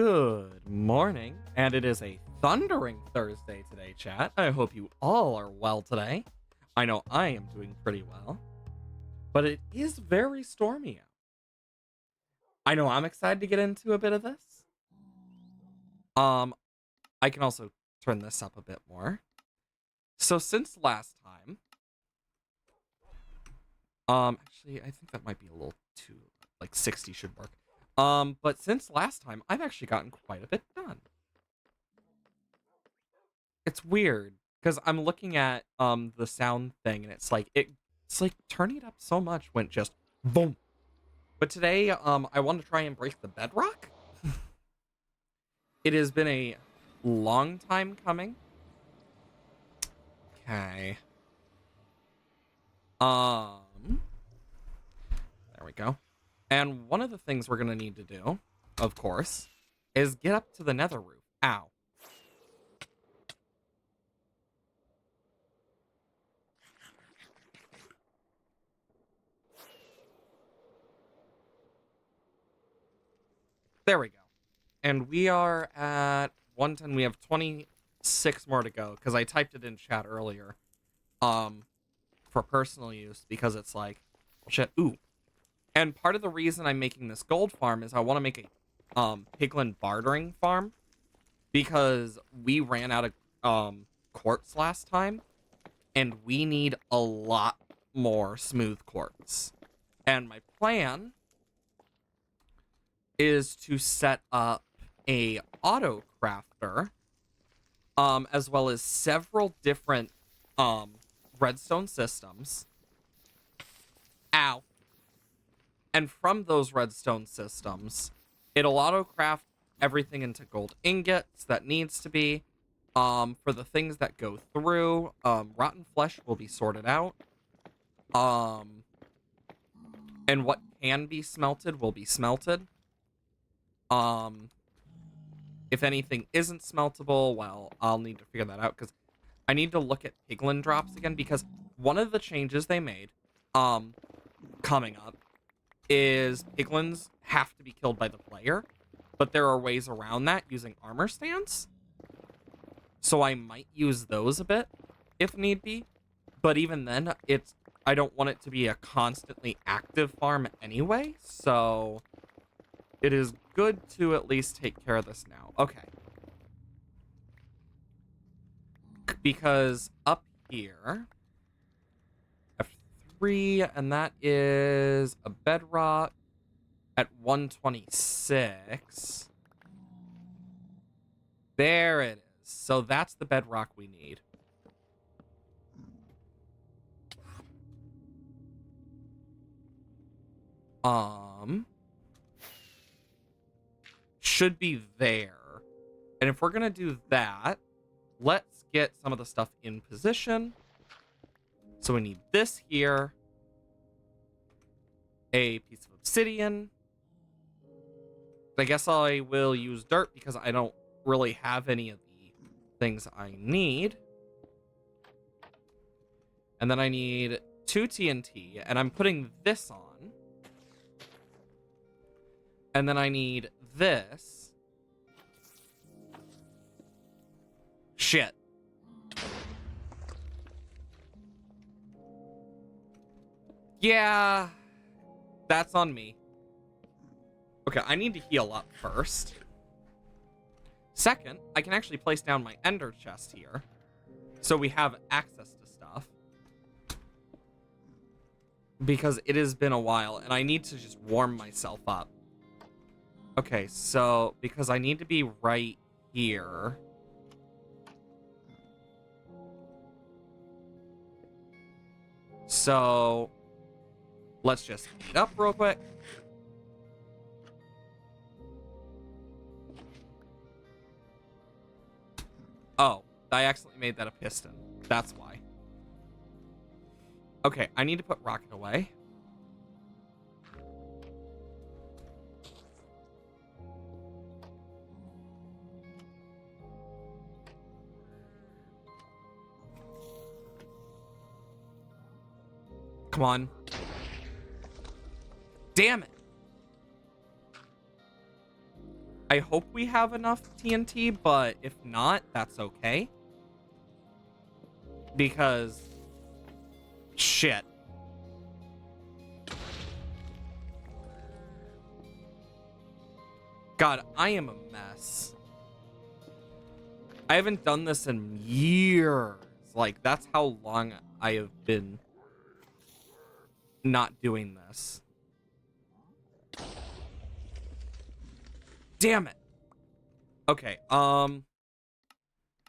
Good morning, and it is a thundering Thursday today, chat. I hope you all are well today. I know I am doing pretty well, but it is very stormy out. I know I'm excited to get into a bit of this. Um, I can also turn this up a bit more. So since last time, actually, I think that might be a little too, like 60 should work. But since last time, I've actually gotten quite a bit done. It's weird because I'm looking at the sound thing and it's like turning it up so much went just boom. But today I want to try and break the bedrock. It has been a long time coming. Okay. There we go. And one of the things we're gonna need to do, of course, is get up to the nether roof. Ow. There we go. And we are at 110. We have 26 more to go because I typed it in chat earlier. For personal use because it's like, shit. Ooh. And part of the reason I'm making this gold farm is I want to make a piglin bartering farm because we ran out of quartz last time and we need a lot more smooth quartz. And my plan is to set up a auto crafter as well as several different redstone systems. Ow. And from those redstone systems, it'll auto-craft everything into gold ingots that needs to be. For the things that go through, rotten flesh will be sorted out. And what can be smelted will be smelted. If anything isn't smeltable, well, I'll need to figure that out because I need to look at piglin drops again because one of the changes they made, coming up, is piglins have to be killed by the player, but there are ways around that using armor stands. So I might use those a bit if need be, but even then, I don't want it to be a constantly active farm anyway, so it is good to at least take care of this now. Okay. Because up here, F3, and that is a bedrock at 126. There it is. So that's the bedrock we need. Should be there. And if we're gonna do that, let's get some of the stuff in position. So we need this here. A piece of obsidian. I guess I will use dirt because I don't really have any of the things I need. And then I need 2 TNT, and I'm putting this on. And then I need this. Shit. Yeah, that's on me. Okay, I need to heal up first. Second, I can actually place down my ender chest here, so we have access to stuff. Because it has been a while, and I need to just warm myself up. Okay, so, because I need to be right here. So, let's just heat up real quick. Oh, I accidentally made that a piston. That's why. Okay, I need to put rocket away. Come on. Damn it. I hope we have enough TNT, but if not, that's okay. Because... shit. God, I am a mess. I haven't done this in years. Like, that's how long I have been not doing this. Damn it. Okay,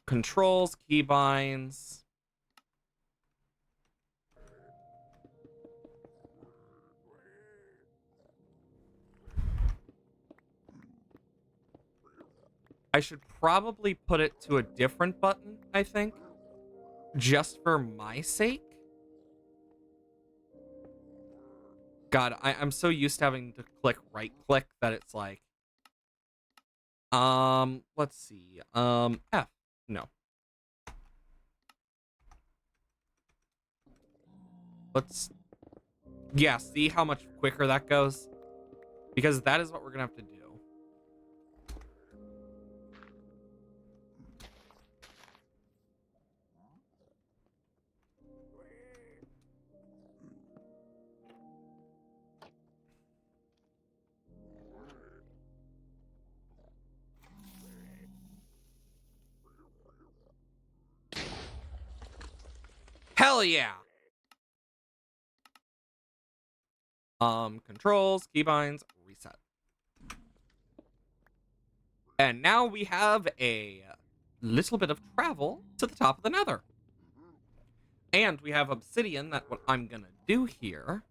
controls, keybinds. I should probably put it to a different button, I think. Just for my sake. God, I'm so used to having to click right click that it's like... let's see. F. No. Let's... yeah, see how much quicker that goes? Because that is what we're gonna have to do. Hell yeah! Controls, keybinds, reset. And now we have a little bit of travel to the top of the nether. And we have obsidian that what I'm gonna do here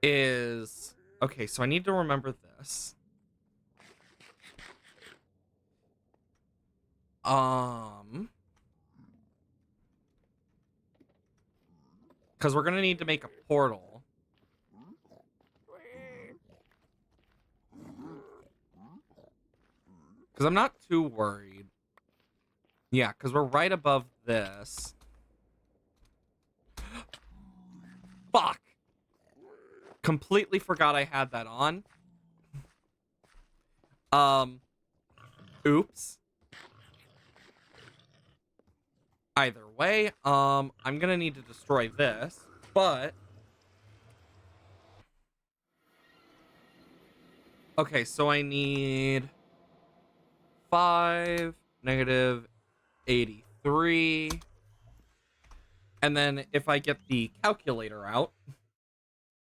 is... okay, so I need to remember this. Because we're gonna need to make a portal. Because I'm not too worried. Yeah, because we're right above this. Fuck! Completely forgot I had that on. Oops. Either way, I'm gonna need to destroy this, but... okay, so I need... 5, negative 83. And then if I get the calculator out,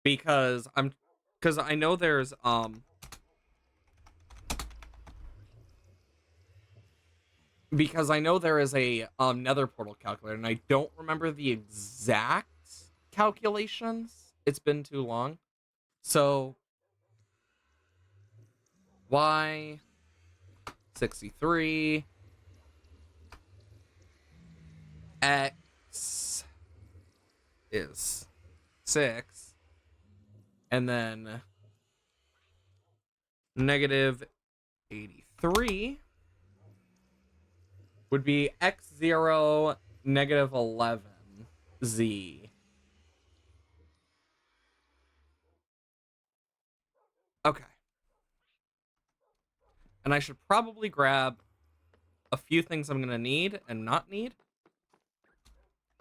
because I know there's, because I know there is a nether portal calculator, and I don't remember the exact calculations. It's been too long. So Y 63 X is 6, and then negative 83 would be x0 negative 11 z. Okay. And I should probably grab a few things I'm gonna need and not need.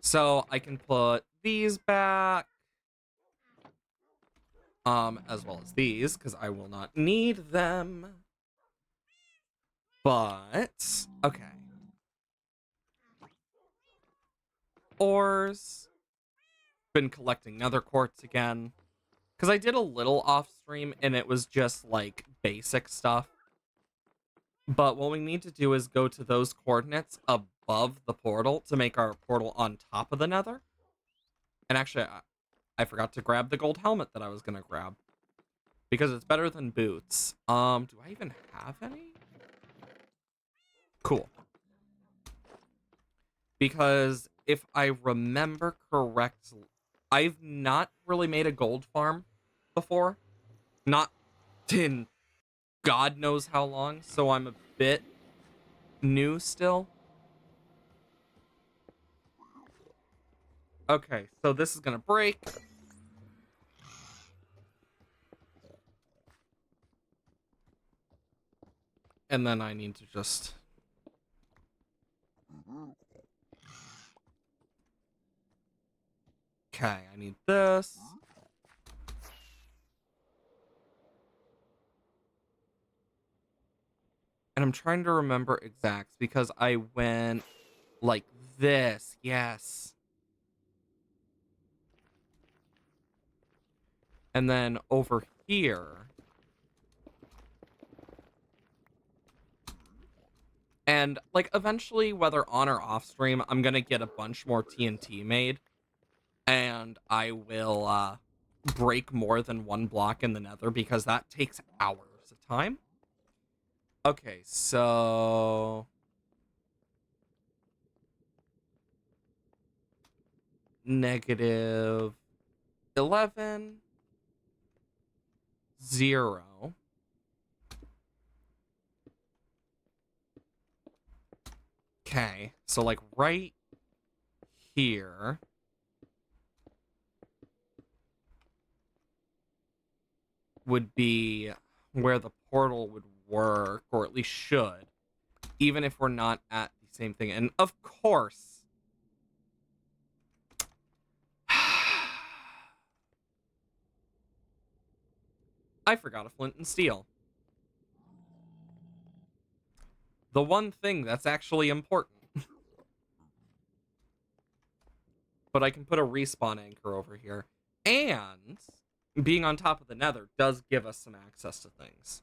So I can put these back. As well as these, because I will not need them. But, okay. Ores. Been collecting nether quartz again. Because I did a little off stream and it was just like basic stuff. But what we need to do is go to those coordinates above the portal to make our portal on top of the nether. And actually, I forgot to grab the gold helmet that I was going to grab. Because it's better than boots. Do I even have any? Cool. Because if I remember correctly, I've not really made a gold farm before. Not in God knows how long, so I'm a bit new still. Okay, so this is gonna break. And then I need to just... Okay, I need this. And I'm trying to remember exacts because I went like this. Yes. And then over here. And like eventually, whether on or off stream, I'm going to get a bunch more TNT made. And I will break more than one block in the nether because that takes hours of time. Okay, so... -11, 0. Okay, so like right here would be where the portal would work, or at least should, even if we're not at the same thing. And of course, I forgot a flint and steel. The one thing that's actually important. But I can put a respawn anchor over here. And being on top of the nether does give us some access to things.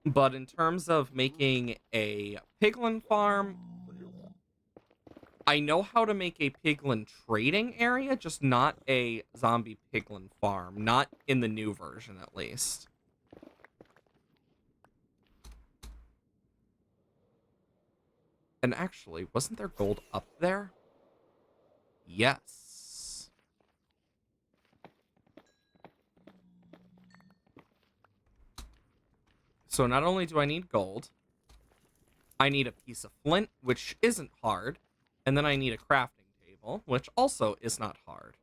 But in terms of making a piglin farm, I know how to make a piglin trading area, just not a zombie piglin farm. Not in the new version, at least. And actually, wasn't there gold up there? Yes. So not only do I need gold, I need a piece of flint, which isn't hard. And then I need a crafting table, which also is not hard.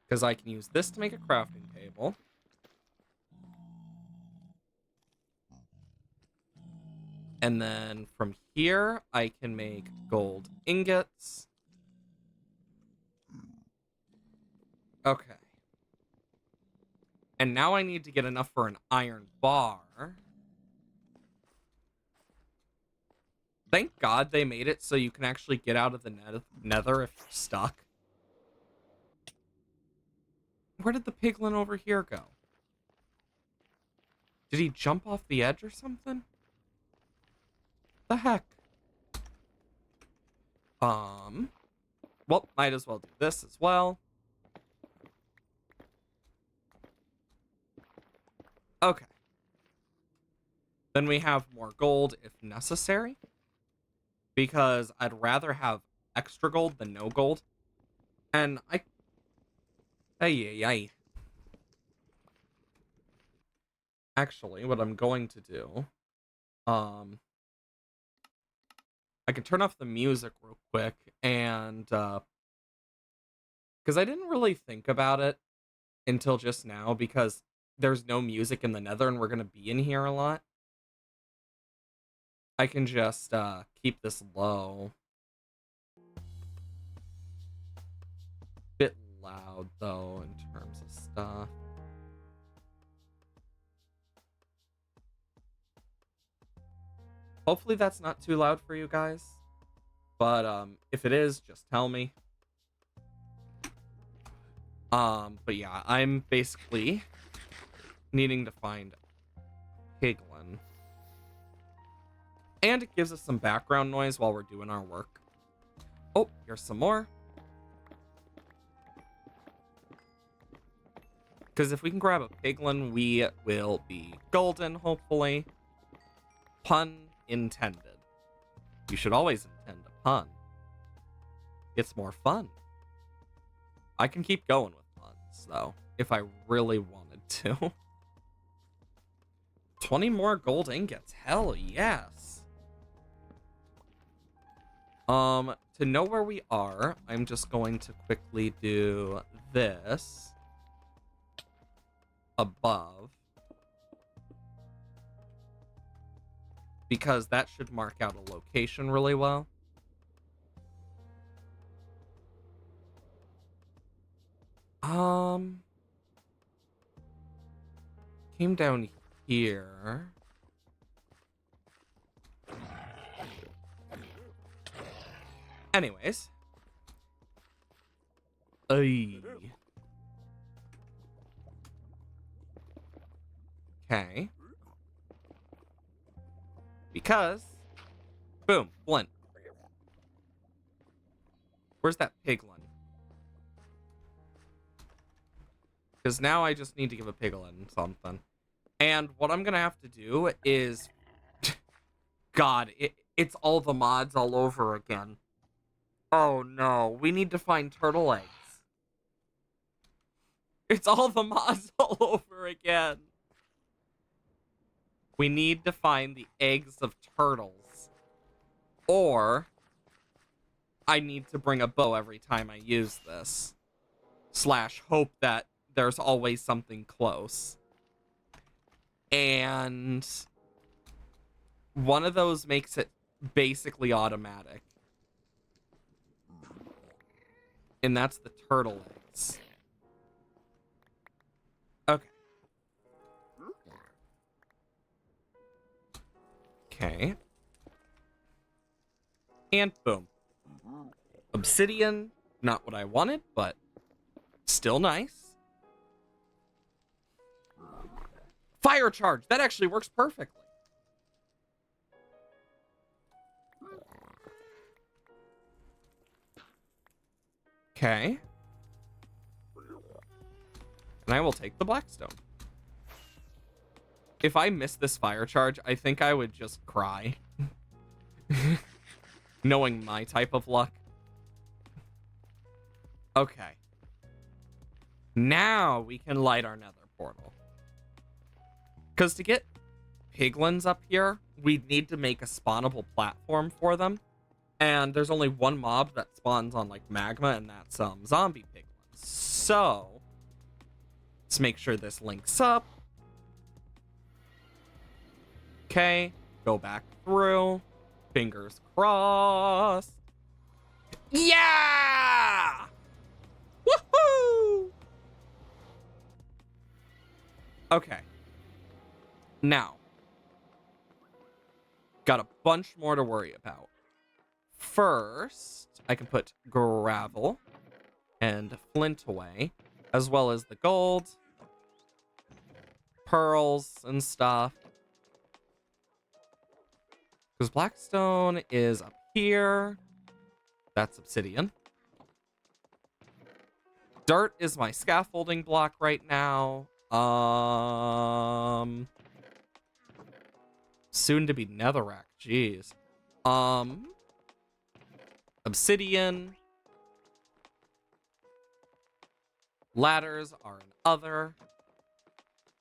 Because I can use this to make a crafting table. And then from here, I can make gold ingots. Okay. And now I need to get enough for an iron bar. Thank God they made it so you can actually get out of the nether if you're stuck. Where did the piglin over here go? Did he jump off the edge or something? The heck? Well, might as well do this as well. Okay. Then we have more gold if necessary. Because I'd rather have extra gold than no gold. And ay. Actually, what I'm going to do, I can turn off the music real quick and, because I didn't really think about it until just now because there's no music in the nether and we're going to be in here a lot. I can just, keep this low. Bit loud, though, in terms of stuff. Hopefully that's not too loud for you guys. But, if it is, just tell me. But yeah, I'm basically needing to find piglin. And it gives us some background noise while we're doing our work. Oh, here's some more. Because if we can grab a piglin, we will be golden, hopefully. Pun intended. You should always intend a pun. It's more fun. I can keep going with puns, though, if I really wanted to. 20 more gold ingots. Hell yes. To know where we are, I'm just going to quickly do this above. because that should mark out a location really well. Came down here. Anyways. Ay. Okay. Because, boom, flint. Where's that piglin? Because now I just need to give a piglin something. And what I'm going to have to do is... God, it's all the mods all over again. Oh no, we need to find turtle eggs. It's all the mods all over again. We need to find the eggs of turtles. Or I need to bring a bow every time I use this. / hope that there's always something close. And one of those makes it basically automatic. And that's the turtle eggs. Okay. Okay. And boom. Obsidian, not what I wanted, but still nice. Fire charge, that actually works perfectly. Okay. And I will take the blackstone. If I miss this fire charge, I think I would just cry. Knowing my type of luck. Okay. Now we can light our nether portal. Because to get piglins up here, we'd need to make a spawnable platform for them. And there's only one mob that spawns on, like, magma, and that's zombie piglins. So, let's make sure this links up. Okay, go back through. Fingers crossed. Yeah! Woohoo! Okay. Now, got a bunch more to worry about. First, I can put gravel and flint away, as well as the gold, pearls, and stuff. Because blackstone is up here. That's obsidian. Dirt is my scaffolding block right now. Soon to be netherrack, jeez. Obsidian. Ladders are an other.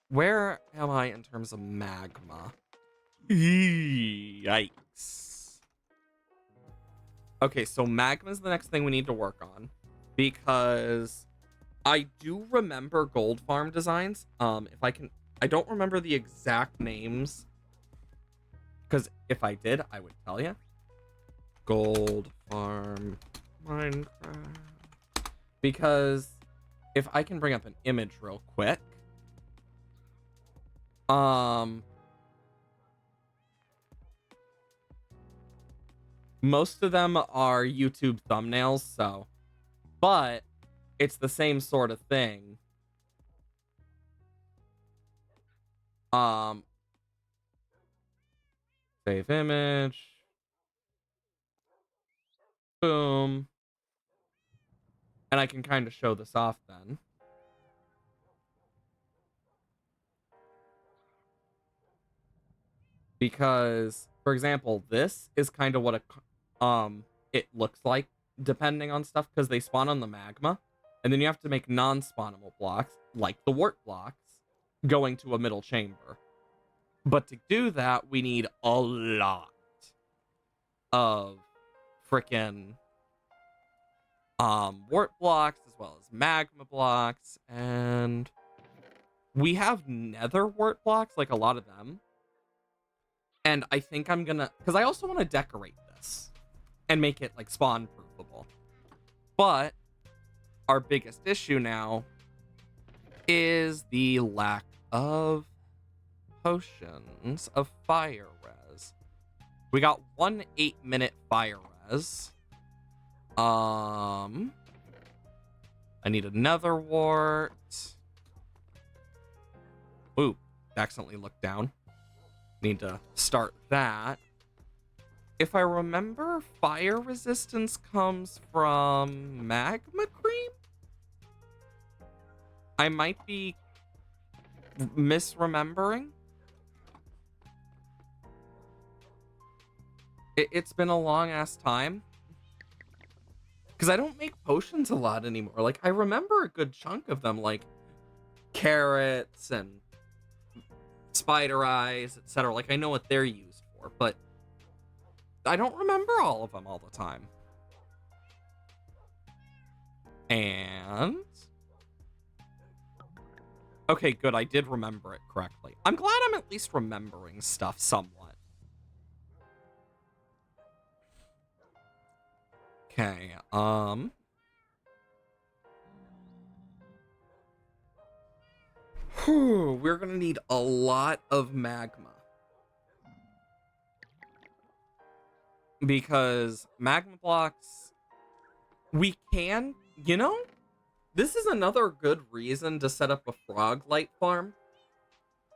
Where am I in terms of magma? Yikes. Okay, so magma is the next thing we need to work on. Because I do remember gold farm designs. If I can... I don't remember the exact names. Because if I did, I would tell you. Gold farm Minecraft. Because if I can bring up an image real quick. Most of them are YouTube thumbnails, so. But it's the same sort of thing. Save image. Boom. And I can kind of show this off then. Because, for example, this is kind of what it looks like, depending on stuff, because they spawn on the magma. And then you have to make non-spawnable blocks, like the wart blocks, going to a middle chamber. But to do that, we need a lot of frickin' wart blocks, as well as magma blocks, and we have nether wart blocks, like a lot of them. And I think I'm gonna, because I also want to decorate this and make it like spawn proofable. But our biggest issue now is the lack of potions of fire res. We got 1 8-minute fire res. I need another wart. Ooh, accidentally looked down. Need to start that. If I remember, fire resistance comes from magma cream? I might be misremembering. It's been a long ass time. Because I don't make potions a lot anymore. Like, I remember a good chunk of them, like carrots and spider eyes, etc. Like, I know what they're used for, but I don't remember all of them all the time. And okay, good. I did remember it correctly. I'm glad I'm at least remembering stuff somewhat. Okay, we're gonna need a lot of magma. Because magma blocks, we can, this is another good reason to set up a frog light farm,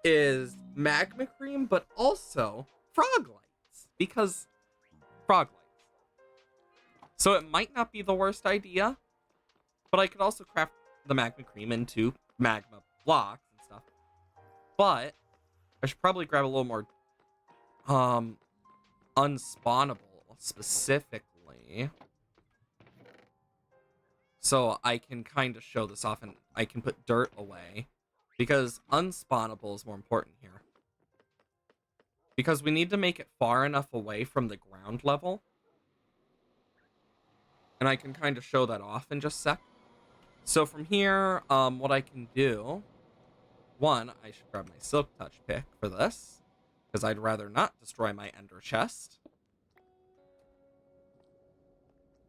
is magma cream, but also frog lights, because frog lights. So it might not be the worst idea, but I could also craft the magma cream into magma blocks and stuff. But I should probably grab a little more unspawnable specifically, so I can kind of show this off and I can put dirt away, because unspawnable is more important here. Because we need to make it far enough away from the ground level. And I can kind of show that off in just a sec. So from here, what I can do, one, I should grab my silk touch pick for this, because I'd rather not destroy my ender chest.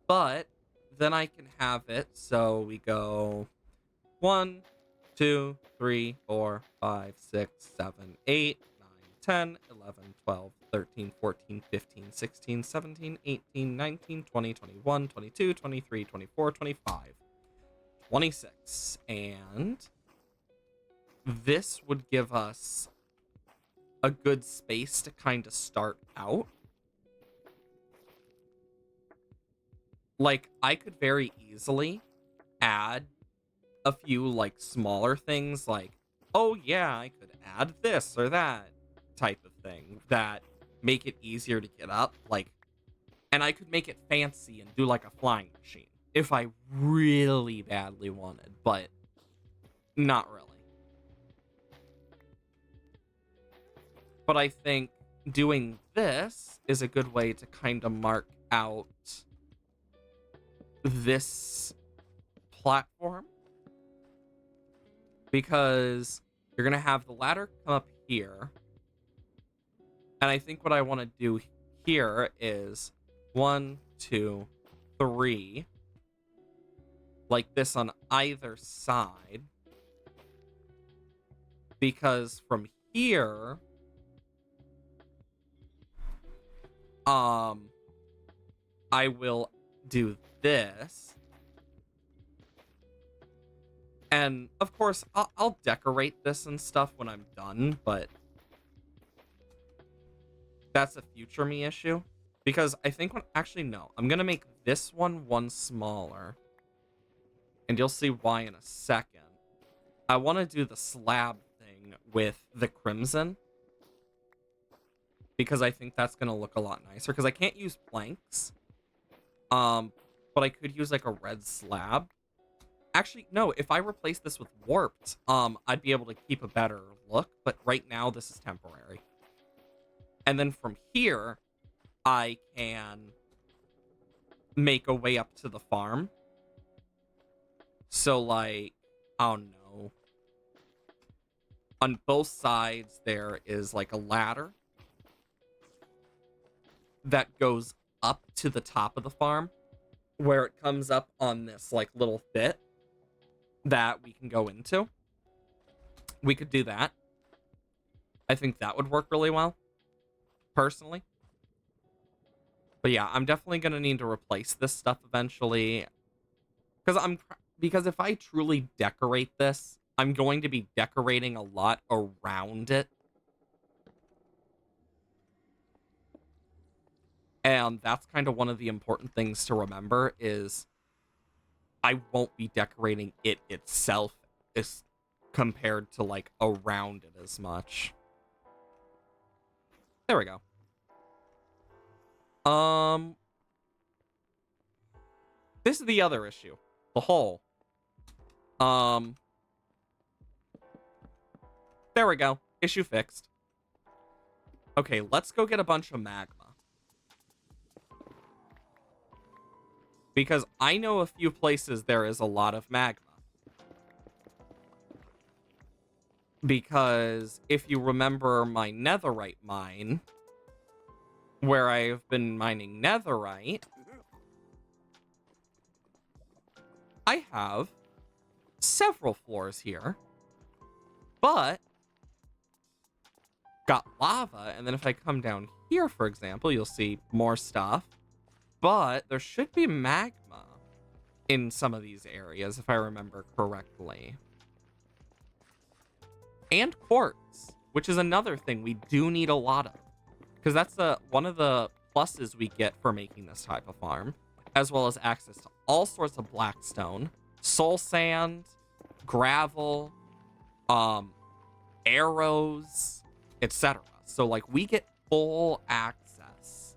But then I can have it, so we go 1, 2, 3, 4, 5, 6, 7, 8, 9, 10, 11, 12, 13, 14, 15, 16, 17, 18, 19, 20, 21, 22, 23, 24, 25, 26. And this would give us a good space to kind of start out. Like, I could very easily add a few, like, smaller things, like, oh yeah, I could add this or that type of thing that make it easier to get up, like, and I could make it fancy and do, like, a flying machine if I really badly wanted, but not really. But I think doing this is a good way to kind of mark out this platform, because you're gonna have the ladder come up here, and I think what I want to do here is 1, 2, 3, like this on either side, because from here, I will do this. And of course, I'll decorate this and stuff when I'm done, but that's a future me issue. Because I think actually, no. I'm going to make this one smaller. And you'll see why in a second. I want to do the slab thing with the crimson, because I think that's going to look a lot nicer. Because I can't use planks. But I could use like a red slab. Actually, no, if I replace this with warped, I'd be able to keep a better look, but right now this is temporary. And then from here, I can make a way up to the farm. So, like, I don't know. On both sides, there is like a ladder. that goes up to the top of the farm, where it comes up on this like little bit that we can go into. We could do that. I think that would work really well, personally. But yeah, I'm definitely gonna need to replace this stuff eventually. Because if I truly decorate this, I'm going to be decorating a lot around it. And that's kind of one of the important things to remember is I won't be decorating it itself as compared to like around it as much. There we go. This is the other issue. The hole. There we go. Issue fixed. Okay, let's go get a bunch of magma. Because I know a few places there is a lot of magma. Because if you remember my netherite mine, where I've been mining netherite, I have several floors here, but got lava. And then if I come down here, for example, you'll see more stuff, but there should be magma in some of these areas, if I remember correctly. And quartz, which is another thing we do need a lot of, because that's one of the pluses we get for making this type of farm, as well as access to all sorts of blackstone, soul sand, gravel, arrows, etc. So like we get full access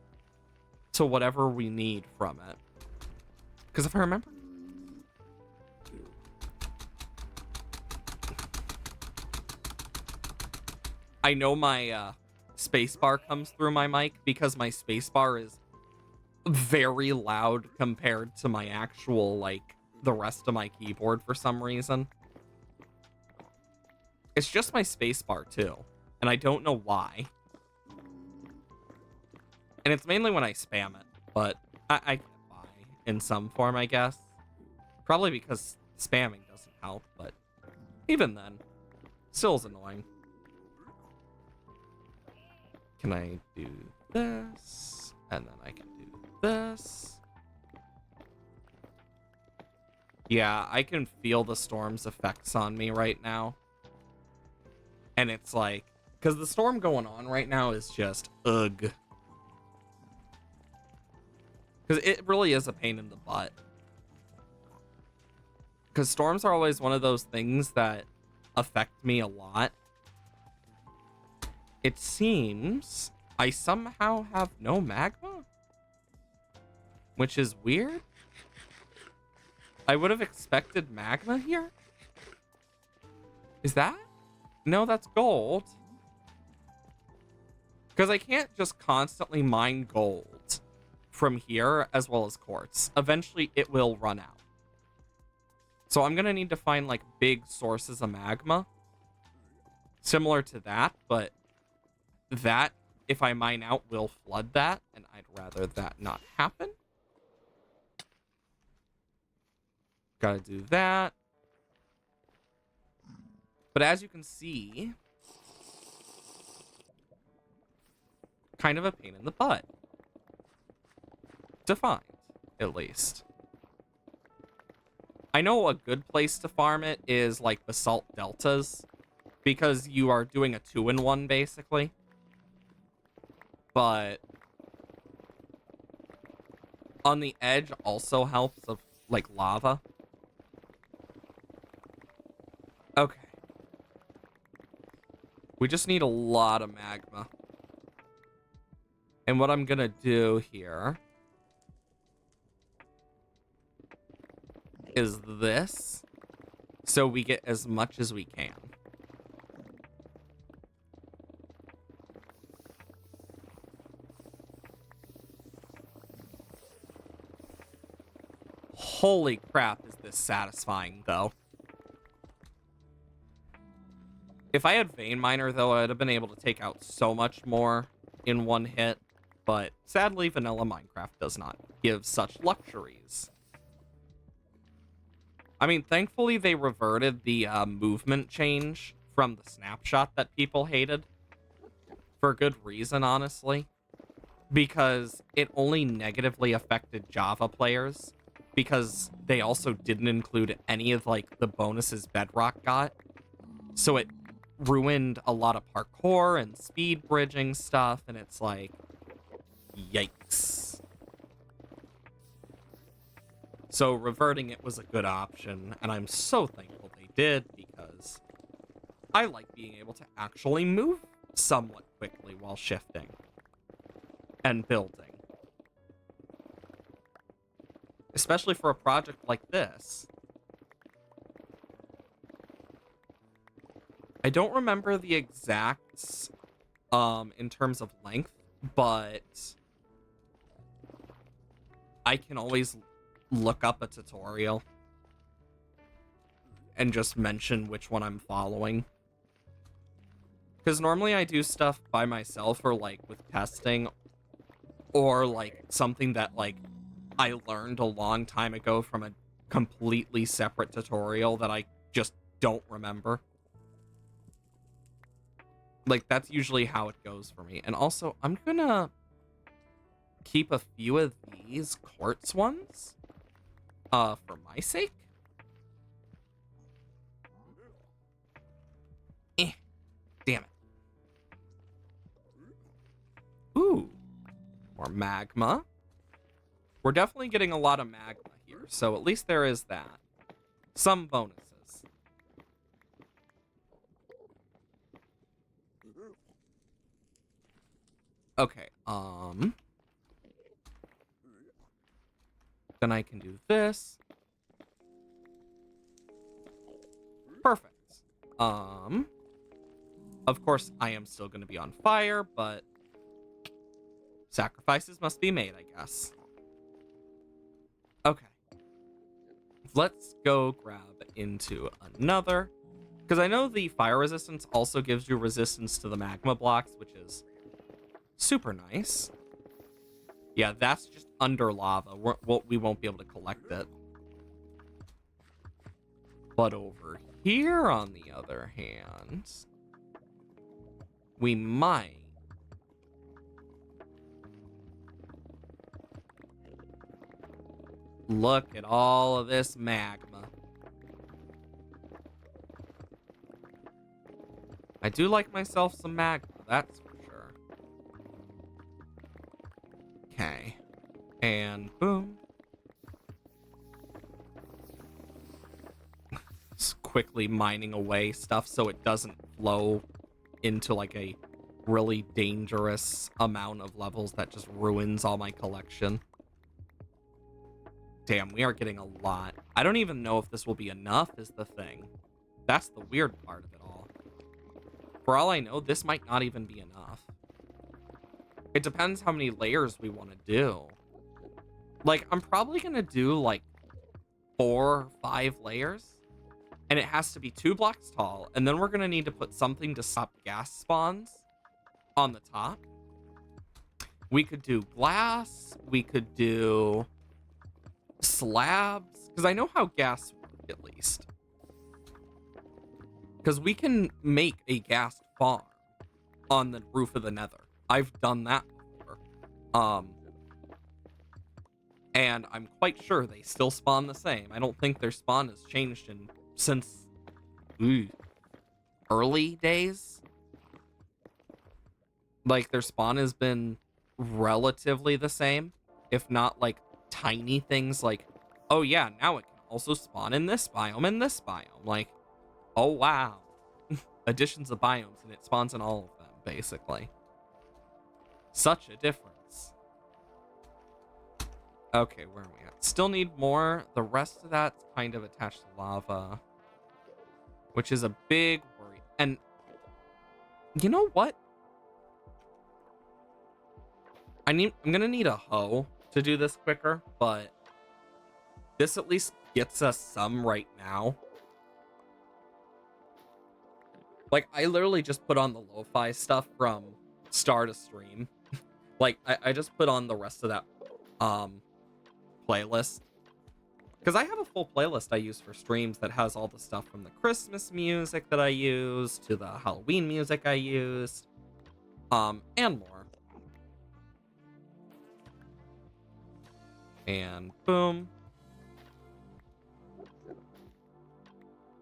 to whatever we need from it. Because if I remember, I know my spacebar comes through my mic because my spacebar is very loud compared to my actual, like, the rest of my keyboard for some reason. It's just my spacebar too, and I don't know why. And it's mainly when I spam it, but I get why in some form, I guess. Probably because spamming doesn't help, but even then, still is annoying. Can I do this? And then I can do this. Yeah, I can feel the storm's effects on me right now. And it's like, because the storm going on right now is just, ugh. Because it really is a pain in the butt. Because storms are always one of those things that affect me a lot. It seems I somehow have no magma, which is weird. I would have expected magma here. Is that? No, that's gold. Because I can't just constantly mine gold from here as well as quartz. Eventually, it will run out. So I'm going to need to find like big sources of magma. Similar to that, but that, if I mine out, will flood that, and I'd rather that not happen. Gotta do that. But as you can see, kind of a pain in the butt to find, at least. I know a good place to farm it is like basalt deltas, because you are doing a 2-in-1 basically. But on the edge also helps of like lava. Okay. We just need a lot of magma. And what I'm gonna do here is this, so we get as much as we can. Holy crap, is this satisfying, though. If I had Vein Miner, though, I'd have been able to take out so much more in one hit. But sadly, vanilla Minecraft does not give such luxuries. I mean, thankfully they reverted the movement change from the snapshot that people hated. For good reason, honestly. Because it only negatively affected Java players. Because they also didn't include any of, like, the bonuses Bedrock got. So it ruined a lot of parkour and speed bridging stuff, and it's like, yikes. So reverting it was a good option, and I'm so thankful they did, because I like being able to actually move somewhat quickly while shifting and building. Especially for a project like this. I don't remember the exacts in terms of length, but I can always look up a tutorial and just mention which one I'm following. Because normally I do stuff by myself or like with testing or like something that like I learned a long time ago from a completely separate tutorial that I just don't remember. Like, that's usually how it goes for me. And also, I'm gonna keep a few of these quartz ones, for my sake. Damn it. Ooh, more magma. We're definitely getting a lot of magma here, so at least there is that. Some bonuses. Okay, then I can do this. Perfect. Of course, I am still going to be on fire, but sacrifices must be made, I guess. Okay. Let's go grab into another. Because I know the fire resistance also gives you resistance to the magma blocks, which is super nice. Yeah, that's just under lava. We won't be able to collect it. But over here, on the other hand, we might. Look at all of this magma. I do like myself some magma, that's for sure. Okay. And boom. Just quickly mining away stuff so it doesn't flow into like a really dangerous amount of levels that just ruins all my collection. Damn, we are getting a lot. I don't even know if this will be enough is the thing. That's the weird part of it all. For all I know, this might not even be enough. It depends how many layers we want to do. Like, I'm probably going to do like 4 or 5 layers. And it has to be 2 blocks tall. And then we're going to need to put something to stop gas spawns on the top. We could do glass. We could do slabs. Because I know how gas works, at least. Because we can make a gas farm on the roof of the nether. I've done that before. And I'm quite sure they still spawn the same. I don't think their spawn has changed since early days. Like, their spawn has been relatively the same, if not like tiny things like, oh yeah, now it can also spawn in this biome and this biome. Like, oh wow. Additions of biomes, and it spawns in all of them, basically. Such a difference. Okay, where are we at? Still need more. The rest of that's kind of attached to lava, which is a big worry. And you know what? I'm gonna need a hoe to do this quicker, but this at least gets us some right now. Like, I literally just put on the lo-fi stuff from start of stream Like, I just put on the rest of that playlist. Because I have a full playlist I use for streams that has all the stuff from the Christmas music that I use to the Halloween music I use, and more. And boom.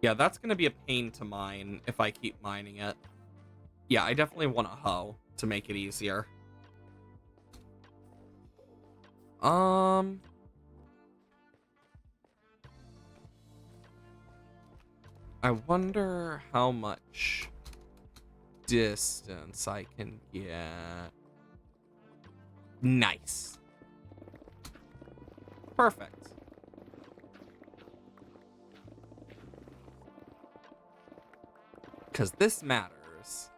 Yeah, that's going to be a pain to mine if I keep mining it. Yeah, I definitely want a hoe to make it easier. I wonder how much distance I can get. Nice. Perfect. Because this matters.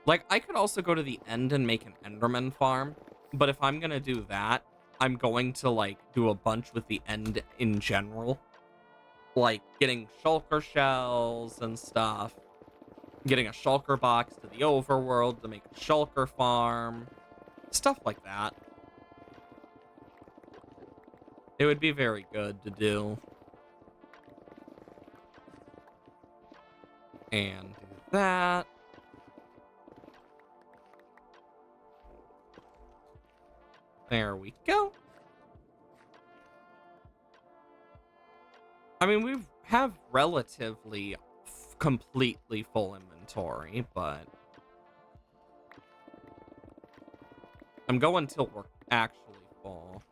Like, I could also go to the end and make an Enderman farm, but if I'm gonna do that, I'm going to, like, do a bunch with the end in general. Like, getting shulker shells and stuff. Getting a shulker box to the overworld to make a shulker farm. Stuff like that. It would be very good to do. And do that. There we go. I mean, we have relatively completely full inventory, but I'm going till we're actually full.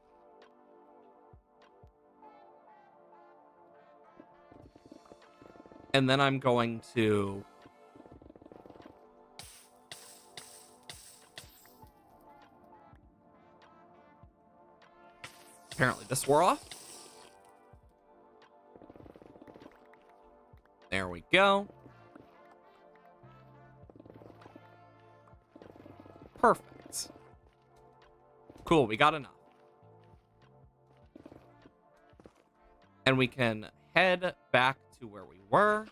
And then I'm going to apparently this wore off. There we go. Perfect. Cool, we got enough. And we can head back to where we were.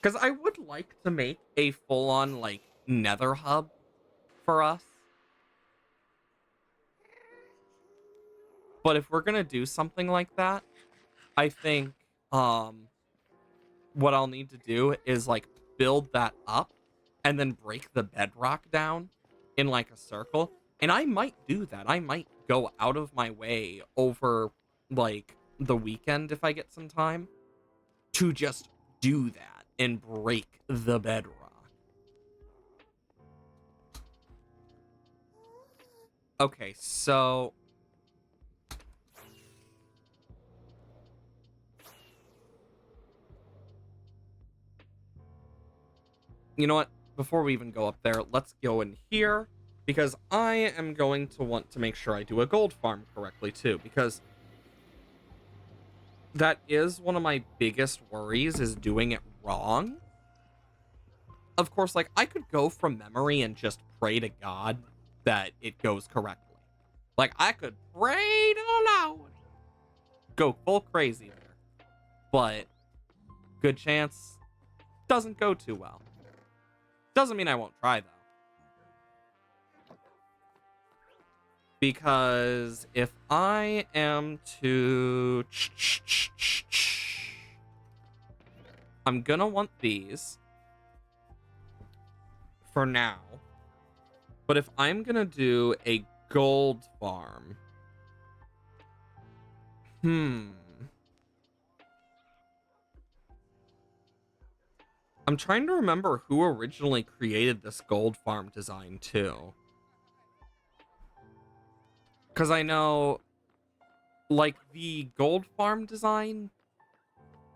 Because I would like to make a full-on, like, nether hub for us. But if we're going to do something like that, I think what I'll need to do is, like, build that up and then break the bedrock down in, like, a circle. And I might do that. I might go out of my way over, like, the weekend if I get some time to just do that and break the bedrock. Okay, so you know what? Before we even go up there, let's go in here, because I am going to want to make sure I do a gold farm correctly too, because that is one of my biggest worries, is doing it wrong. Of course, like, I could go from memory and just pray to God that it goes correctly. Like, I could pray to the Lord. Go full crazy there. But good chance doesn't go too well. Doesn't mean I won't try, though. Because if I am to... I'm gonna want these for now. But if I'm gonna do a gold farm... I'm trying to remember who originally created this gold farm design too. Because I know, like, the gold farm design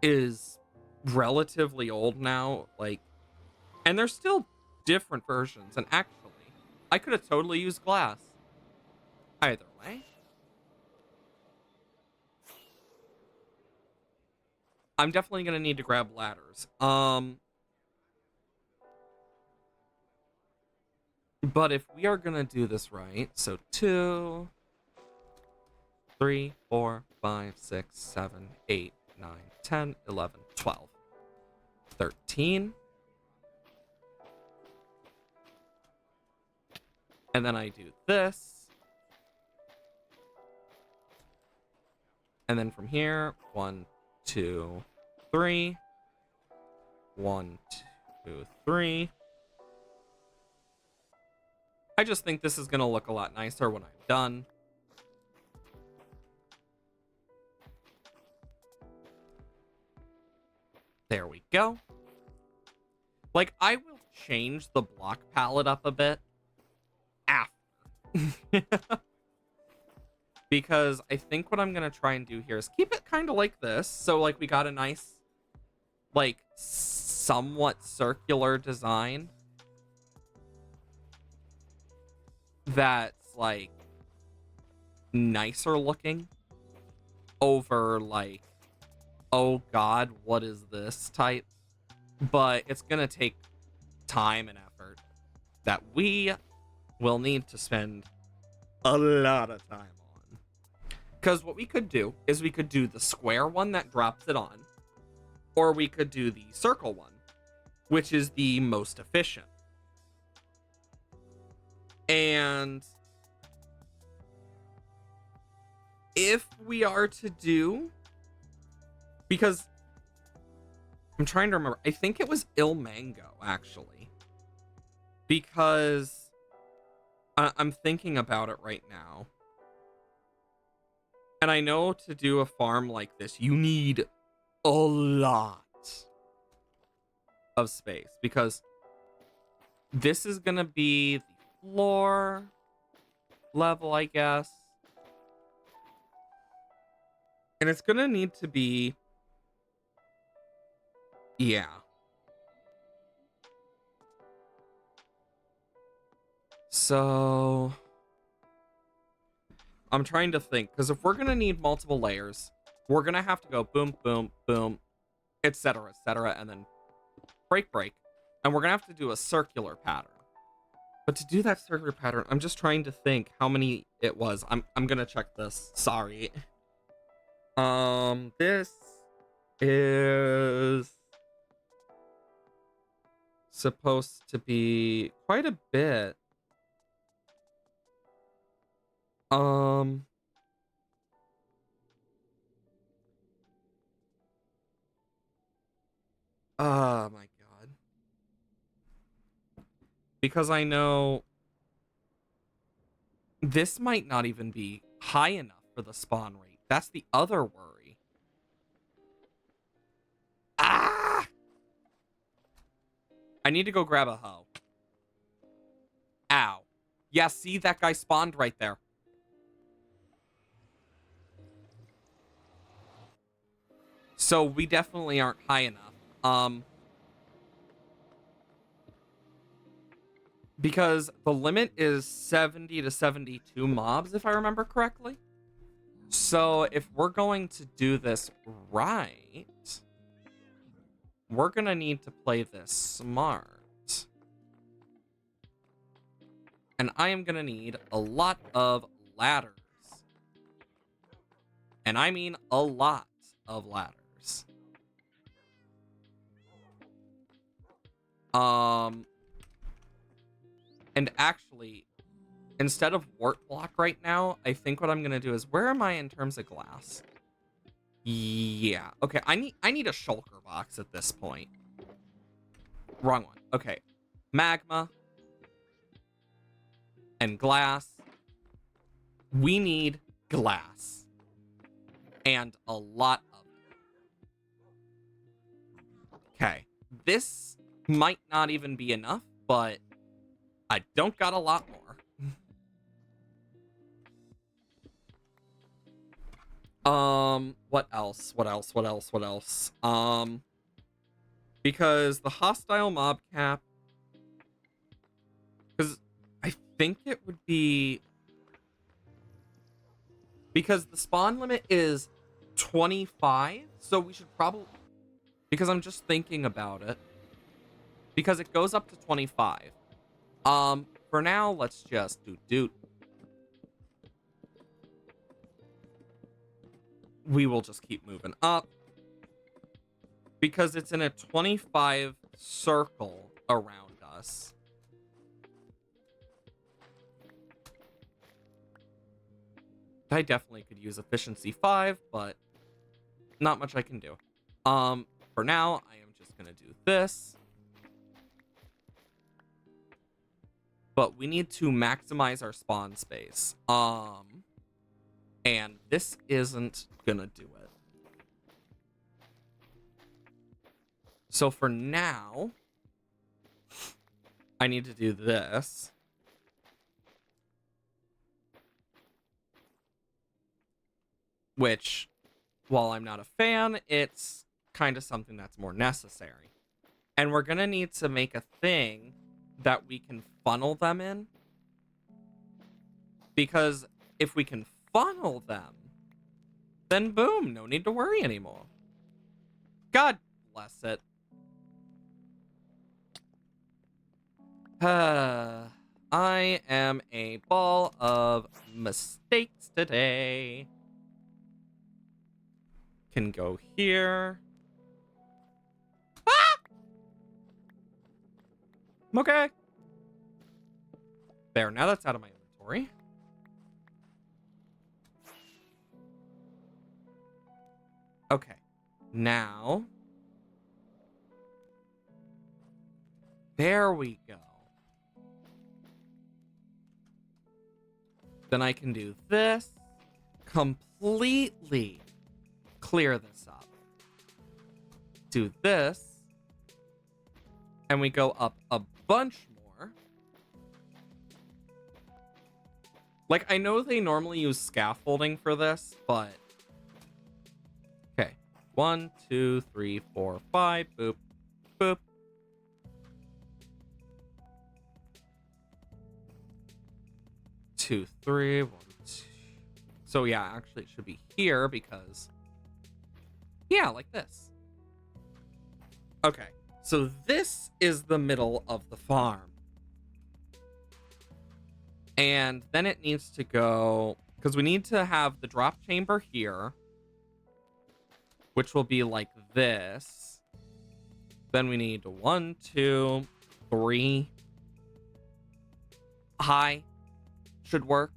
is relatively old now, like, and there's still different versions. And actually, I could have totally used glass. Either way. I'm definitely going to need to grab ladders. But if we are going to do this right, so 2, 3, 4, 5, 6, 7, 8, 9, 10, 11, 12, 13. And then I do this. And then from here, 1, 2, 3. 1, 2, 3. I just think this is going to look a lot nicer when I'm done. There we go. Like, I will change the block palette up a bit after. Because I think what I'm going to try and do here is keep it kind of like this. So, like, we got a nice, like, somewhat circular design that's, like, nicer looking over, like, oh god, what is this type? But it's gonna take time and effort that we will need to spend a lot of time on. Because what we could do is we could do the square one that drops it on, or we could do the circle one, which is the most efficient. And if we are to do, because I'm trying to remember, I think it was Il Mango, actually, because I'm thinking about it right now. And I know to do a farm like this, you need a lot of space, because this is going to be the floor level, I guess. And it's going to need to be, yeah. So I'm trying to think, because if we're going to need multiple layers, we're going to have to go boom, boom, boom, etc., and then break, break. And we're going to have to do a circular pattern. But to do that circular pattern, I'm just trying to think how many it was. I'm going to check this. Sorry. This is supposed to be quite a bit. Oh my god. Because I know this might not even be high enough for the spawn rate. That's the other worry. Ah! I need to go grab a hoe. Ow. Yeah, see, that guy spawned right there. So we definitely aren't high enough. Because the limit is 70 to 72 mobs, if I remember correctly. So if we're going to do this right, we're going to need to play this smart. And I am going to need a lot of ladders. And I mean a lot of ladders. And actually, instead of wart block right now, I think what I'm going to do is, where am I in terms of glass? Yeah. Okay, I need a shulker box at this point. Wrong one. Okay. Magma and glass. We need glass. And a lot of it. Okay. This might not even be enough, but I don't got a lot more. What else? Because the hostile mob cap, because I think it would be, because the spawn limit is 25, so we should probably, because I'm just thinking about it, because it goes up to 25. For now, let's just do. We will just keep moving up, because it's in a 25 circle around us. I definitely could use efficiency 5, but not much I can do. For now, I am just gonna do this. But we need to maximize our spawn space. And this isn't gonna do it. So for now, I need to do this. Which, while I'm not a fan, it's kind of something that's more necessary. And we're gonna need to make a thing that we can funnel them in. Because if we can funnel them, then boom, no need to worry anymore. God bless it. I am a ball of mistakes today. Can go here. Ah! Okay. There, now that's out of my inventory. Okay. Now. There we go. Then I can do this. Completely clear this up. Do this. And we go up a bunch more. Like, I know they normally use scaffolding for this, but... Okay. 1, 2, 3, 4, 5. Boop. Boop. Two, three, 1, 2. So yeah, actually it should be here because... Yeah, like this. Okay. So this is the middle of the farm. And then it needs to go... Because we need to have the drop chamber here. Which will be like this. Then we need 1, 2, 3. High. Should work.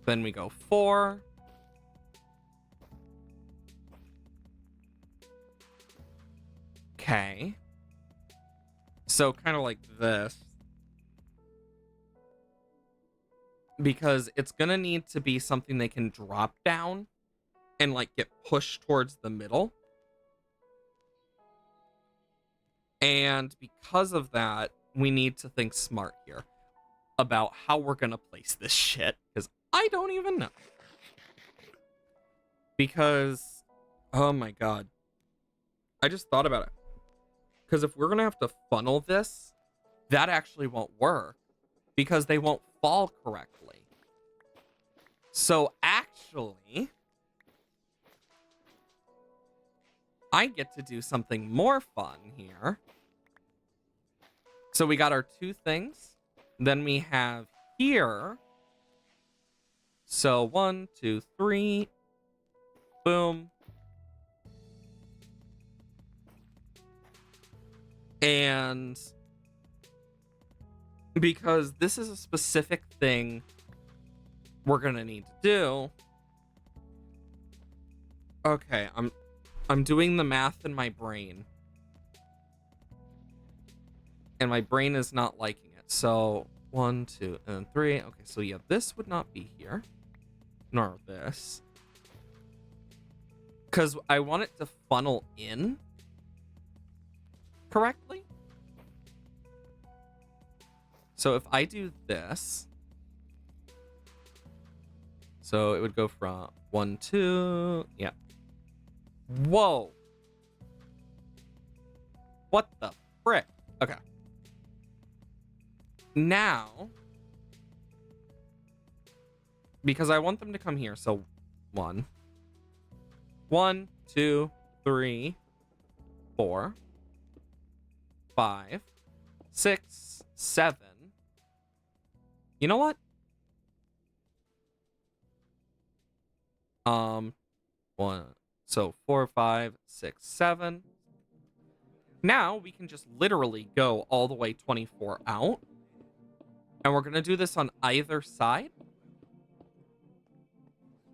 Then we go 4. Okay. So kind of like this. Because it's gonna need to be something they can drop down and like get pushed towards the middle. And because of that, we need to think smart here about how we're gonna place this shit. Because I don't even know. Because, oh my god. I just thought about it. Because if we're gonna have to funnel this, that actually won't work. Because they won't fall correctly. So actually, I get to do something more fun here. So we got our 2 things. Then we have here. So 1, 2, 3. Boom. And because this is a specific thing we're gonna need to do. Okay, I'm doing the math in my brain. And my brain is not liking it. So 1, 2, and 3. Okay, so yeah, this would not be here. Nor this. Because I want it to funnel in correctly. So if I do this, so it would go from 1, 2, yeah. Whoa. What the frick? Okay. Now, because I want them to come here, so 1, 2, 3, 4, 5, 6, 7. You know what? 1. So 4, 5, 6, 7. Now we can just literally go all the way 24 out. And we're going to do this on either side.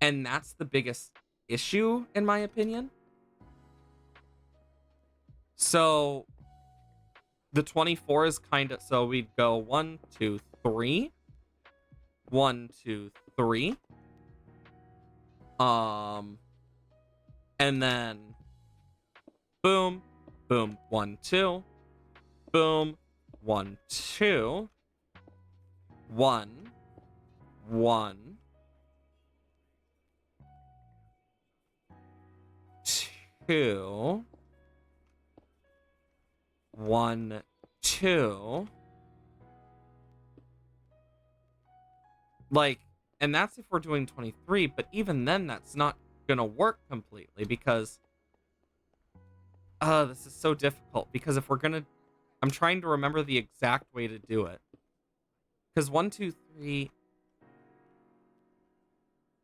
And that's the biggest issue, in my opinion. So the 24 is kind of, so we'd go 1, 2, 3. 1, 2, 3. And then boom, boom, 1, 2. Boom, 1, 2. 1, 1, 2, 1, 2. Like, and that's if we're doing 23, but even then that's not gonna work completely because this is so difficult because if we're gonna, I'm trying to remember the exact way to do it. Because 1, 2, 3.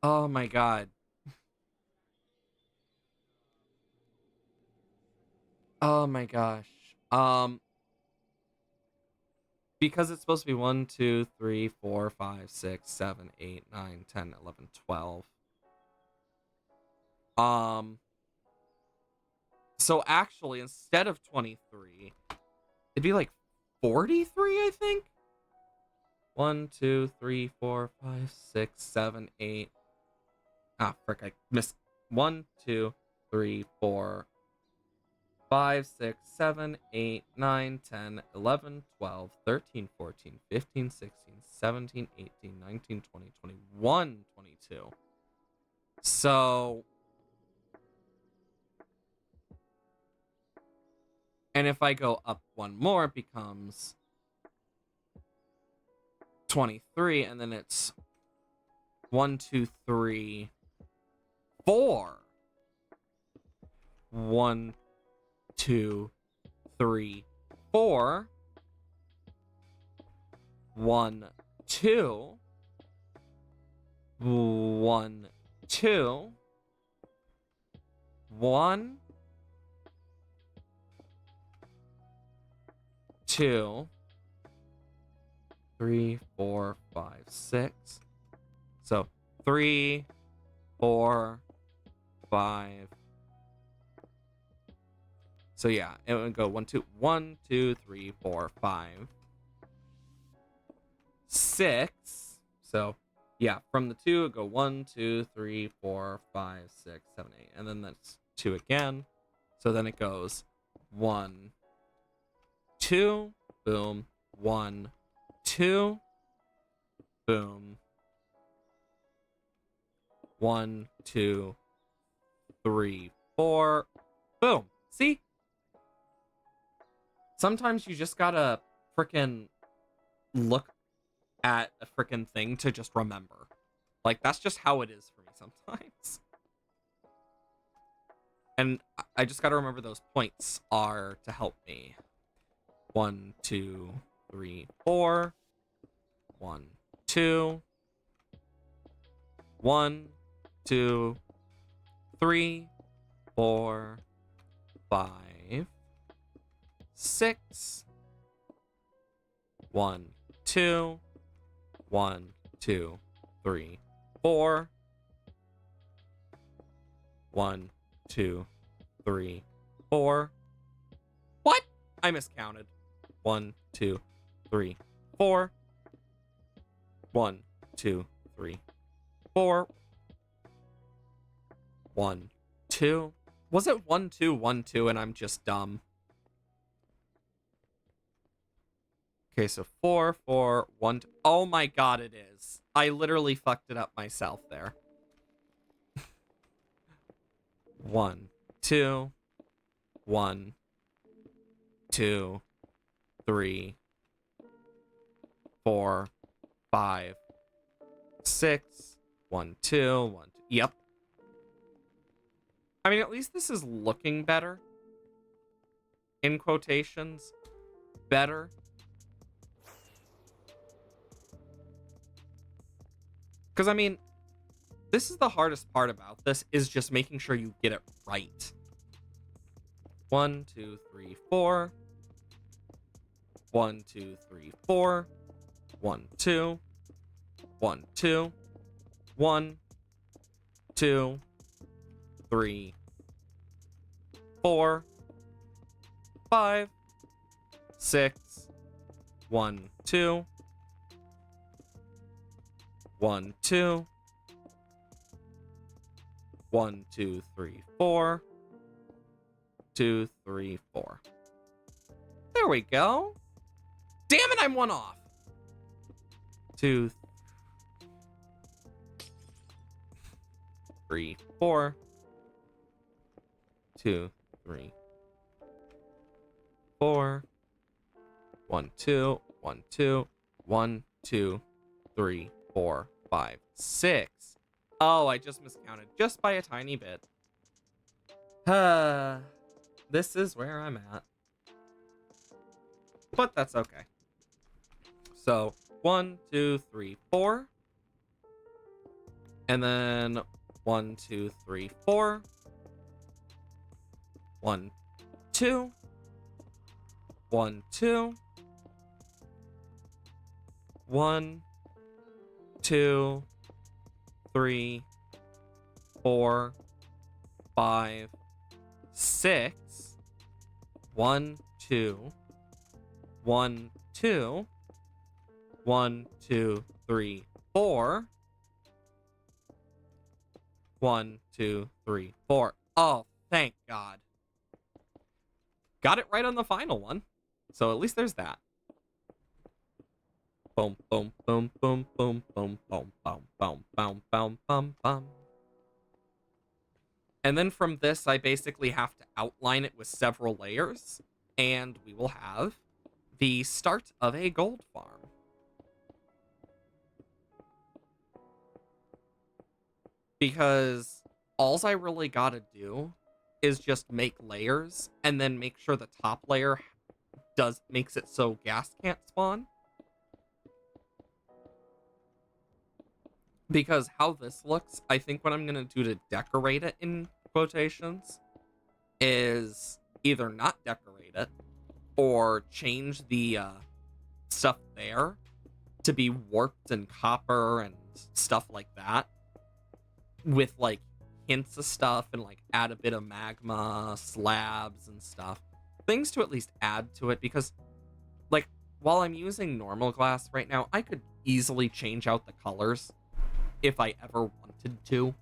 Oh my god. Oh my gosh. Because it's supposed to be 1, 2, 3, 4, 5, 6, 7, 8, 9, 10, 11, 12. So actually, instead of 23, it'd be like 43, I think. 1, 2, 3, 4, 5, 6, 7, 8. Ah, frick, I missed. 1, 2, 3, 4, 5, 6, 7, 8, 9, 10, 11, 12, 13, 14, 15, 16, 17, 18, 19, 20, 21, 22. So, and if I go up one more, it becomes 23, and then it's 1, 2, 3, 4. 1, 2, 3, 4. 1, 2. 1, 2. 1, 2, 3, 4, 5, 6. So 3, 4, 5. So yeah, it would go 1, 2, 1, 2, 3, 4, 5, 6. So yeah, from the 2, it would go 1, 2, 3, 4, 5, 6, 7, 8, and then that's 2 again. So then it goes 1, 2, boom, 1, 2, boom, 1, 2, 3, 4, boom. See? Sometimes you just gotta frickin' look at a frickin' thing to just remember. Like, that's just how it is for me sometimes. And I just gotta remember those points are to help me. 1, 2, 3, 4. 1, 2. 1, 2, 3, 4, 5, 6. 1, 2. 1, 2, 3, 4. 1, 2, 3, 4. What? I miscounted. 1, 2, 3, 4. 1, 2, 3, 4. 1, 2. Was it 1, 2, 1, 2, and I'm just dumb? Okay, so 4, 4, 1, 2. Oh my god, it is. I literally fucked it up myself there. 1, 2. 1, 2, 3, 4, 5, 6. 1, 2, 1, 2. Yep. I mean, at least this is looking better. In quotations. Better. Because, I mean, this is the hardest part about this, is just making sure you get it right. 1, 2, 3, 4. 1, 2, 3, 4. 1, 2. 1, 2. 1. 2, 3, 4, 5, 6, 1, 2, 1, 2, 1, 2, 3, 4, 2, 3, 4. There we go. Damn it, I'm one off. 2, 3, 4. 2, 3, 4. 1, 2, 1, 2, 1, 2, 3, 4, 5, 6. Oh, I just miscounted just by a tiny bit. This is where I'm at. But that's okay. So 1, 2, 3, 4. And then 1, 2, 3, 4. 1, 2. 1, 2. 1, 2, 3, 4, 5, 6. 1, 2. 1, 2. 1, 2, 3, 4. 1, 2, 3, 4. Oh, thank God. Got it right on the final one. So at least there's that. Boom, boom, boom, boom, boom, boom, boom, boom, boom, boom, boom, boom, boom. And then from this, I basically have to outline it with several layers, and we will have the start of a gold farm. Because all I really gotta do is just make layers, and then make sure the top layer makes it so gas can't spawn. Because how this looks, I think what I'm going to do to decorate it, in quotations, is either not decorate it or change the stuff there to be warped and copper and stuff like that, with like hints of stuff, and like add a bit of magma slabs and stuff. Things to at least add to it, because like while I'm using normal glass right now, I could easily change out the colors if I ever wanted to.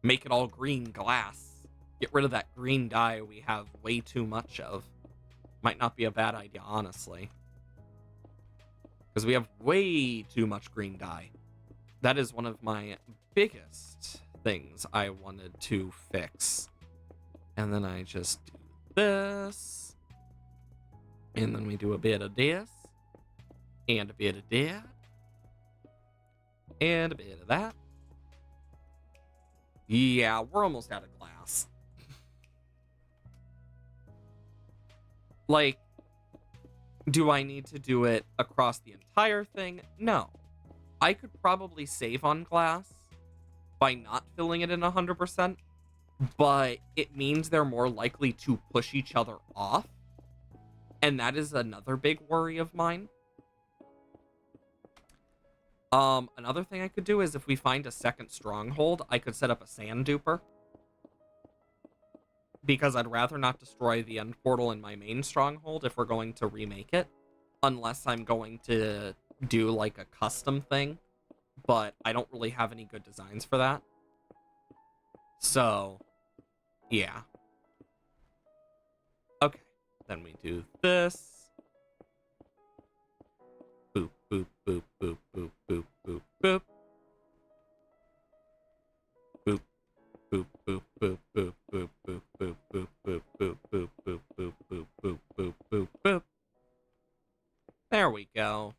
Make it all green glass. Get rid of that green dye we have way too much of. Might not be a bad idea, honestly. Because we have way too much green dye. That is one of my biggest things I wanted to fix. And then I just do this. And then we do a bit of this. And a bit of that. And a bit of that. Yeah, we're almost out of glass. Like, do I need to do it across the entire thing? No. I could probably save on glass by not filling it in 100%, but it means they're more likely to push each other off. And that is another big worry of mine. Another thing I could do is if we find a second stronghold, I could set up a sand duper. Because I'd rather not destroy the end portal in my main stronghold if we're going to remake it. Unless I'm going to do like a custom thing. But I don't really have any good designs for that. So, yeah. Okay, then we do this. Boop, boop, boop, boop, boop, boop, boop, boop. Boop, boop, boop, boop, boop, boop, boop, boop, boop, boop, boop, boop, boop, boop, boop, boop, boop, boop, boop. There we go.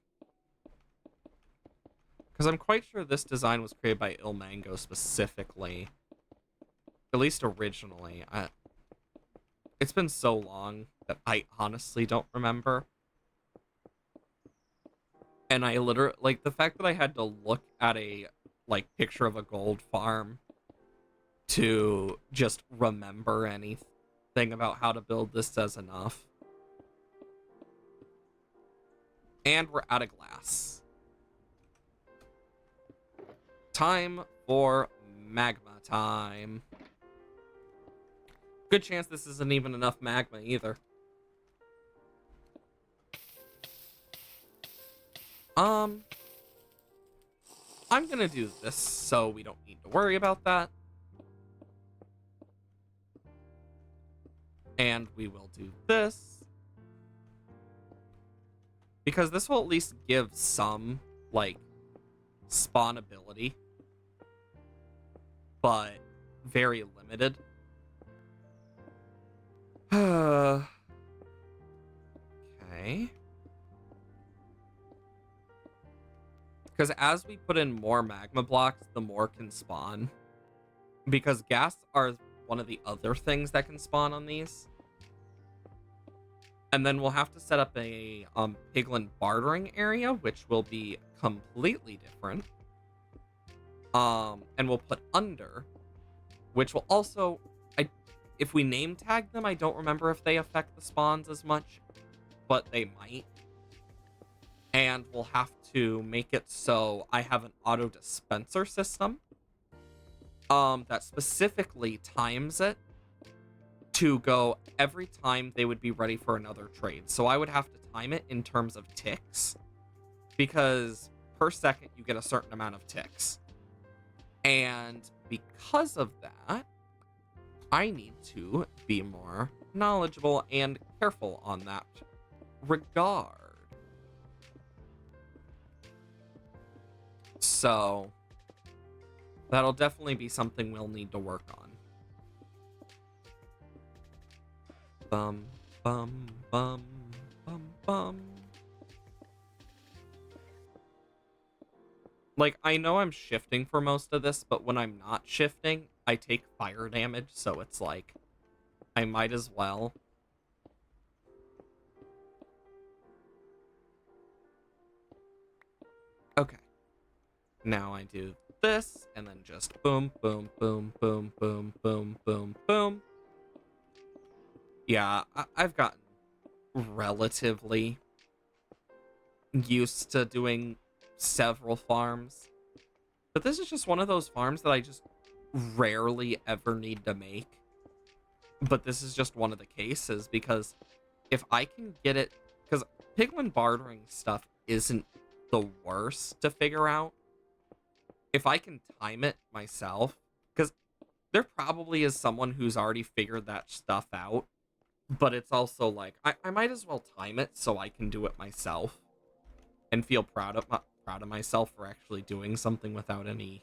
Because I'm quite sure this design was created by Ilmango specifically. At least originally. It's been so long that I honestly don't remember. And I literally, like, the fact that I had to look at a, like, picture of a gold farm to just remember anything about how to build this says enough. And we're out of glass. Time for magma time. Good chance this isn't even enough magma either. I'm gonna do this so we don't need to worry about that. And we will do this. Because this will at least give some, like, spawnability. But very limited. Okay. Because as we put in more magma blocks, the more can spawn. Because gas are one of the other things that can spawn on these. And then we'll have to set up a piglin bartering area, which will be completely different. And we'll put under, which will also, if we name tag them, I don't remember if they affect the spawns as much, but they might. And we'll have to make it so I have an auto dispenser system that specifically times it to go every time they would be ready for another trade. So I would have to time it in terms of ticks, because per second you get a certain amount of ticks. And because of that, I need to be more knowledgeable and careful on that regard. So that'll definitely be something we'll need to work on. Bum, bum, bum, bum, bum. Like, I know I'm shifting for most of this, but when I'm not shifting, I take fire damage, so it's like, I might as well. Okay. Now I do this, and then just boom, boom, boom, boom, boom, boom, boom, boom. Yeah, I've gotten relatively used to doing several farms. But this is just one of those farms that I just rarely ever need to make. But this is just one of the cases, because if I can get it... Because piglin bartering stuff isn't the worst to figure out. If I can time it myself, because there probably is someone who's already figured that stuff out, but it's also like, I might as well time it so I can do it myself and feel proud of myself for actually doing something without any,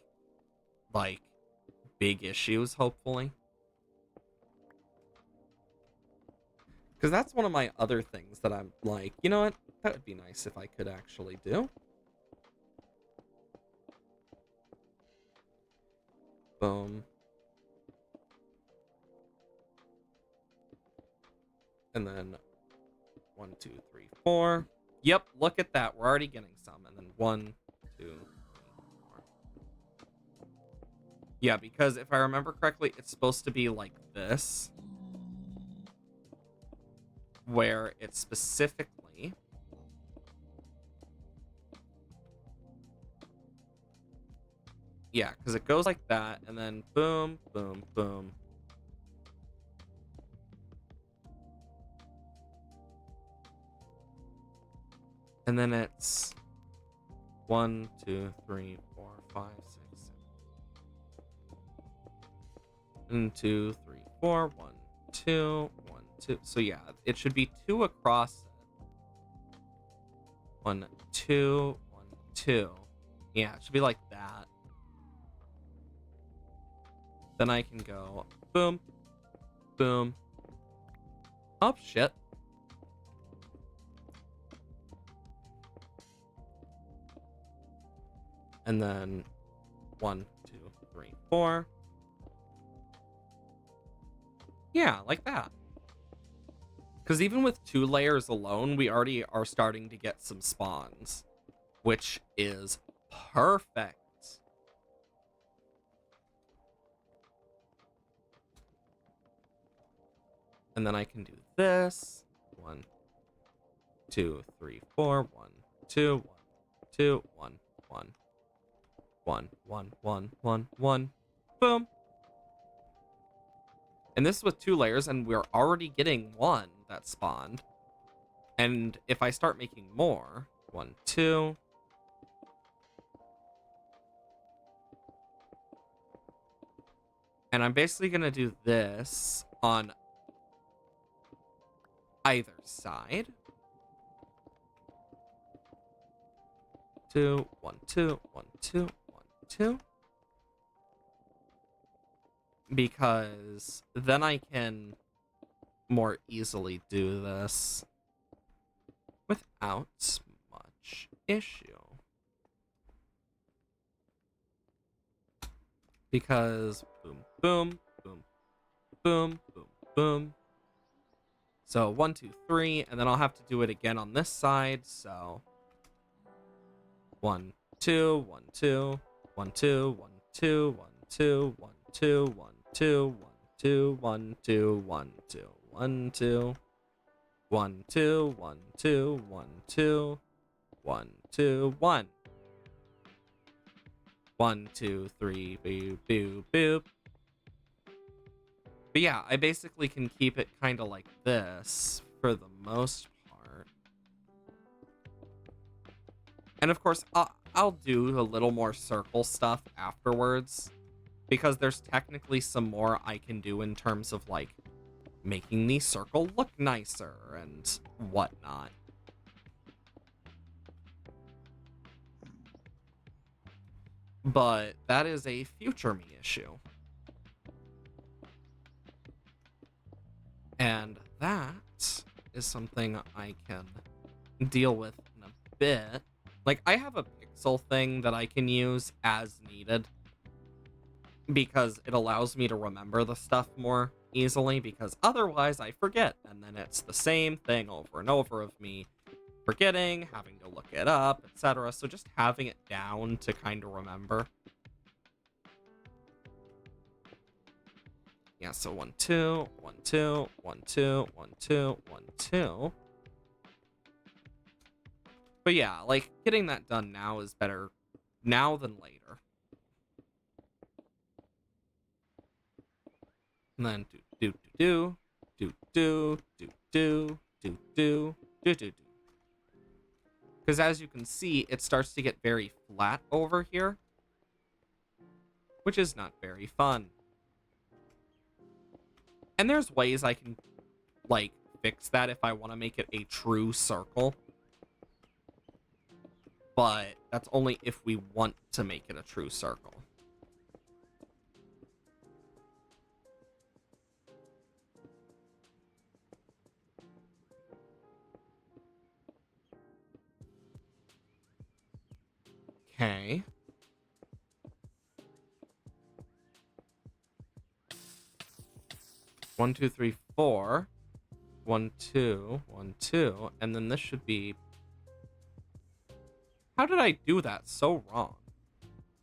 like, big issues, hopefully. Because that's one of my other things that I'm like, you know what? That would be nice if I could actually do. Boom. And then 1, 2, 3, 4. Yep, look at that. We're already getting some. And then 1, 2, 3, 4. Yeah, because if I remember correctly, it's supposed to be like this, where it's specifically... Yeah, because it goes like that, and then boom, boom, boom. And then it's 1, 2, 3, 4, 5, 6, 7. 1, 2, 3, 4. 1, 2, 1, 2. So yeah, it should be 2 across it. 1, 2, 1, 2. Yeah, it should be like that. Then I can go boom, boom. Oh, shit. And then 1, 2, 3, 4. Yeah, like that. Because even with 2 layers alone, we already are starting to get some spawns, which is perfect. And then I can do this. 1, 2, 3, 4. 1, 2, 1, 2, 1, 1. 1, 1, 1, 1, 1. Boom. And this is with 2 layers, and we're already getting 1 that spawned. And if I start making more, 1, 2. And I'm basically going to do this on either side. 2, 1, 2, 1, 2, 1, 2. Because then I can more easily do this without much issue. Because boom, boom, boom, boom, boom, boom. So 1, 2, 3, and then I'll have to do it again on this side. So 1, 2, 1, 2, 1, 2, 1, 2, 1, 2, 1, 2, 1, 2, 1, 2, 1, 2, 1, 2, 1, 2, 1, 2, 1, 2, 1, 2, 1, 2, 1. 1, 2, 3, boop, boop, boop. But yeah, I basically can keep it kind of like this for the most part. And of course, I'll do a little more circle stuff afterwards, because there's technically some more I can do in terms of like making the circle look nicer and whatnot. But that is a future me issue. And that is something I can deal with in a bit. Like, I have a pixel thing that I can use as needed, because it allows me to remember the stuff more easily, because otherwise I forget, and then it's the same thing over and over of me forgetting, having to look it up, etc. So just having it down to kind of remember. Yeah, so 1, 2, 1, 2, 1, 2, 1, 2, 1, 2. But yeah, like, getting that done now is better now than later. And then do do do do do do do do do do do. Because as you can see, it starts to get very flat over here, which is not very fun. And there's ways I can, like, fix that if I want to make it a true circle. But that's only if we want to make it a true circle. Okay. One, two, three, 4. 1, 2, 1, 2, and then this should be. How did I do that so wrong?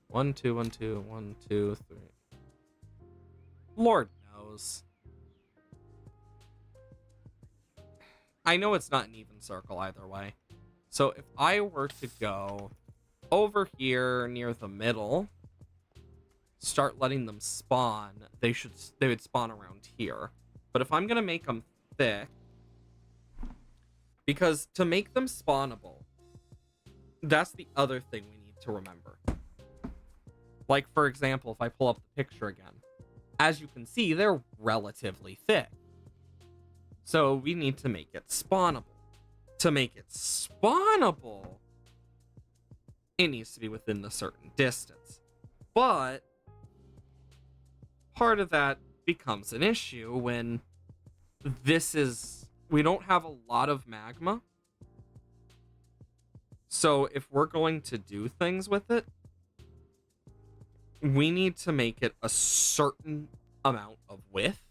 1, 2, 1, 2, 1, 2, 3. Lord knows. I know it's not an even circle either way. So if I were to go over here near the middle, start letting them spawn, they would spawn around here. But if I'm gonna make them thick, because to make them spawnable, that's the other thing we need to remember. Like, for example, if I pull up the picture again, as you can see, they're relatively thick. So we need to make it spawnable. To make it spawnable, it needs to be within a certain distance. But part of that becomes an issue when we don't have a lot of magma. So if we're going to do things with it, we need to make it a certain amount of width.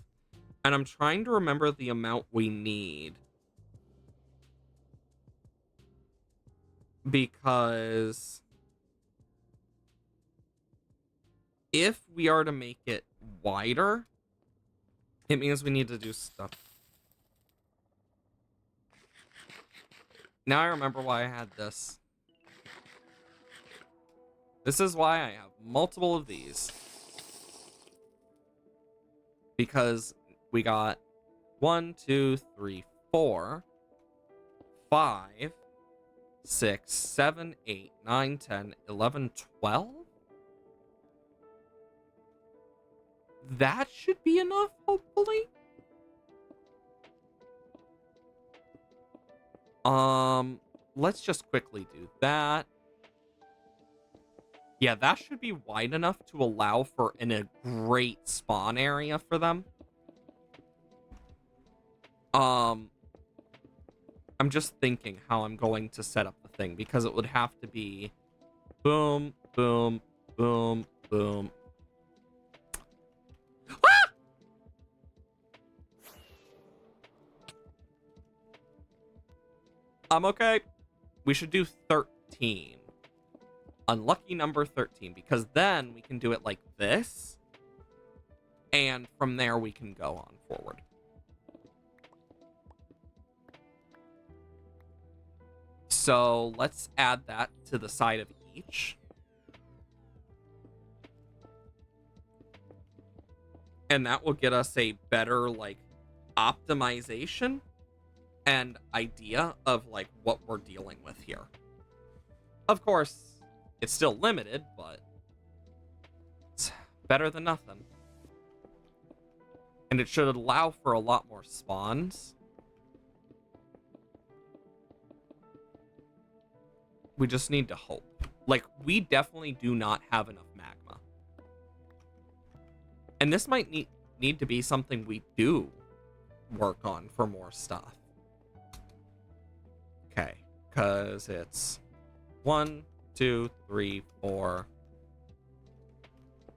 And I'm trying to remember the amount we need. Because if we are to make it wider, it means we need to do stuff. Now I remember why I had this. This is why I have multiple of these. because we got 1, 2, 3, 4, 5, 6, 7, 8, 9, 10, 11, 12. That should be enough, hopefully. Let's just quickly do that. Yeah, that should be wide enough to allow for a great spawn area for them. I'm just thinking how I'm going to set up the thing, because it would have to be boom, boom, boom, boom. Ah! I'm okay. We should do 13. Unlucky number 13, because then we can do it like this, and from there we can go on forward. So let's add that to the side of each. And that will get us a better, like, optimization and idea of, like, what we're dealing with here. Of course, it's still limited, but it's better than nothing. And it should allow for a lot more spawns. We just need to hope. Like, we definitely do not have enough magma. And this might need to be something we do work on for more stuff. Okay, because it's 1, 2, 3, 4,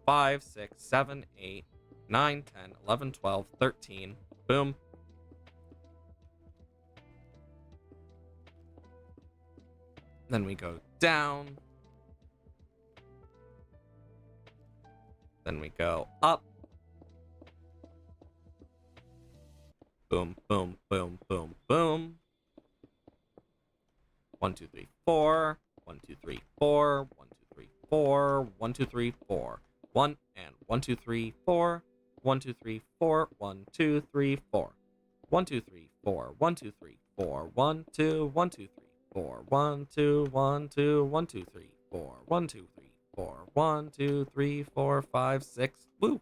5, 6, 7, 8, 9, 10, 11, 12, 13. Boom. Then we go down. Then we go up. Boom, boom, boom, boom, boom. 1, 2, 3, 4. 1, 2, 3, 4. 1, 2, 3, 4. 1, 2, 3, 4. 1 and 1, 2, 3, 4. 1, 2, 3, 4. 1, 2, 3, 4. 1, 2, 3, 4. 1, 2, 3, 4. 1, 2, 1, 2, 3, 4. 1, 2, 1, 2, 1, 2, 3, 4. 1, 2, 3, 4. 1, 2, 3, 4, 5, 6. Woo!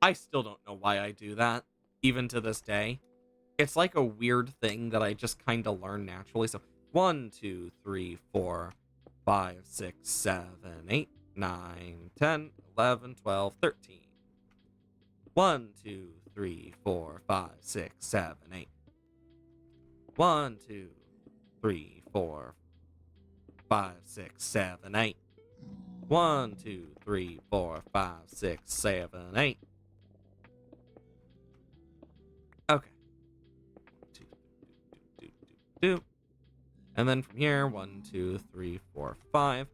I still don't know why I do that, even to this day. It's like a weird thing that I just kind of learn naturally. So 1, 2, 3, 4, 5, 6, 7, 8, 9, 10, 11, 12, 13. 1, 2, 3, 4, 5, 6, 7, 8. 1, 2, 3, 4, 5, 6, 7, 8. 1, 2, 3, 4, 5, 6, 7, 8. Okay. 2, 2, 2, 2, 2. And then from here, 1, 2, 3, 4, 5,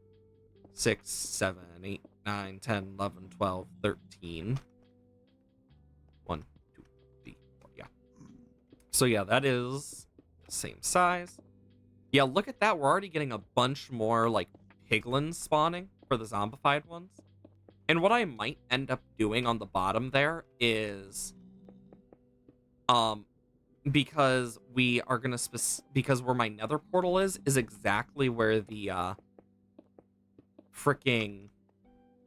6, 7, 8, 9, 10, 11, 12, 13. 1, 2, 3, 4, yeah. So yeah, that is the same size. Yeah, look at that. We're already getting a bunch more, like, piglins spawning for the zombified ones. And what I might end up doing on the bottom there is, because we are gonna because where my nether portal is exactly where the freaking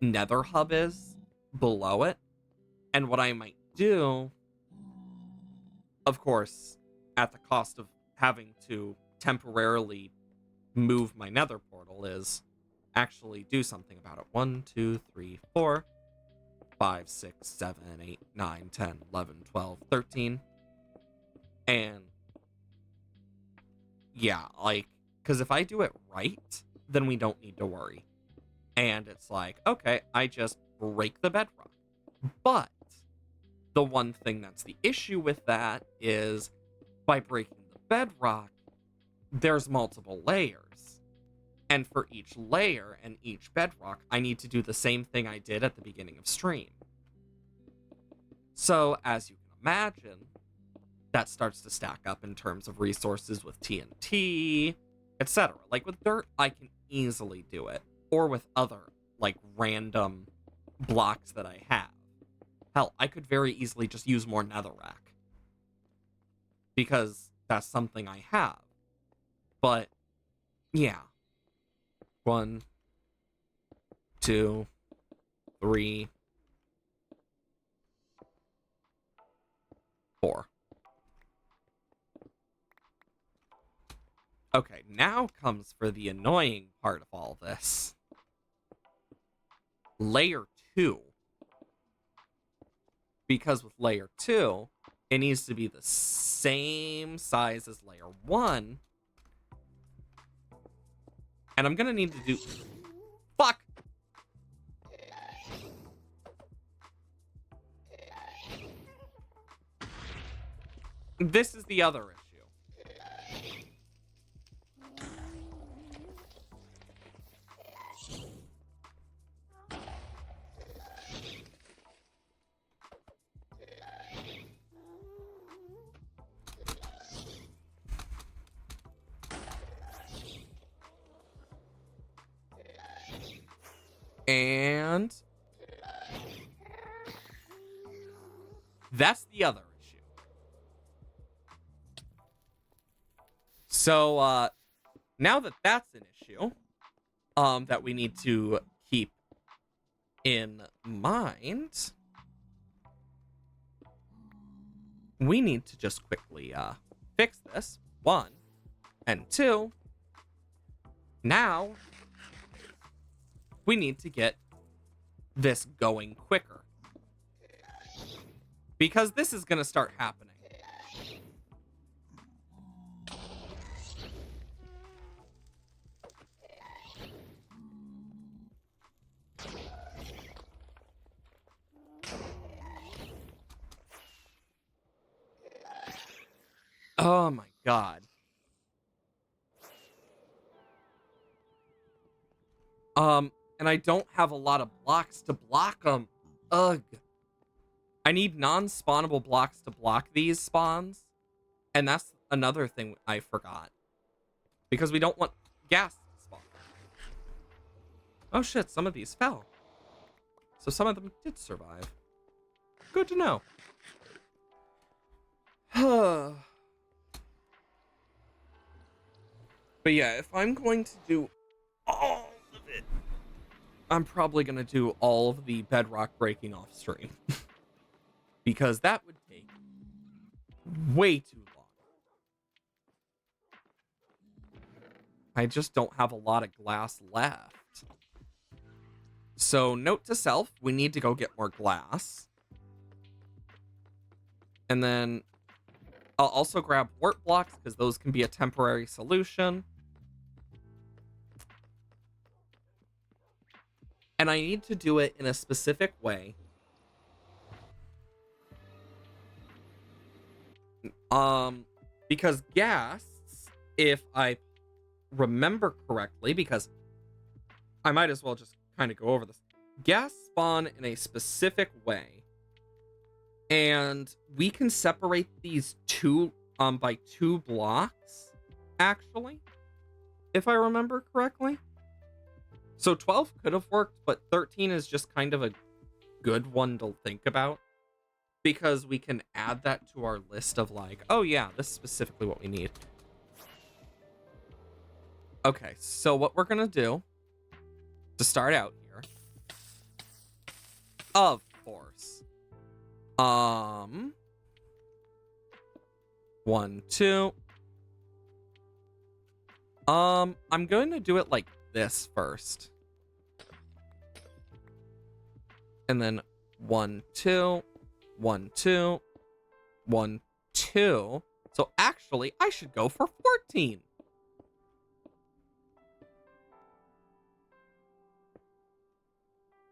nether hub is below it. And what I might do, of course, at the cost of having to temporarily move my nether portal, is actually do something about it. 1, 2, 3, 4, 5, 6, 7, 8, 9, 10, 11, 12, 13. And yeah, like, because if I do it right, then we don't need to worry. And it's like, okay, I just break the bedrock. But the one thing that's the issue with that is, by breaking the bedrock, there's multiple layers. And for each layer and each bedrock, I need to do the same thing I did at the beginning of stream. So, as you can imagine, that starts to stack up in terms of resources with TNT, etc. Like, with dirt, I can easily do it. Or with other, like, random blocks that I have. Hell, I could very easily just use more netherrack. Because that's something I have. But, yeah. 1, 2, 3, 4. Okay, now comes for the annoying part of all this. Layer 2. Because with layer 2, it needs to be the same size as layer 1. And I'm gonna need to do... Fuck! This is the other issue. And that's the other issue. So, now that that's an issue, that we need to keep in mind, we need to just quickly, fix this. 1, and 2, now we need to get this going quicker. Because this is gonna start happening. Oh my god. And I don't have a lot of blocks to block them. Ugh. I need non-spawnable blocks to block these spawns. And that's another thing I forgot. Because we don't want gas to spawn. Oh shit, some of these fell. So some of them did survive. Good to know. But yeah, if I'm going to do all of it, I'm probably going to do all of the bedrock breaking off stream. Because that would take way too long. I just don't have a lot of glass left. So, note to self, we need to go get more glass. And then I'll also grab wart blocks, because those can be a temporary solution. And I need to do it in a specific way. Because gas, if I remember correctly, because I might as well just kind of go over this. Gas spawn in a specific way. And we can separate these two by 2 blocks, actually, if I remember correctly. So 12 could have worked, but 13 is just kind of a good one to think about. Because we can add that to our list of like, oh yeah, this is specifically what we need. Okay, so what we're gonna do to start out here, of course, 1, 2. I'm going to do it like this first. And then 1, 2, 1, 2, 1, 2. So actually, I should go for 14.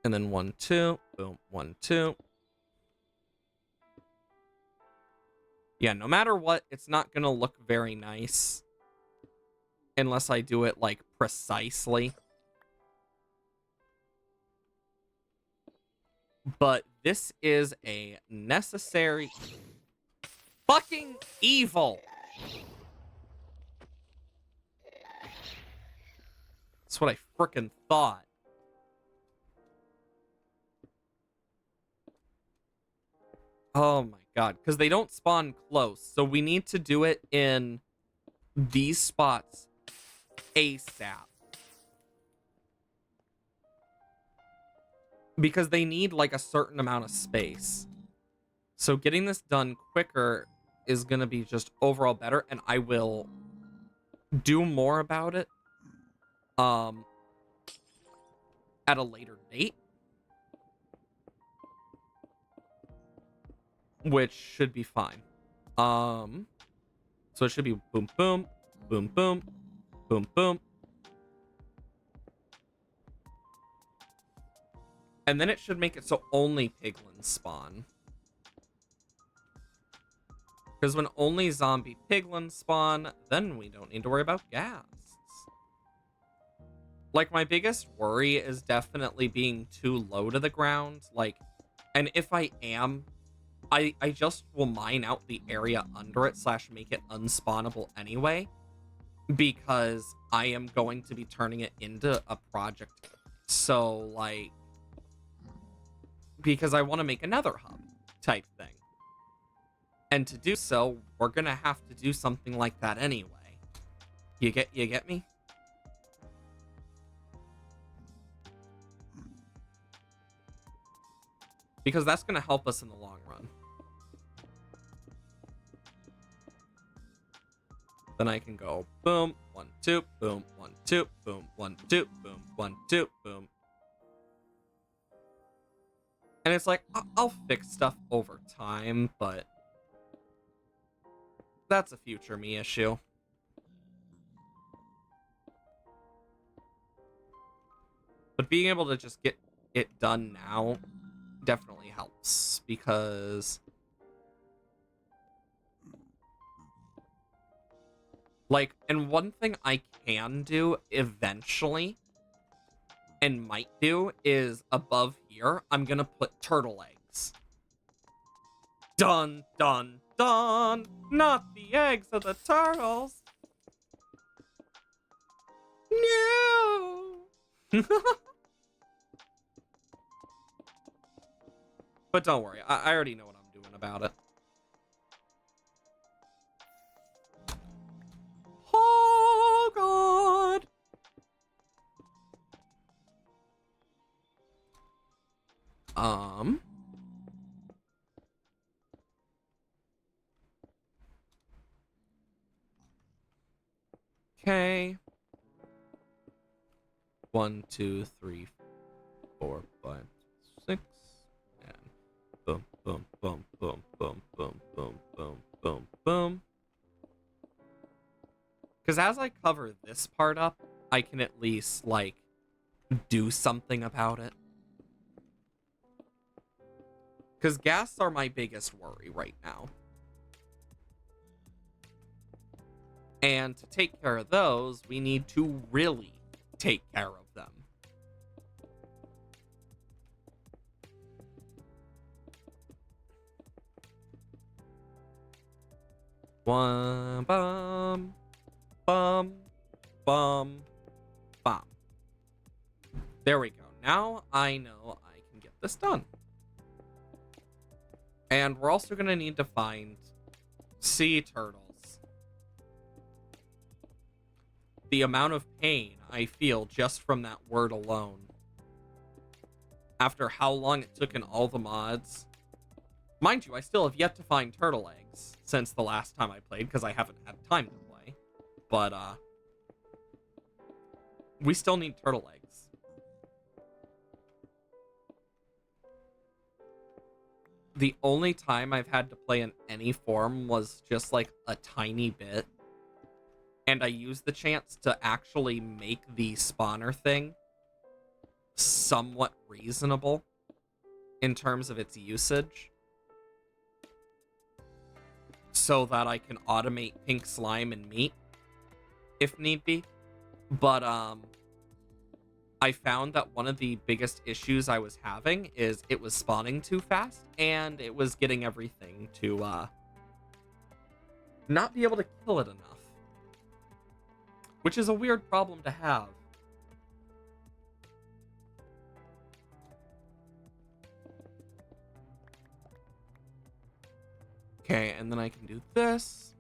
And then 1, 2, boom, 1, 2. Yeah, no matter what, it's not gonna look very nice. Unless I do it, like, precisely. But this is a necessary... Fucking evil! That's what I frickin' thought. Oh my god, because they don't spawn close, so we need to do it in these spots ASAP. Because they need like a certain amount of space. So getting this done quicker is going to be just overall better, and I will do more about it um at a later date, which should be fine. So it should be boom boom boom boom boom boom, and then it should make it so only piglins spawn, because when only zombie piglins spawn, then we don't need to worry about ghasts. Like, my biggest worry is definitely being too low to the ground. Like, and if I am, I just will mine out the area under it / make it unspawnable anyway, because I am going to be turning it into a project. So, like, because I want to make another hub type thing. And to do so, we're going to have to do something like that anyway. You get me? Because that's going to help us in the long run. Then I can go boom, 1, 2, boom, 1, 2, boom, 1, 2, boom, 1, 2, boom. And it's like, I'll fix stuff over time, but that's a future me issue. But being able to just get it done now definitely helps, because like, and one thing I can do eventually and might do is above here, I'm gonna put turtle eggs. Dun, dun, dun! Not the eggs of the turtles! No! But don't worry, I already know what I'm doing about it. Oh, God! Okay. 1, 2, 3, 4, 5, 6, and boom, boom, boom, boom, boom, boom, boom, boom, boom, boom. Because as I cover this part up, I can at least, like, do something about it. Because ghasts are my biggest worry right now. And to take care of those, we need to really take care of them. One, bum, bum, bum, bum. There we go. Now I know I can get this done. And we're also going to need to find sea turtles. The amount of pain I feel just from that word alone, after how long it took in all the mods. Mind you, I still have yet to find turtle eggs since the last time I played, because I haven't had time to play. But, we still need turtle eggs. The only time I've had to play in any form was just, like, a tiny bit. And I used the chance to actually make the spawner thing somewhat reasonable in terms of its usage, so that I can automate pink slime and meat if need be. But I found that one of the biggest issues I was having is it was spawning too fast, and it was getting everything to not be able to kill it enough, which is a weird problem to have. Okay, and then I can do this.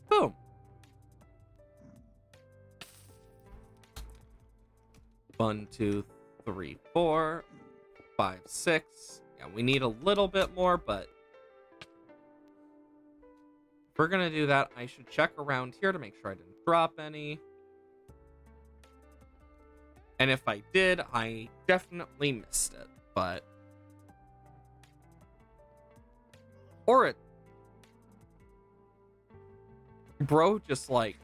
Boom. One, two, three, 4, 5, 6. Yeah, we need a little bit more, but if we're gonna do that, I should check around here to make sure I didn't drop any. And if I did, I definitely missed it, but... Or it... Bro just, like...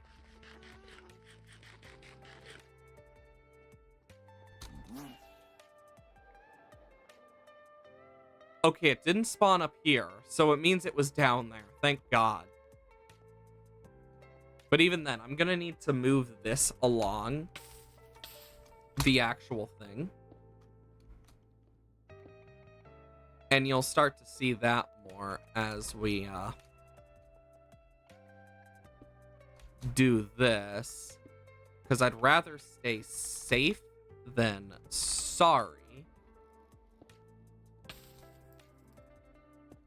Okay, it didn't spawn up here, so it means it was down there. Thank God. But even then, I'm gonna need to move this along the actual thing. And you'll start to see that more as we do this. Because I'd rather stay safe than sorry.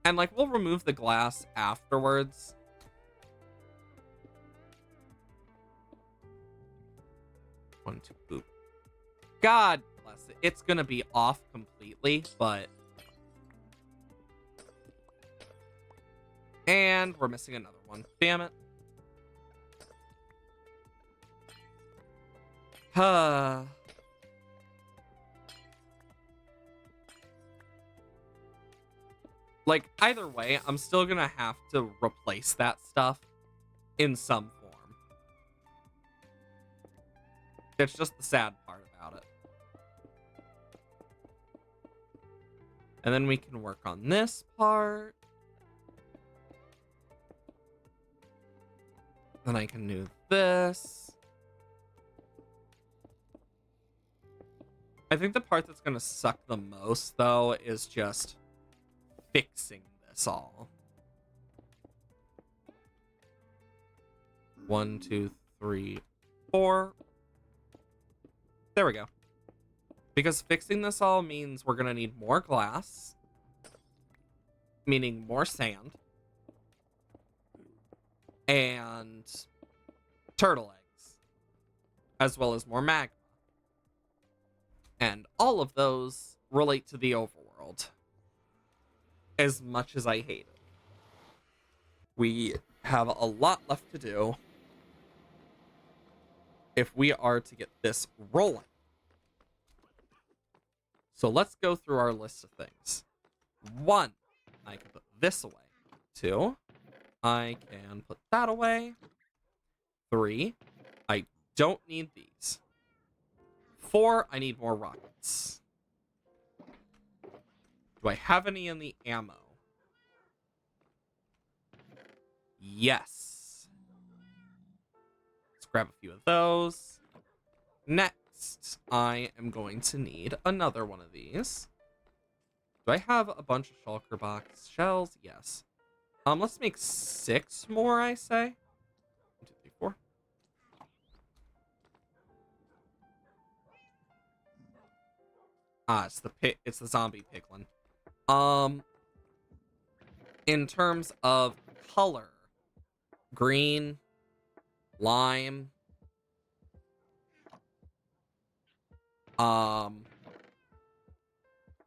And, like, we'll remove the glass afterwards. One, two, boop. God bless it. It's gonna be off completely, but... And we're missing another one. Damn it. Like, either way, I'm still gonna have to replace that stuff in some form. It's just the sad part about it. And then we can work on this part. Then I can do this. I think the part that's gonna suck the most, though, is just fixing this all. 1, 2, 3, 4. There we go. Because fixing this all means we're gonna need more glass, meaning more sand, and turtle eggs, as well as more magma. And all of those relate to the overworld. As much as I hate it. We have a lot left to do if we are to get this rolling. So let's go through our list of things. 1, I can put this away. 2, I can put that away. 3, I don't need these. 4, I need more rockets. Do I have any in the ammo? Yes. Let's grab a few of those. Next, I am going to need another one of these. Do I have a bunch of shulker box shells? Yes. Let's make 6 more, I say. 1, 2, 3, 4. It's the zombie piglin. In terms of color, green, lime,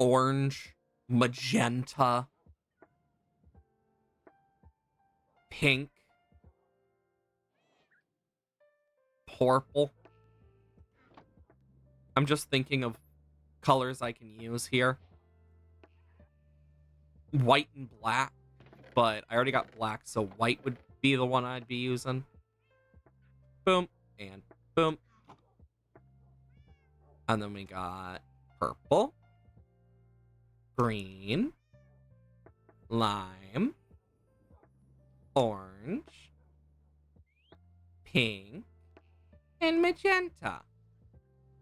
orange, magenta, pink, purple. I'm just thinking of colors I can use here. White and black, but I already got black, so white would be the one I'd be using. Boom, and boom. And then we got purple, green, lime, orange, pink, and magenta.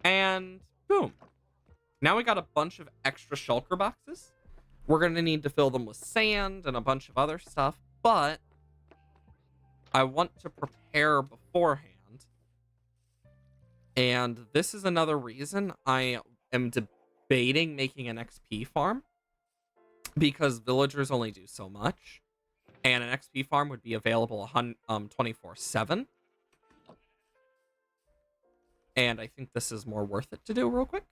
And boom. Now we got a bunch of extra shulker boxes. We're going to need to fill them with sand and a bunch of other stuff, but I want to prepare beforehand. And this is another reason I am debating making an XP farm because villagers only do so much, and an XP farm would be available 24/7. And I think this is more worth it to do real quick.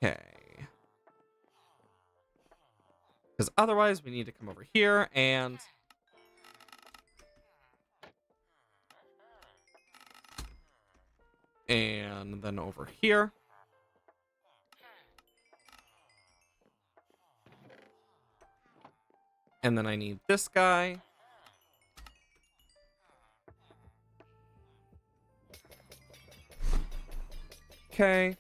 Okay. Because otherwise we need to come over here and then over here. And then I need this guy. Okay.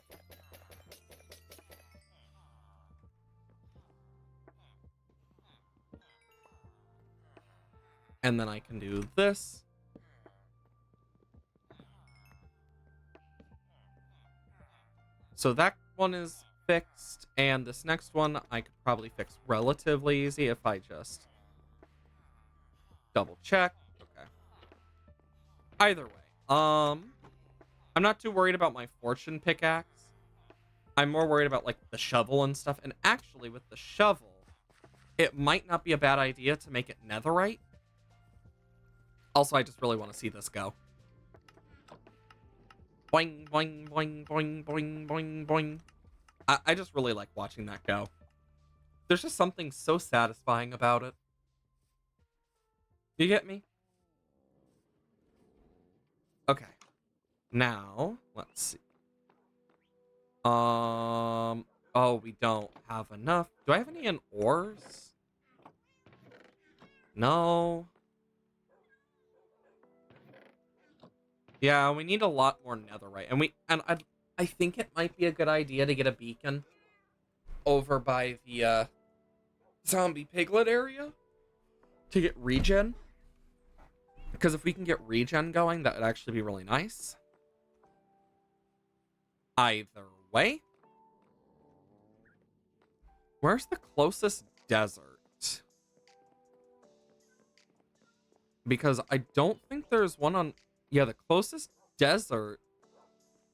And then I can do this. So that one is fixed, and this next one I could probably fix relatively easy if I just double check. Okay. Either way, I'm not too worried about my fortune pickaxe. I'm more worried about like the shovel and stuff. And actually, with the shovel, it might not be a bad idea to make it netherite. Also, I just really want to see this go. Boing, boing, boing, boing, boing, boing, boing. I just really like watching that go. There's just something so satisfying about it. You get me? Okay. Now, let's see. Oh, we don't have enough. Do I have any in ores? No. Yeah, we need a lot more netherite. And I think it might be a good idea to get a beacon over by the zombie piglet area to get regen. Because if we can get regen going, that would actually be really nice. Either way. Where's the closest desert? Because I don't think there's one on... Yeah, the closest desert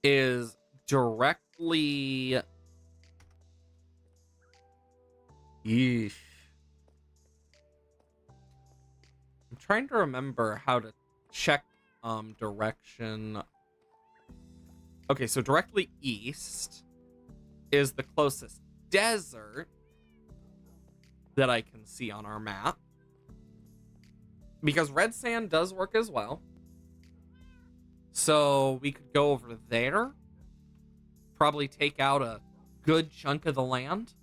is directly... Yeesh. I'm trying to remember how to check direction. Okay, so directly east is the closest desert that I can see on our map. Because red sand does work as well. So we could go over there. Probably take out a good chunk of the land.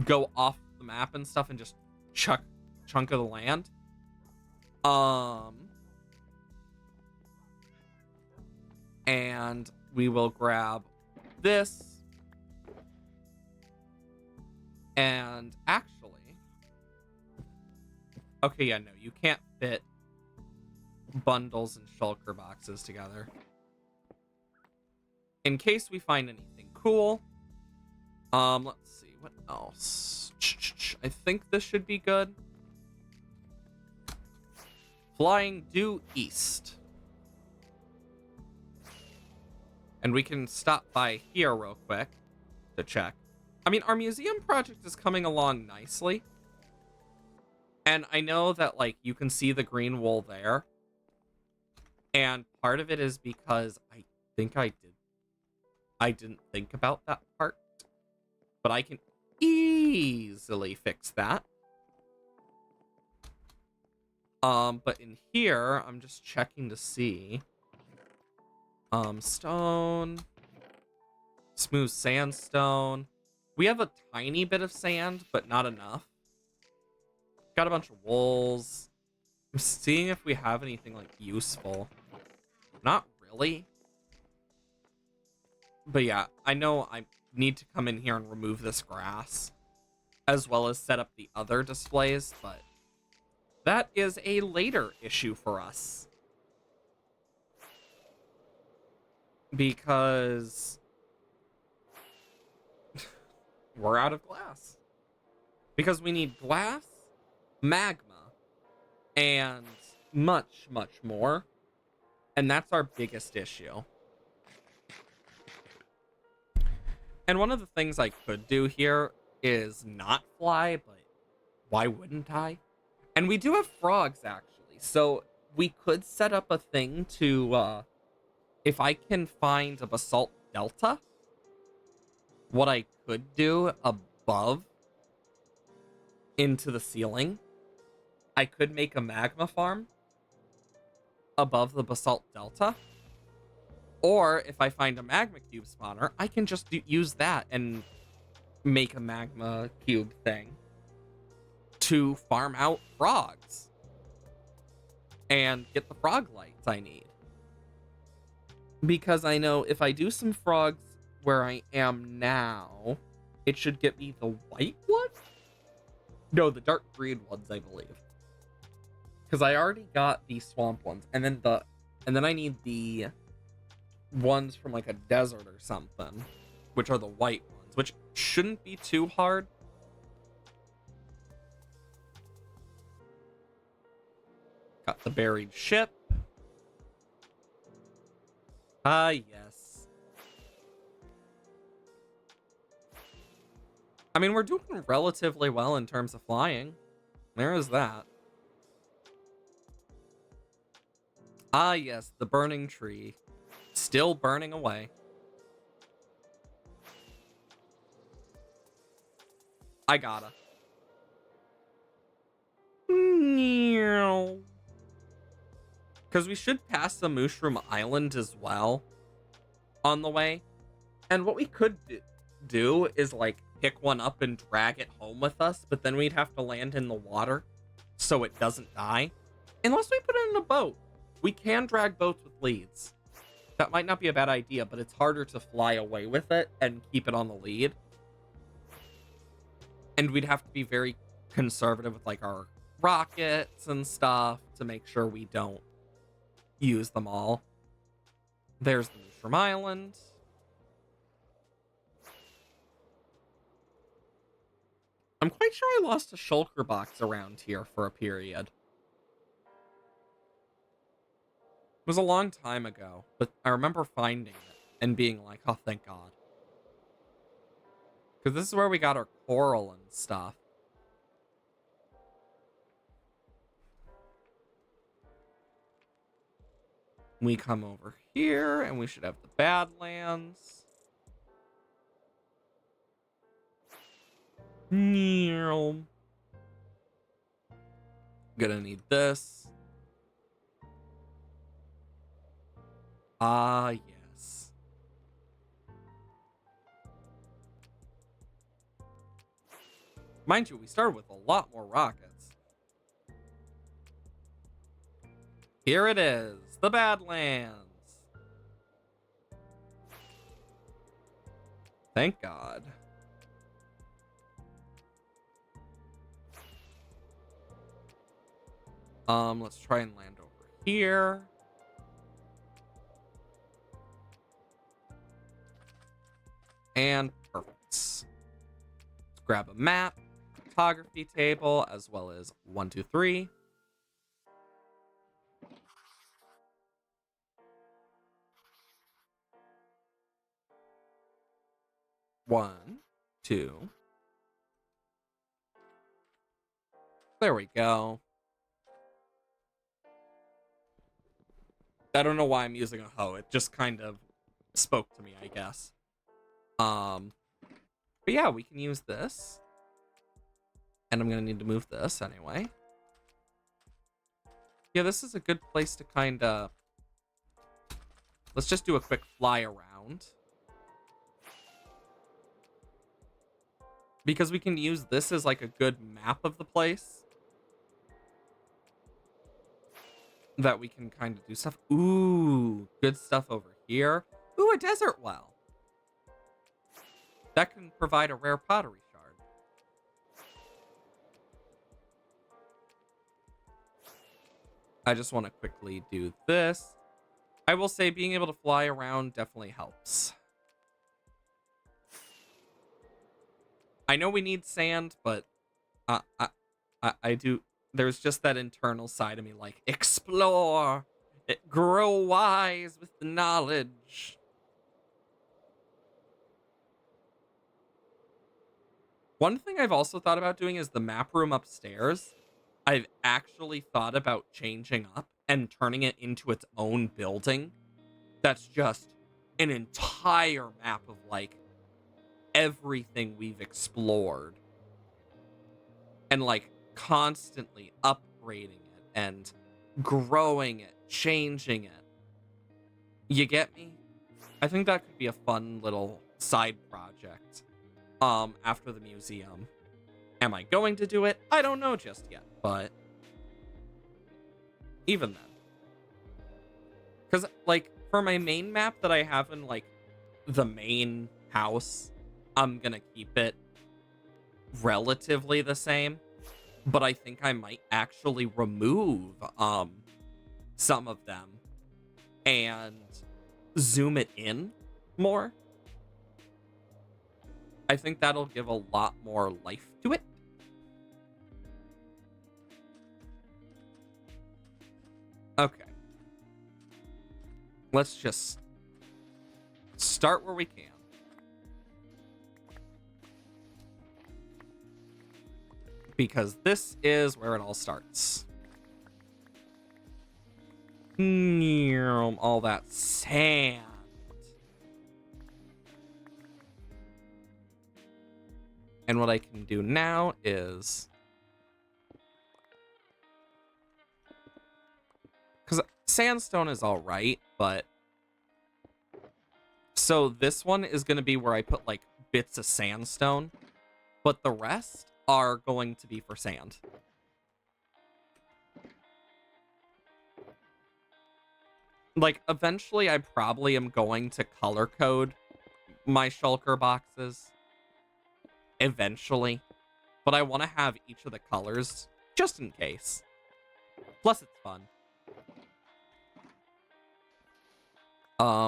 Go off the map and stuff and just chunk of the land. And we will grab this. And actually, okay, yeah, no, you can't fit bundles and shulker boxes together. In case we find anything cool. Let's see, what else? I think this should be good. Flying due east. And we can stop by here real quick to check. I mean, our museum project is coming along nicely. And I know that, like, you can see the green wool there. And part of it is because I think I didn't think about that part. But I can easily fix that. But in here, I'm just checking to see. Stone. Smooth sandstone. We have a tiny bit of sand, but not enough. Got a bunch of wools. I'm seeing if we have anything, like, useful. Not really. But yeah, I know I need to come in here and remove this grass, as well as set up the other displays, but that is a later issue for us. Because we're out of glass. Because we need glass, magma, and much, much more. And that's our biggest issue. And one of the things I could do here is not fly, but why wouldn't I? And we do have frogs, actually. So we could set up a thing to, if I can find a basalt delta, what I could do above into the ceiling, I could make a magma farm above the basalt delta. Or if I find a magma cube spawner, I can just use that and make a magma cube thing to farm out frogs and get the frog lights I need. Because I know if I do some frogs where I am now, it should get me the white ones? No, the dark green ones, I believe. Because I already got the swamp ones, and then I need the ones from like a desert or something, which are the white ones, which shouldn't be too hard. Got the buried ship. Ah, yes. I mean, we're doing relatively well in terms of flying. There is that. Ah, yes, the burning tree. Still burning away. I gotta. Because we should pass the Mushroom Island as well on the way. And what we could do is, like, pick one up and drag it home with us, but then we'd have to land in the water so it doesn't die. Unless we put it in a boat. We can drag boats with leads. That might not be a bad idea, but it's harder to fly away with it and keep it on the lead. And we'd have to be very conservative with, like, our rockets and stuff to make sure we don't use them all. There's the Mushroom Island. I'm quite sure I lost a shulker box around here for a period. It was a long time ago, but I remember finding it and being like, oh, thank God. Because this is where we got our coral and stuff. We come over here, and we should have the Badlands. Gonna need this. Ah, yes. Mind you, we started with a lot more rockets. Here it is, the Badlands. Thank God. Let's try and land over here. And perfect. Let's grab a map, photography table, as well as 1, 2, 3. One, two. There we go. I don't know why I'm using a hoe. It just kind of spoke to me, I guess. But yeah, we can use this. And I'm gonna need to move this anyway. Yeah, this is a good place to kind of... Let's just do a quick fly around. Because we can use this as like a good map of the place. That we can kind of do stuff. Ooh, good stuff over here. Ooh, a desert well. That can provide a rare pottery shard. I just want to quickly do this. I will say being able to fly around definitely helps. I know we need sand, but I do there's just that internal side of me like, explore, grow wise with the knowledge. One thing I've also thought about doing is the map room upstairs. I've actually thought about changing up and turning it into its own building. That's just an entire map of like everything we've explored. And like constantly upgrading it and growing it, changing it. You get me? I think that could be a fun little side project after the museum. Am I going to do it? I don't know just yet, but even then. Because, like, for my main map that I have in, like, the main house, I'm gonna keep it relatively the same. But I think I might actually remove some of them and zoom it in more. I think that'll give a lot more life to it. Okay. Let's just start where we can. Because this is where it all starts. All that sand. And what I can do now is... because sandstone is alright, but... so this one is going to be where I put, like, bits of sandstone. But the rest are going to be for sand. Like, eventually I probably am going to color code my shulker boxes. Eventually. But I want to have each of the colors just in case. Plus it's fun.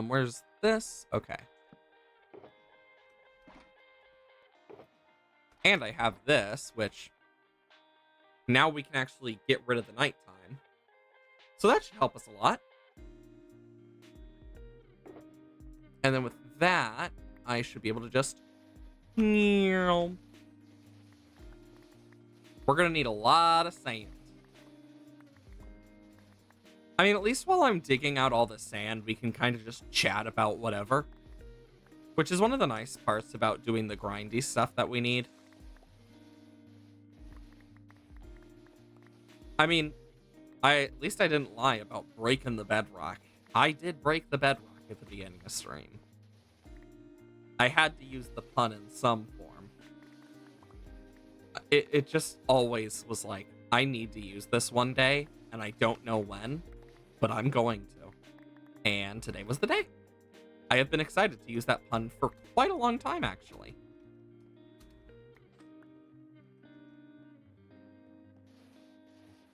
Where's this? Okay. And I have this, which now we can actually get rid of the nighttime. So that should help us a lot. And then with that, I should be able to just... we're gonna need a lot of sand. I mean, at least while I'm digging out all the sand, we can kind of just chat about whatever. Which is one of the nice parts about doing the grindy stuff that we need. I mean, at least I didn't lie about breaking the bedrock. I did break the bedrock at the beginning of stream. I had to use the pun in some form. It just always was like, I need to use this one day, and I don't know when, but I'm going to. And today was the day. I have been excited to use that pun for quite a long time, actually.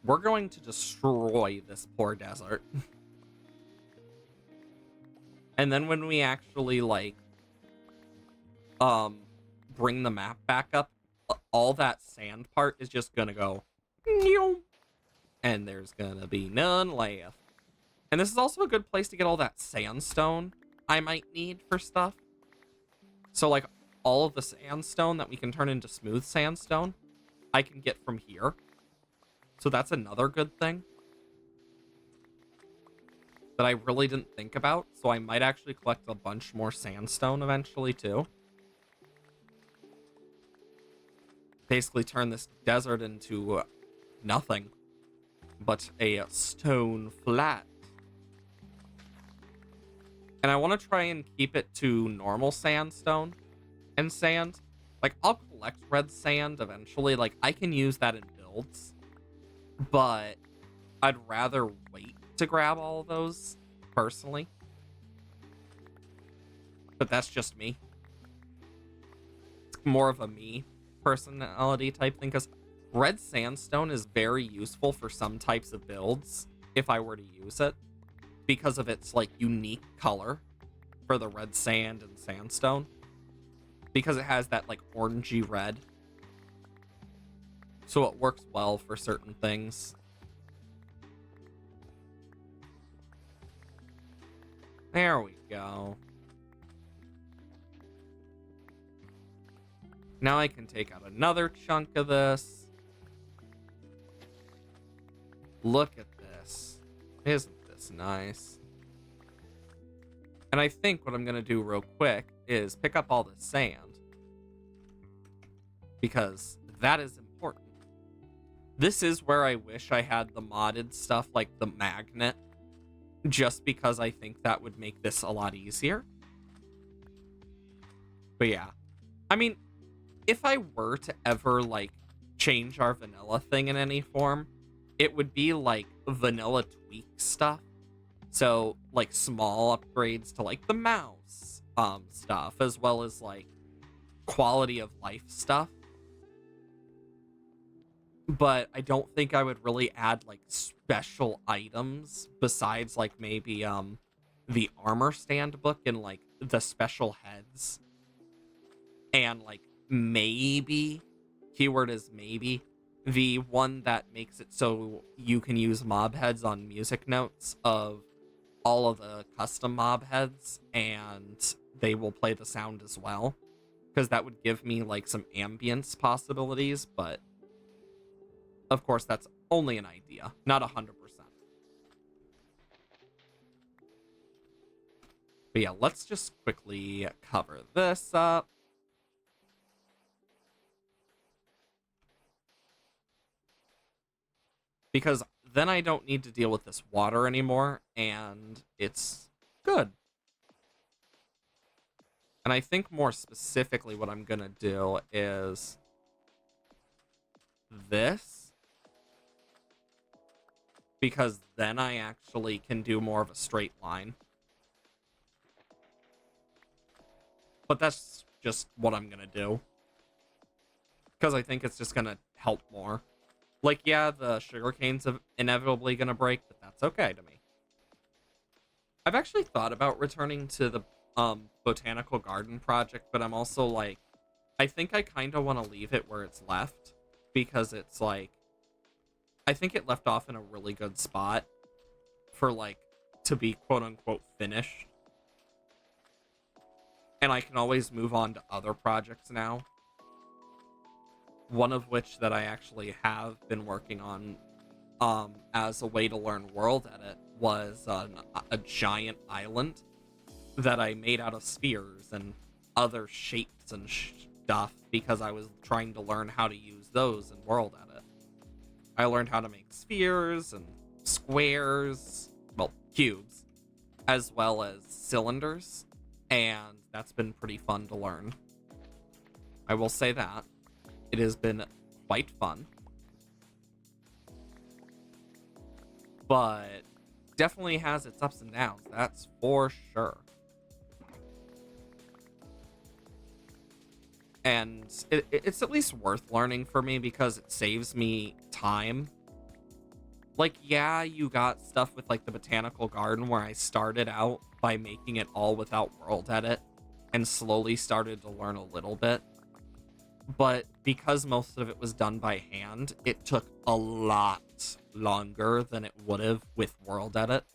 We're going to destroy this poor desert. And then when we actually, like, bring the map back up, all that sand part is just gonna go, and there's gonna be none left. And this is also a good place to get all that sandstone I might need for stuff. So, like, all of the sandstone that we can turn into smooth sandstone, I can get from here. So that's another good thing that I really didn't think about. So I might actually collect a bunch more sandstone eventually, too. Basically turn this desert into nothing but a stone flat. And I want to try and keep it to normal sandstone and sand. Like, I'll collect red sand eventually. Like, I can use that in builds. But I'd rather wait to grab all of those, personally. But that's just me. It's more of a me personality type thing, because red sandstone is very useful for some types of builds, if I were to use it, because of its, like, unique color for the red sand and sandstone. Because it has that, like, orangey red so it works well for certain things. There we go. Now I can take out another chunk of this. Look at this. Isn't this nice? And I think what I'm going to do real quick is pick up all this sand, because that is important. This is where I wish I had the modded stuff, like the magnet, just because I think that would make this a lot easier. But yeah. I mean, if I were to ever, like, change our vanilla thing in any form, it would be, like, vanilla tweak stuff. So, like, small upgrades to, like, the mouse stuff, as well as, like, quality of life stuff. But I don't think I would really add, like, special items besides, like, maybe the armor stand book and, like, the special heads. And, like, maybe, keyword is maybe, the one that makes it so you can use mob heads on music notes of all of the custom mob heads, and they will play the sound as well. Because that would give me, like, some ambience possibilities, but of course that's only an idea, not 100%. But yeah, let's just quickly cover this up. Because then I don't need to deal with this water anymore, and it's good. And I think more specifically what I'm going to do is this. Because then I actually can do more of a straight line. But that's just what I'm going to do. Because I think it's just going to help more. Like, yeah, the sugarcane's inevitably going to break, but that's okay to me. I've actually thought about returning to the botanical garden project, but I'm also like, I think I kind of want to leave it where it's left, because it's like, I think it left off in a really good spot for, like, to be quote-unquote finished. And I can always move on to other projects now. One of which that I actually have been working on as a way to learn world edit was a giant island that I made out of spheres and other shapes and stuff, because I was trying to learn how to use those in world edit. I learned how to make spheres and squares, well, cubes, as well as cylinders, and that's been pretty fun to learn. I will say that. It has been quite fun. But definitely has its ups and downs, that's for sure. And it's at least worth learning for me because it saves me time. Like, yeah, you got stuff with, like, the botanical garden where I started out by making it all without world edit and slowly started to learn a little bit. But because most of it was done by hand, it took a lot longer than it would have with world edit.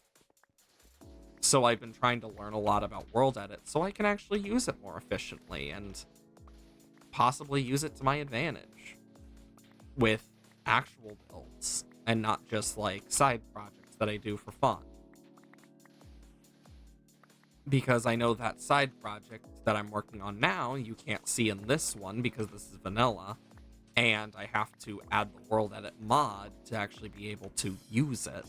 So I've been trying to learn a lot about world edit so I can actually use it more efficiently and possibly use it to my advantage with actual builds and not just, like, side projects that I do for fun. Because I know that side project that I'm working on now, you can't see in this one because this is vanilla, and I have to add the world edit mod to actually be able to use it.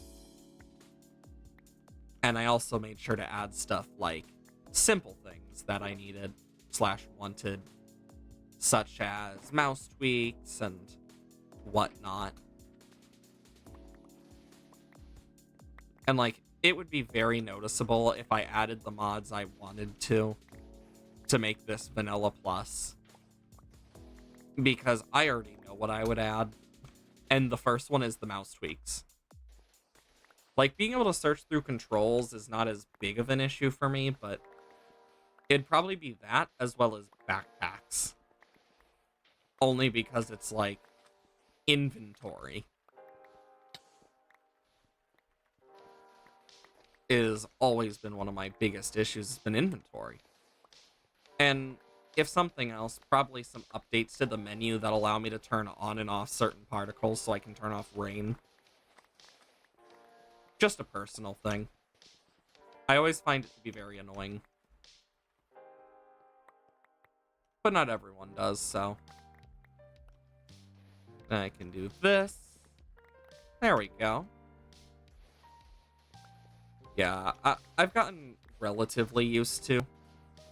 And I also made sure to add stuff like simple things that I needed / wanted, such as mouse tweaks and whatnot. And, like, it would be very noticeable if I added the mods I wanted to make this vanilla plus. Because I already know what I would add. And the first one is the mouse tweaks. Like, being able to search through controls is not as big of an issue for me, but it'd probably be that as well as backpacks. Only because it's like, inventory is always been one of my biggest issues. Has been inventory. And if something else, probably some updates to the menu that allow me to turn on and off certain particles so I can turn off rain. Just a personal thing. I always find it to be very annoying. But not everyone does, so. I can do this. There we go. Yeah, I've gotten relatively used to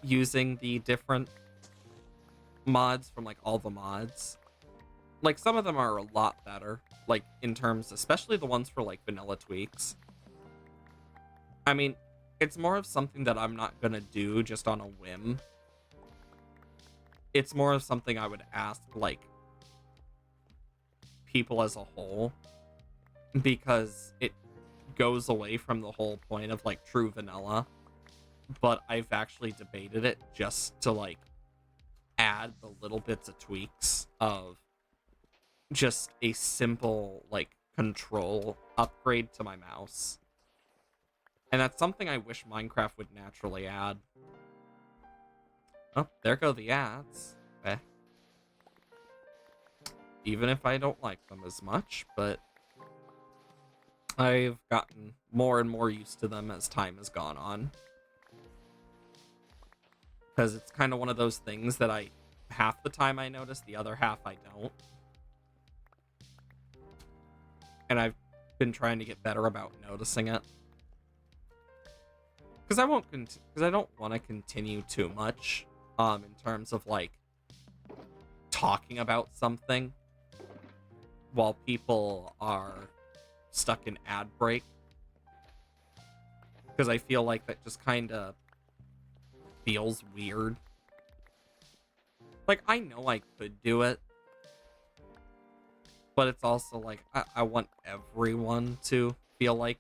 using the different mods from, like, all the mods. Like, some of them are a lot better, like, in terms, especially the ones for, like, vanilla tweaks. I mean, it's more of something that I'm not gonna do just on a whim. It's more of something I would ask, like, people as a whole, because it goes away from the whole point of, like, true vanilla. But I've actually debated it just to, like, add the little bits of tweaks of just a simple, like, control upgrade to my mouse. And that's something I wish Minecraft would naturally add. Oh, there go the ads. Okay. Even if I don't like them as much, but I've gotten more and more used to them as time has gone on. Because it's kind of one of those things that half the time I notice, the other half I don't. And I've been trying to get better about noticing it. Because I don't want to continue too much, in terms of, like, talking about something while people are stuck in ad break. Because I feel like that just kind of feels weird. Like, I know I could do it, but it's also like, I want everyone to feel like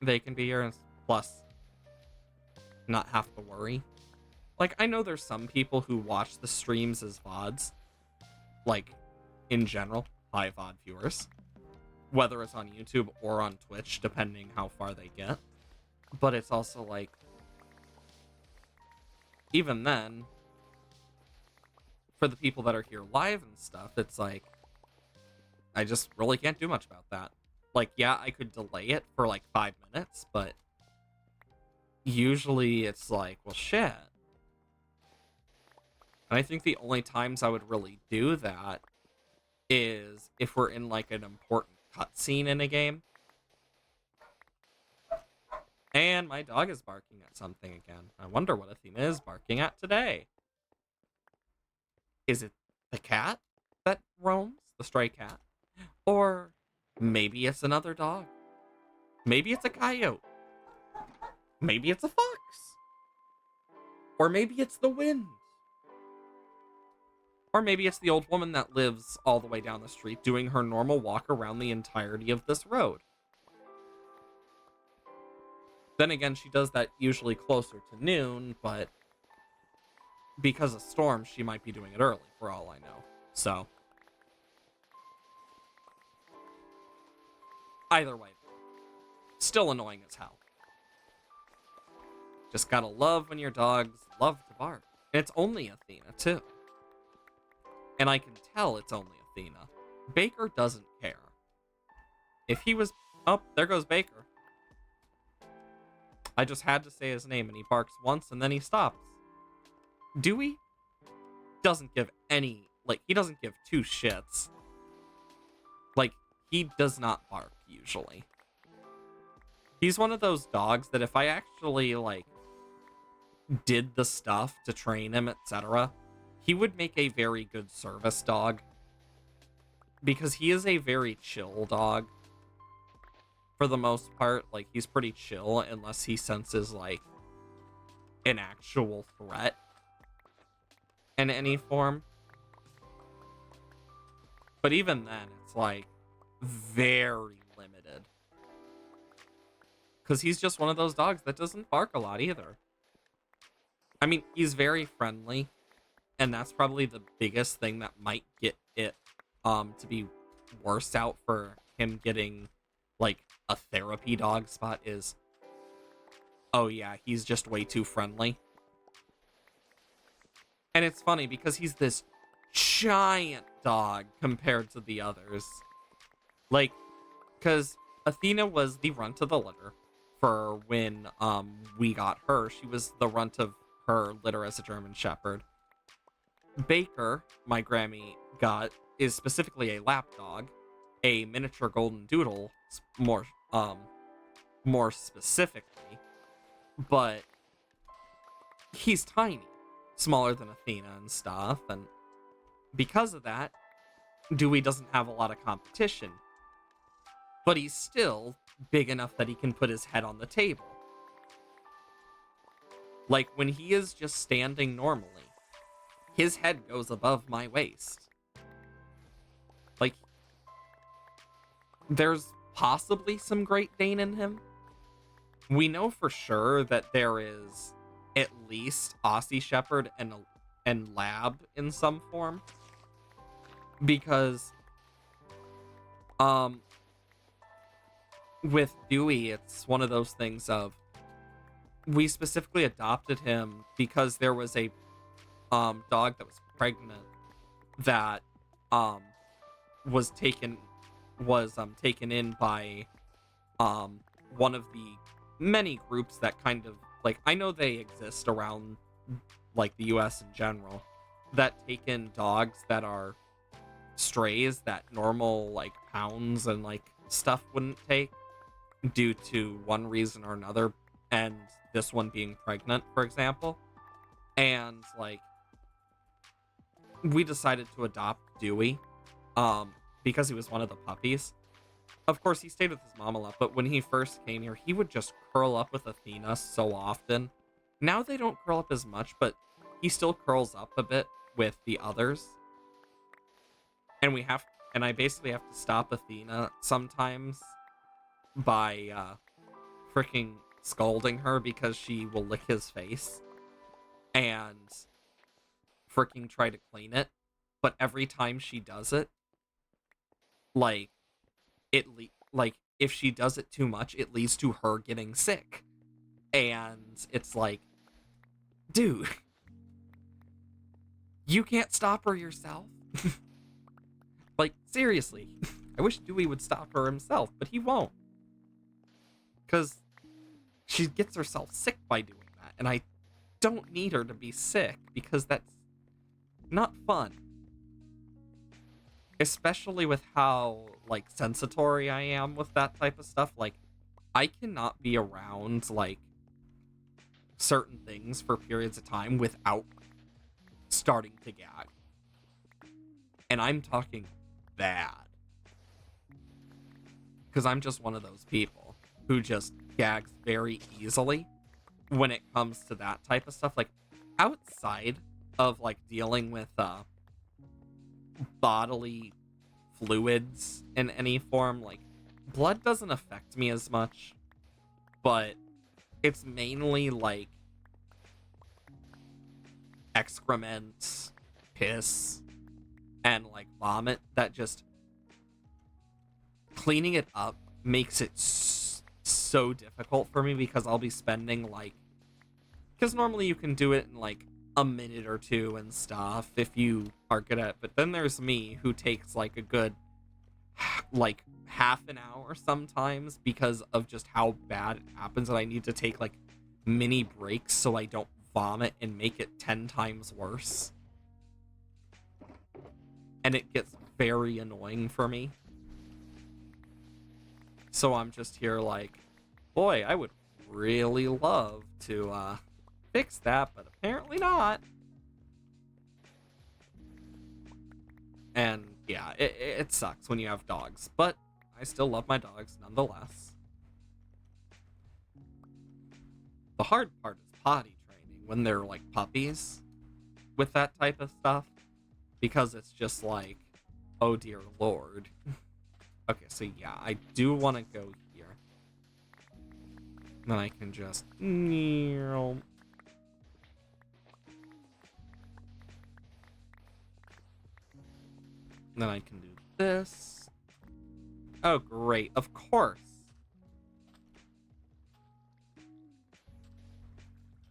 they can be here, and plus not have to worry. Like, I know there's some people who watch the streams as VODs, like, in general, high VOD viewers, whether it's on YouTube or on Twitch, depending how far they get. But it's also like, even then, for the people that are here live and stuff, it's like, I just really can't do much about that. Like, yeah, I could delay it for like 5 minutes, but usually it's like, well, shit. And I think the only times I would really do that is if we're in, like, an important cutscene in a game. And my dog is barking at something again. I wonder what Athena is barking at today. Is it the cat that roams? The stray cat? Or maybe it's another dog. Maybe it's a coyote. Maybe it's a fox. Or maybe it's the wind. Or maybe it's the old woman that lives all the way down the street doing her normal walk around the entirety of this road. Then again, she does that usually closer to noon, but because of storms, she might be doing it early, for all I know. So, either way, still annoying as hell. Just gotta love when your dogs love to bark. And it's only Athena, too. And I can tell it's only Athena. Baker doesn't care. If he was... Oh, there goes Baker. I just had to say his name, and he barks once, and then he stops. Dewey doesn't give any... Like, he doesn't give two shits. Like, he does not bark, usually. He's one of those dogs that if I actually, like, did the stuff to train him, etc., he would make a very good service dog. Because he is a very chill dog. For the most part, like, he's pretty chill unless he senses, like, an actual threat in any form. But even then, it's, like, very limited. Because he's just one of those dogs that doesn't bark a lot either. I mean, he's very friendly. And that's probably the biggest thing that might get it to be worse out for him getting like a therapy dog spot is, oh yeah, he's just way too friendly. And it's funny because he's this giant dog compared to the others. Like, because Athena was the runt of the litter for when we got her. She was the runt of her litter as a German Shepherd. Baker, my Grammy got, is specifically a lap dog, a miniature golden doodle, more specifically, but he's tiny, smaller than Athena and stuff, and because of that, Dewey doesn't have a lot of competition, but he's still big enough that he can put his head on the table. Like, when he is just standing normally, his head goes above my waist. Like, there's possibly some Great Dane in him. We know for sure that there is at least Aussie Shepherd and Lab in some form. Because, with Dewey, it's one of those things of, we specifically adopted him because there was a dog that was pregnant that was taken in by one of the many groups that kind of, like, I know they exist around like the US in general, that take in dogs that are strays that normal like pounds and like stuff wouldn't take due to one reason or another, and this one being pregnant, for example. And like, we decided to adopt Dewey because he was one of the puppies. Of course, he stayed with his mom a lot, but when he first came here, he would just curl up with Athena so often. Now they don't curl up as much, but he still curls up a bit with the others. And I basically have to stop Athena sometimes by freaking scolding her because she will lick his face and freaking try to clean it. But every time she does it, like, if she does it too much, it leads to her getting sick. And it's like, dude, you can't stop her yourself? Like, seriously. I wish Dewey would stop her himself, but he won't. Because she gets herself sick by doing that, and I don't need her to be sick, because that's not fun. Especially with how, like, sensatory I am with that type of stuff. Like, I cannot be around, like, certain things for periods of time without starting to gag. And I'm talking bad. Because I'm just one of those people who just gags very easily when it comes to that type of stuff. Like, outside of, like, dealing with, bodily fluids in any form, like, blood doesn't affect me as much, but it's mainly like excrement, piss, and like vomit that just cleaning it up makes it so difficult for me, because I'll be spending like, because normally you can do it in like a minute or two and stuff if you are good at it, but then there's me who takes like a good like half an hour sometimes because of just how bad it happens, and I need to take like mini breaks so I don't vomit and make it 10 times worse. And it gets very annoying for me. So I'm just here like, boy, I would really love to fix that, but apparently not. And yeah, it sucks when you have dogs, but I still love my dogs nonetheless. The hard part is potty training when they're like puppies with that type of stuff, because it's just like, oh dear lord. Okay, so yeah, I do want to go here. Then I can just kneel. Then I can do this. Oh, great. Of course.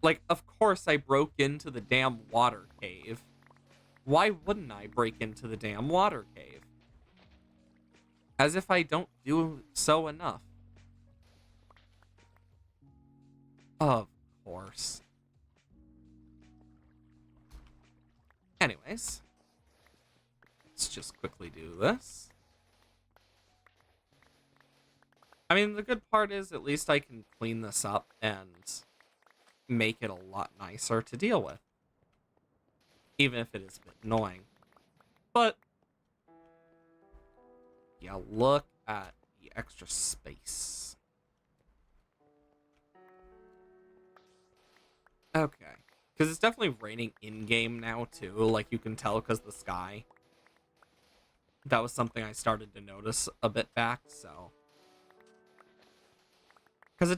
Like, of course I broke into the damn water cave. Why wouldn't I break into the damn water cave? As if I don't do so enough. Of course. Anyways. Let's just quickly do this. I mean, the good part is at least I can clean this up and make it a lot nicer to deal with. Even if it is a bit annoying. But, yeah, look at the extra space. Okay. Because it's definitely raining in-game now, too. Like, you can tell because the sky. That was something I started to notice a bit back, so. Because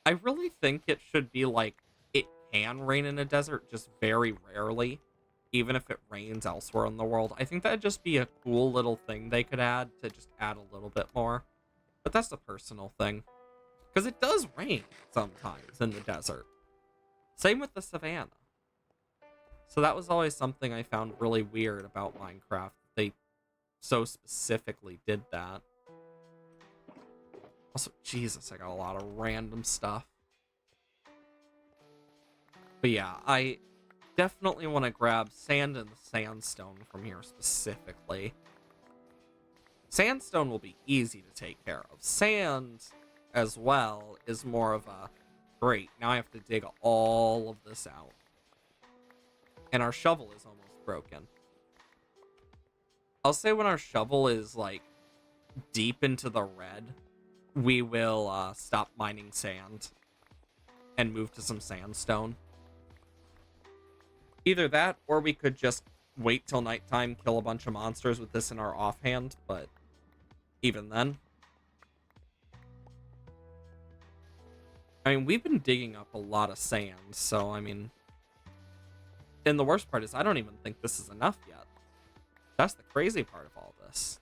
I really think it should be like, it can rain in a desert, just very rarely. Even if it rains elsewhere in the world. I think that'd just be a cool little thing they could add to just add a little bit more. But that's a personal thing. Because it does rain sometimes in the desert. Same with the savannah. So that was always something I found really weird about Minecraft. They so specifically did that. Also, Jesus, I got a lot of random stuff. But yeah, I definitely want to grab sand and sandstone from here specifically. Sandstone will be easy to take care of. Sand, as well, is more of a, great, now I have to dig all of this out. And our shovel is almost broken. I'll say when our shovel is, like, deep into the red, we will stop mining sand and move to some sandstone. Either that, or we could just wait till nighttime, kill a bunch of monsters with this in our offhand, but even then. I mean, we've been digging up a lot of sand, so, I mean... And the worst part is I don't even think this is enough yet. That's the crazy part of all this.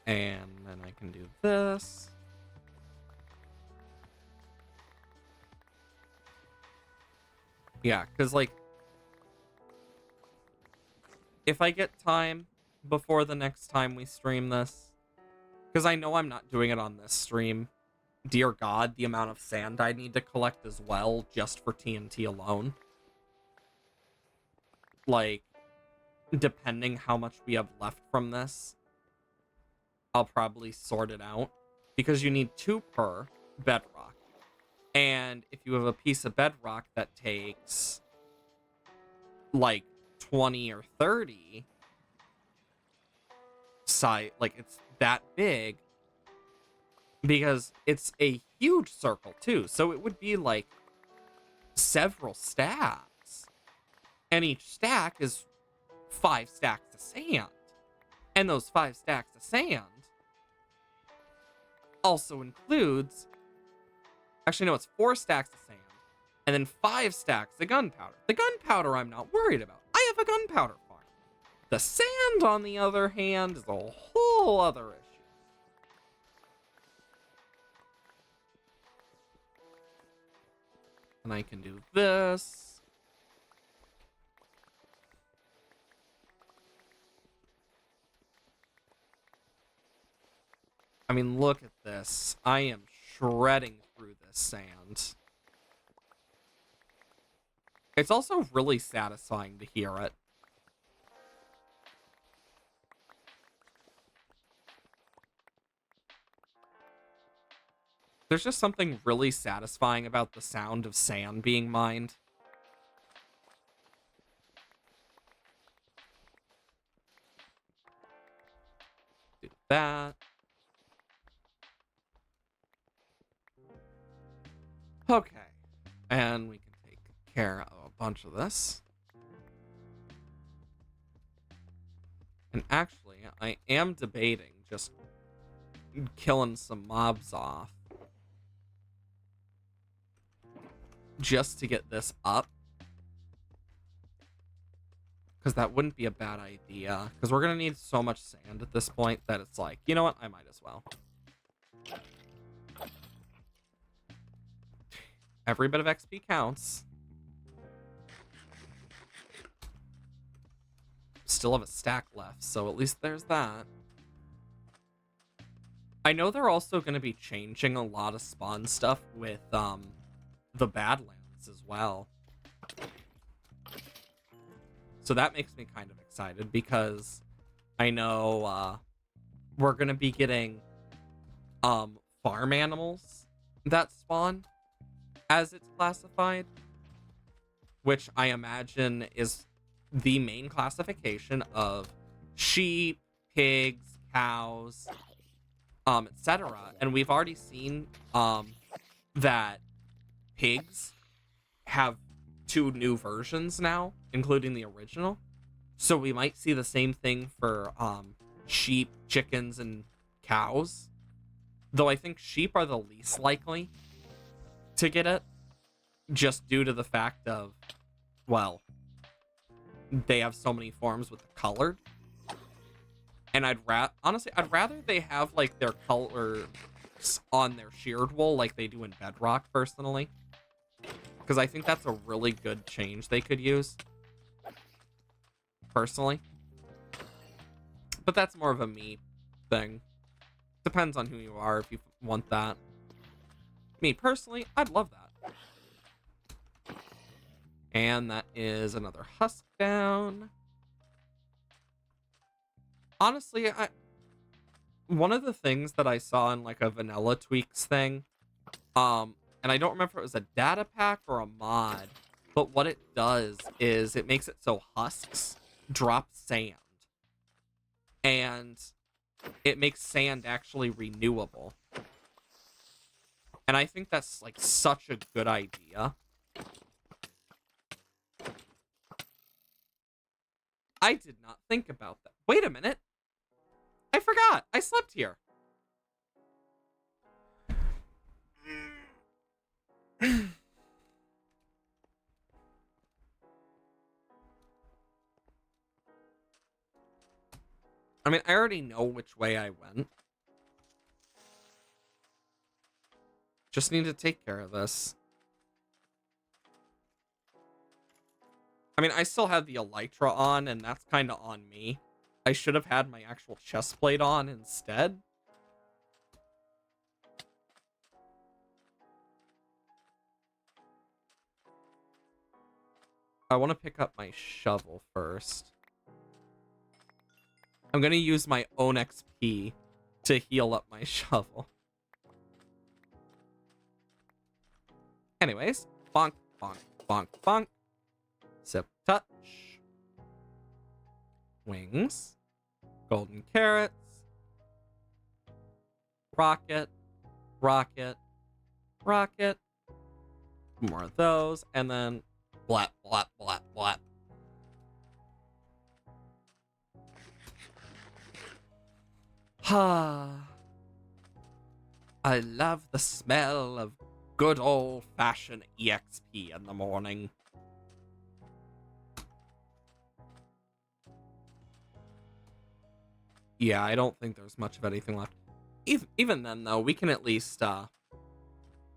And then I can do this. Yeah, because, like, if I get time before the next time we stream this, because I know I'm not doing it on this stream, dear God, the amount of sand I need to collect as well, just for TNT alone. Like, depending how much we have left from this, I'll probably sort it out. Because you need 2 per bedrock. And if you have a piece of bedrock that takes, like, 20 or 30, like, it's that big, because it's a huge circle, too. So it would be, like, several stacks. And each stack is 5 stacks of sand. And those 5 stacks of sand also includes... Actually, no, it's 4 stacks of sand. And then 5 stacks of gunpowder. The gunpowder I'm not worried about. I have a gunpowder farm. The sand, on the other hand, is a whole other issue. And I can do this. I mean, look at this. I am shredding through this sand. It's also really satisfying to hear it. There's just something really satisfying about the sound of sand being mined. Do that. Okay. And we can take care of a bunch of this. And actually, I am debating just killing some mobs off. Just to get this up. Because that wouldn't be a bad idea. Because we're going to need so much sand at this point that it's like, you know what? I might as well. Every bit of XP counts. Still have a stack left, so at least there's that. I know they're also going to be changing a lot of spawn stuff with the Badlands as well. So that makes me kind of excited because I know we're going to be getting farm animals that spawn as it's classified, which I imagine is the main classification of sheep, pigs, cows, etc. And we've already seen that pigs have 2 new versions now, including the original. So we might see the same thing for sheep, chickens, and cows. Though I think sheep are the least likely to get it, just due to the fact of, well, they have so many forms with the colored. And honestly, I'd rather they have like their colors on their sheared wool like they do in Bedrock, personally. Because I think that's a really good change they could use. Personally. But that's more of a me thing. Depends on who you are if you want that. Me, personally, I'd love that. And that is another husk down. Honestly, one of the things that I saw in like a vanilla tweaks thing, and I don't remember if it was a data pack or a mod, but what it does is it makes it so husks drop sand. And it makes sand actually renewable. And I think that's like such a good idea. I did not think about that. Wait a minute. I forgot. I slept here. I mean, I already know which way I went. Just need to take care of this. I mean, I still have the elytra on, and that's kind of on me. I should have had my actual chest plate on instead. I want to pick up my shovel first. I'm going to use my own XP to heal up my shovel. Anyways, bonk, bonk, bonk, bonk. Sip touch. Wings. Golden carrots. Rocket. Rocket. Rocket. More of those. And then blap, blap, blap, blap. Ha. I love the smell of good old-fashioned EXP in the morning. Yeah, I don't think there's much of anything left. Even then, though, we can at least,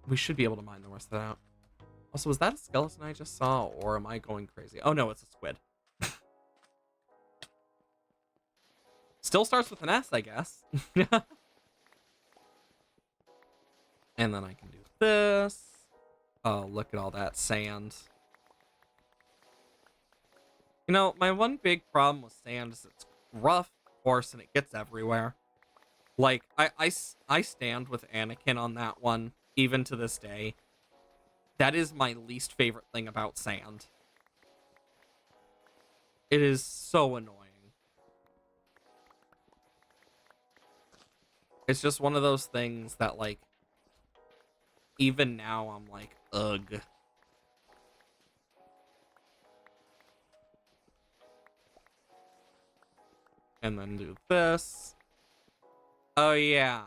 we should be able to mine the rest of that out. Also, was that a skeleton I just saw, or am I going crazy? Oh, no, it's a squid. Still starts with an S, I guess. And then I can do this. Oh, look at all that sand. You know, my one big problem with sand is it's rough, coarse, and it gets everywhere. Like, I stand with Anakin on that one, even to this day. That is my least favorite thing about sand. It is so annoying. It's just one of those things that, like, even now I'm like, ugh. And then do this. Oh, yeah.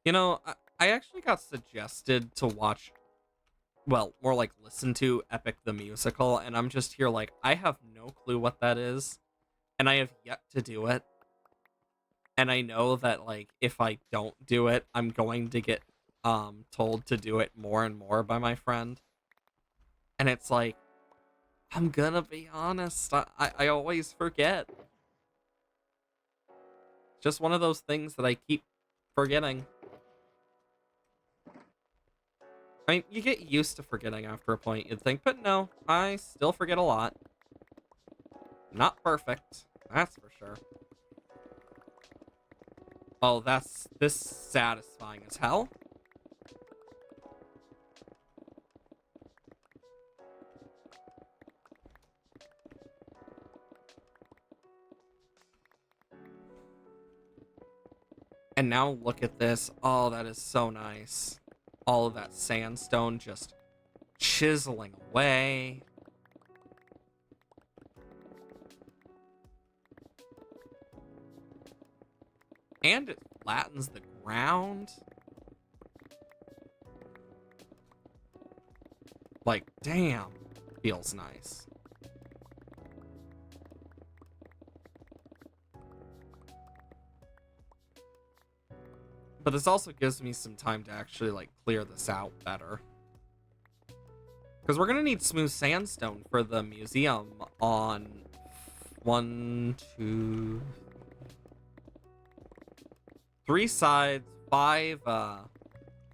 You know, I actually got suggested to watch well, more like listen to Epic the Musical, and I'm just here like, I have no clue what that is, and I have yet to do it. And I know that like if I don't do it, I'm going to get told to do it more and more by my friend. And it's like, I'm gonna be honest, I always forget. Just one of those things that I keep forgetting. I mean, you get used to forgetting after a point, you'd think, but no, I still forget a lot. Not perfect, that's for sure. Oh, that's this satisfying as hell. And now look at this. Oh, that is so nice. All of that sandstone just chiseling away. And it flattens the ground. Like, damn. Feels nice. But this also gives me some time to actually, like, clear this out better. Because we're going to need smooth sandstone for the museum on 1, 2, 3 sides, 5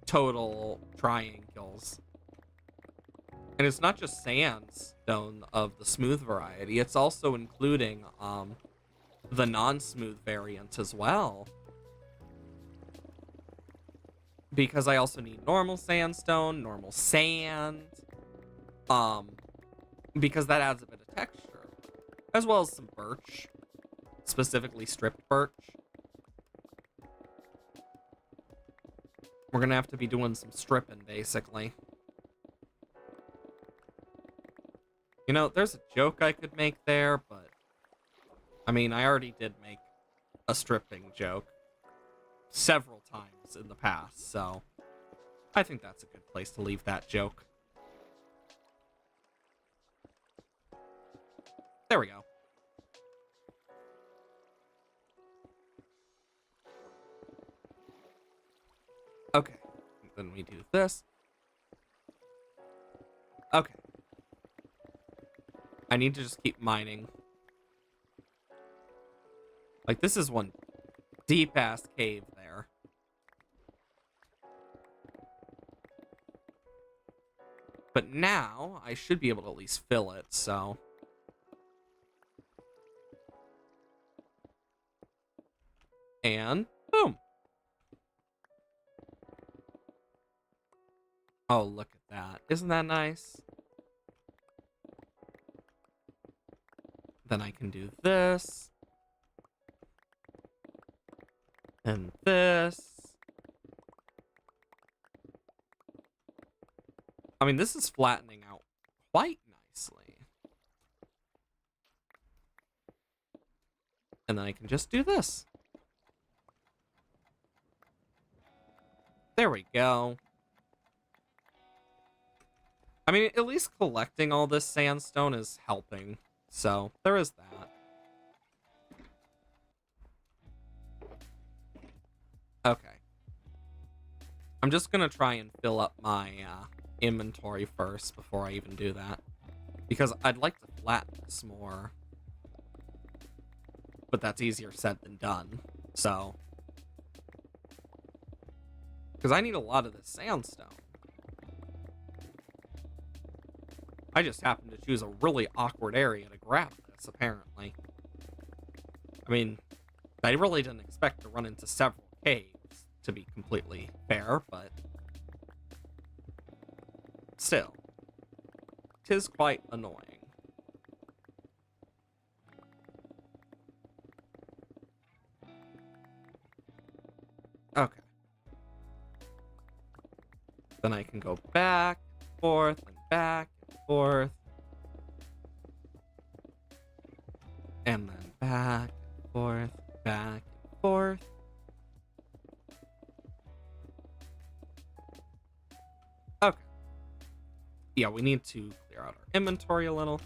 total triangles. And it's not just sandstone of the smooth variety, it's also including the non-smooth variant as well. Because I also need normal sandstone, normal sand, because that adds a bit of texture, as well as some birch, specifically stripped birch. We're gonna have to be doing some stripping, basically. You know, there's a joke I could make there, but I mean, I already did make a stripping joke several times in the past, so I think that's a good place to leave that joke. There we go. Okay, then we do this. Okay. I need to just keep mining. Like, this is one deep-ass cave there. But now, I should be able to at least fill it, so... And, boom! Oh, look at that. Isn't that nice? Then I can do this. And this. I mean, this is flattening out quite nicely. And then I can just do this. There we go. I mean, at least collecting all this sandstone is helping. So, there is that. Okay. I'm just gonna try and fill up my inventory first before I even do that. Because I'd like to flatten this more. But that's easier said than done. So. Because I need a lot of this sandstone. I just happened to choose a really awkward area to grab this, apparently. I mean, I really didn't expect to run into several caves, to be completely fair, but... still. 'Tis quite annoying. Okay. Then I can go back, forth, and back, and forth. And then back, and forth, back, and forth. Okay. Yeah, we need to clear out our inventory a little.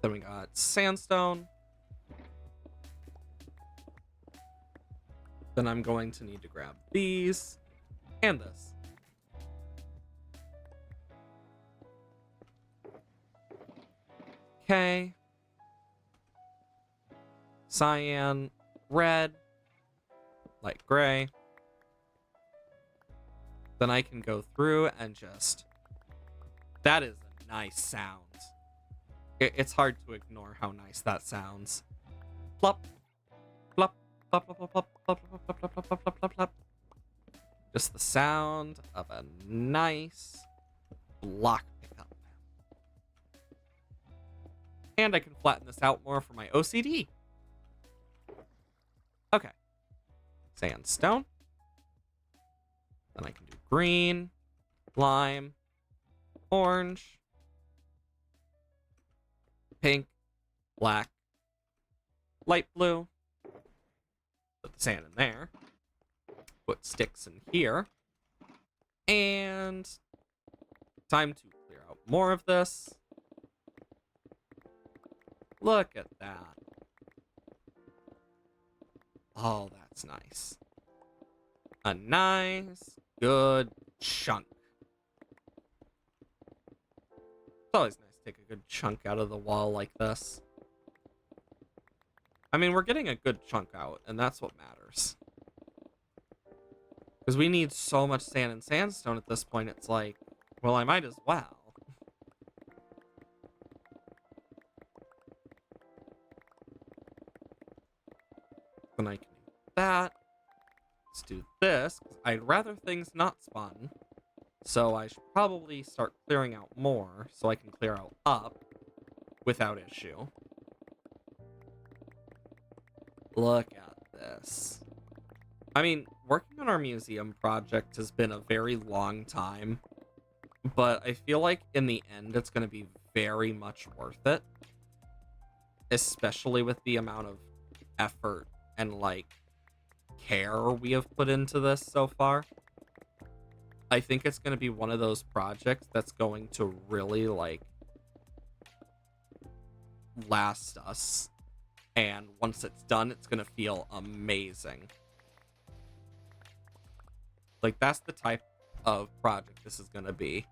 Then we got sandstone. Then I'm going to need to grab these and this. Okay. Cyan, red, light gray. Then I can go through and just... That is a nice sound. It's hard to ignore how nice that sounds. Plop, plop, plop, plop, plop, plop, plop, plop, plop, plop, plop, plop, plop, plop. Just the sound of a nice block pickup. And I can flatten this out more for my OCD. Okay. Sandstone. Then I can do green, lime, orange, pink, black, light blue. Put the sand in there. Put sticks in here. And time to clear out more of this. Look at that. Oh, that's nice. A nice, good chunk. It's always nice to take a good chunk out of the wall like this. I mean, we're getting a good chunk out, and that's what matters. Because we need so much sand and sandstone at this point, it's like, well, I might as well. Then I can do that. Let's do this. I'd rather things not spawn. So I should probably start clearing out more so I can clear out up without issue. Look at this. I mean, working on our museum project has been a very long time, but I feel like in the end it's going to be very much worth it. Especially with the amount of effort and, like, care we have put into this so far. I think it's going to be one of those projects that's going to really, like, last us. And once it's done, it's going to feel amazing. Like, that's the type of project this is going to be.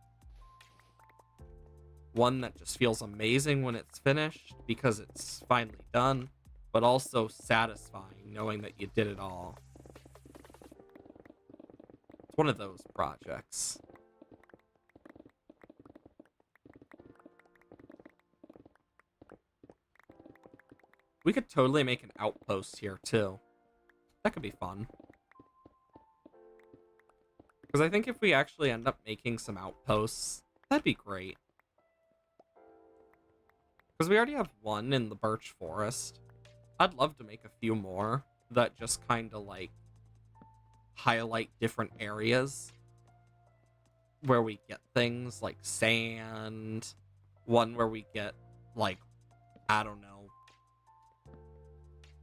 One that just feels amazing when it's finished because it's finally done, but also satisfying knowing that you did it all. It's one of those projects. We could totally make an outpost here, too. That could be fun. Because I think if we actually end up making some outposts, that'd be great. Because we already have one in the birch forest. I'd love to make a few more that just kind of, like, highlight different areas where we get things like sand. One where we get, like, I don't know,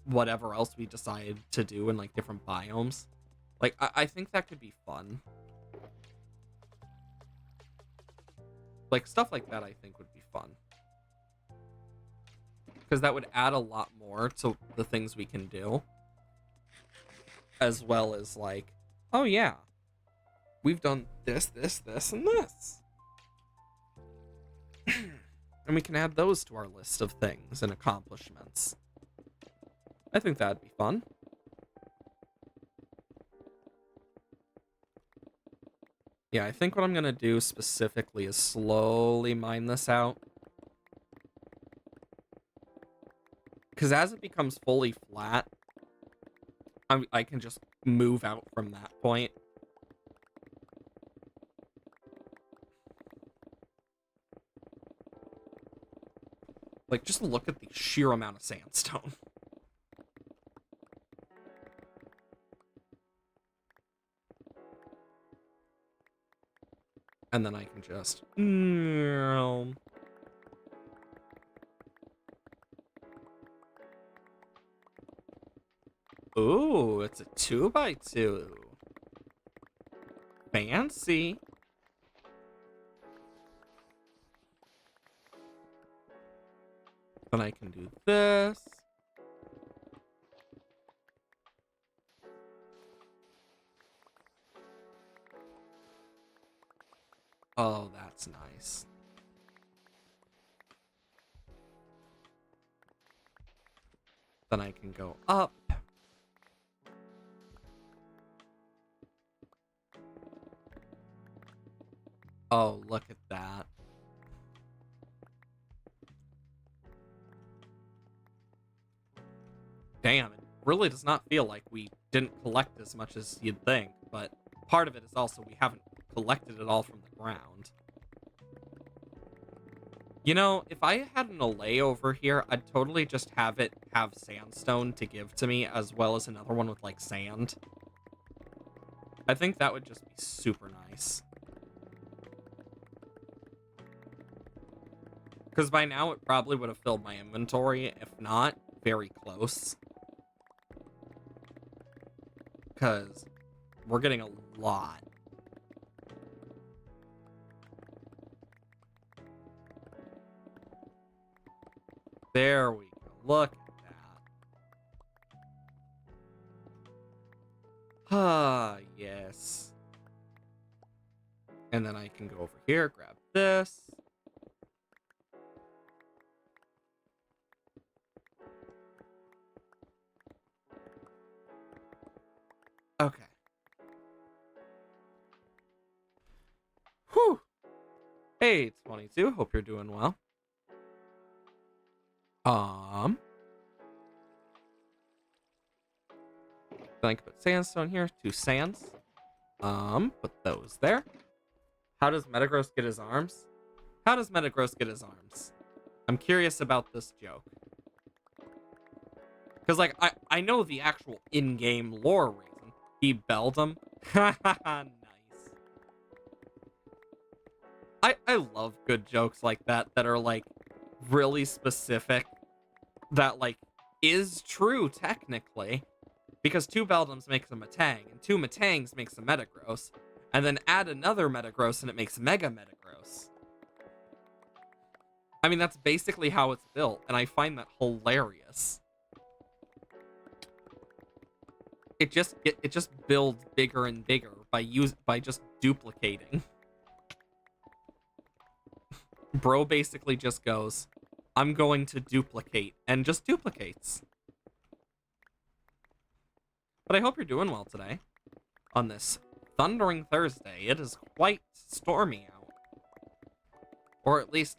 whatever else we decide to do in, like, different biomes. Like, I think that could be fun. Like, stuff like that I think would be fun. Because that would add a lot more to the things we can do. As well as, like, oh yeah, we've done this, this, this, and this. And we can add those to our list of things and accomplishments. I think that'd be fun. Yeah, I think what I'm going to do specifically is slowly mine this out. Because as it becomes fully flat, I can just move out from that point. Like, just look at the sheer amount of sandstone. And then I can just... Ooh, it's a 2x2. Fancy. Then I can do this. Oh, that's nice. Then I can go up. Oh, look at that. Damn, it really does not feel like we didn't collect as much as you'd think, but part of it is also we haven't collected it all from the ground. You know, if I had an allay over here, I'd totally just have it have sandstone to give to me, as well as another one with, like, sand. I think that would just be super nice. Because by now it probably would have filled my inventory, if not, very close. Because we're getting a lot. There we go. Look at that. Ah, yes. And then I can go over here, grab this. Okay. Whew. Hey, 22. Hope you're doing well. Then I can put sandstone here. 2 sands. Put those there. How does Metagross get his arms? How does Metagross get his arms? I'm curious about this joke. Because, like, I know the actual in-game lore reason. He belled him. Nice. I love good jokes like that are, like, really specific. That, like, is true, technically. Because 2 Beldums makes a Metang, and 2 Metangs makes a Metagross. And then add another Metagross and it makes Mega Metagross. I mean, that's basically how it's built, and I find that hilarious. It just builds bigger and bigger by just duplicating. Bro basically just goes, I'm going to duplicate, and just duplicates. But I hope you're doing well today. On this thundering Thursday, it is quite stormy out. Or at least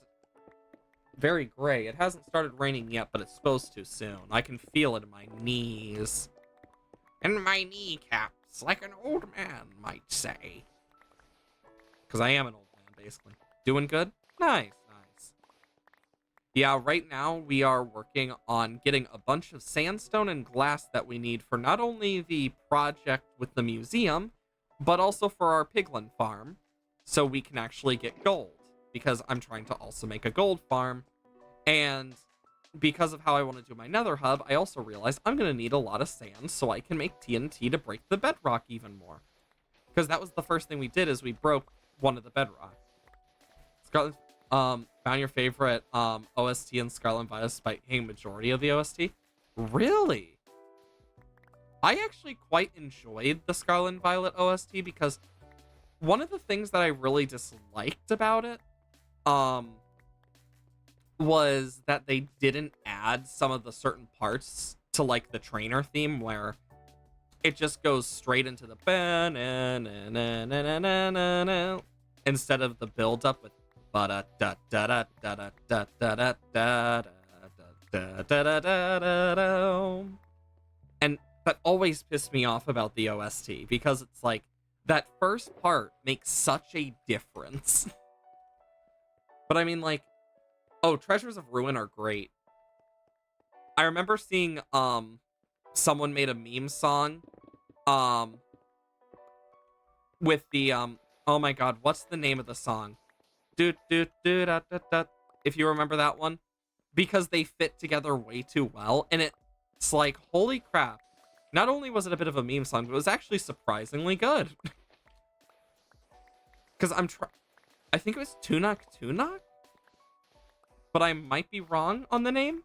very gray. It hasn't started raining yet, but it's supposed to soon. I can feel it in my knees. In my kneecaps, like an old man might say. Because I am an old man, basically. Doing good? Nice, nice. Yeah, right now we are working on getting a bunch of sandstone and glass that we need for not only the project with the museum, but also for our piglin farm, so we can actually get gold. Because I'm trying to also make a gold farm, and because of how I want to do my nether hub, I also realized I'm going to need a lot of sand so I can make TNT to break the bedrock even more. Because that was the first thing we did, is we broke one of the bedrock. Scarlet, found your favorite OST in Scarlet and Violet despite hating majority of the OST? Really? I actually quite enjoyed the Scarlet and Violet OST because one of the things that I really disliked about it was that they didn't add some of the certain parts to, like, the trainer theme, where it just goes straight into the instead of the build up with and that always pissed me off about the OST, because it's like that first part makes such a difference. But I mean, like, oh, Treasures of Ruin are great. I remember seeing someone made a meme song with the oh my god, what's the name of the song? Do do do da da da. If you remember that one, because they fit together way too well, and it's like, holy crap. Not only was it a bit of a meme song, but it was actually surprisingly good. Because I think it was Tunok Tunok? but I might be wrong on the name.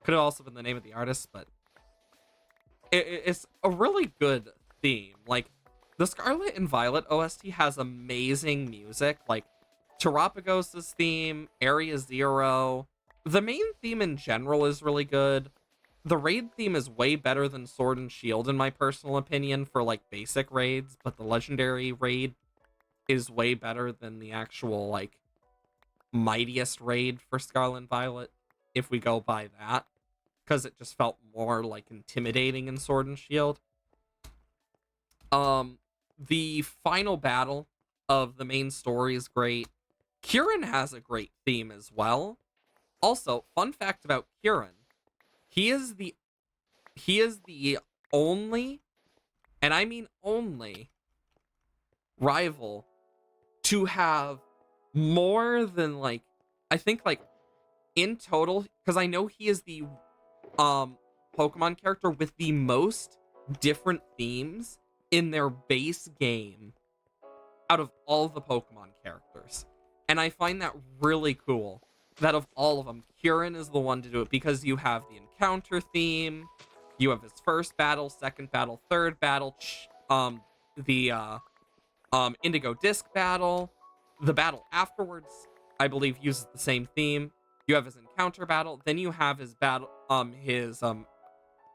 Could have also been the name of the artist, but it's a really good theme. Like, the Scarlet and Violet OST has amazing music, like Terapagos' theme, Area Zero. The main theme in general is really good. The raid theme is way better than Sword and Shield, in my personal opinion, for like basic raids, but the legendary raid is way better than the actual like mightiest raid for Scarlet and Violet, if we go by that, because it just felt more like intimidating in Sword and Shield. The final battle of the main story is great. Kieran has a great theme as well. Also, fun fact about Kieran, he is the only, and I mean only, rival to have more than like, I think like in total, because I know he is the Pokemon character with the most different themes in their base game out of all the Pokemon characters. And I find that really cool, that of all of them, Kieran is the one to do it, because you have the encounter theme, you have his first battle, second battle, third battle, the Indigo Disc battle, the battle afterwards, I believe, uses the same theme. You have his encounter battle, then you have his battle, his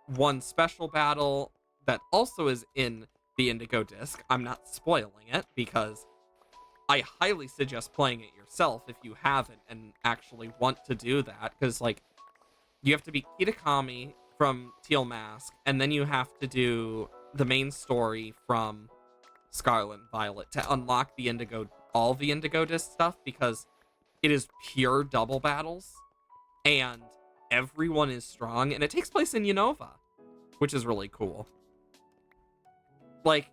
one special battle that also is in the Indigo Disc. I'm not spoiling it because I highly suggest playing it yourself if you haven't and actually want to do that, because like you have to beat Kitakami from Teal Mask, and then you have to do the main story from Scarlet and Violet to unlock the all the Indigo Disc stuff, because it is pure double battles and everyone is strong, and it takes place in Unova, which is really cool. Like,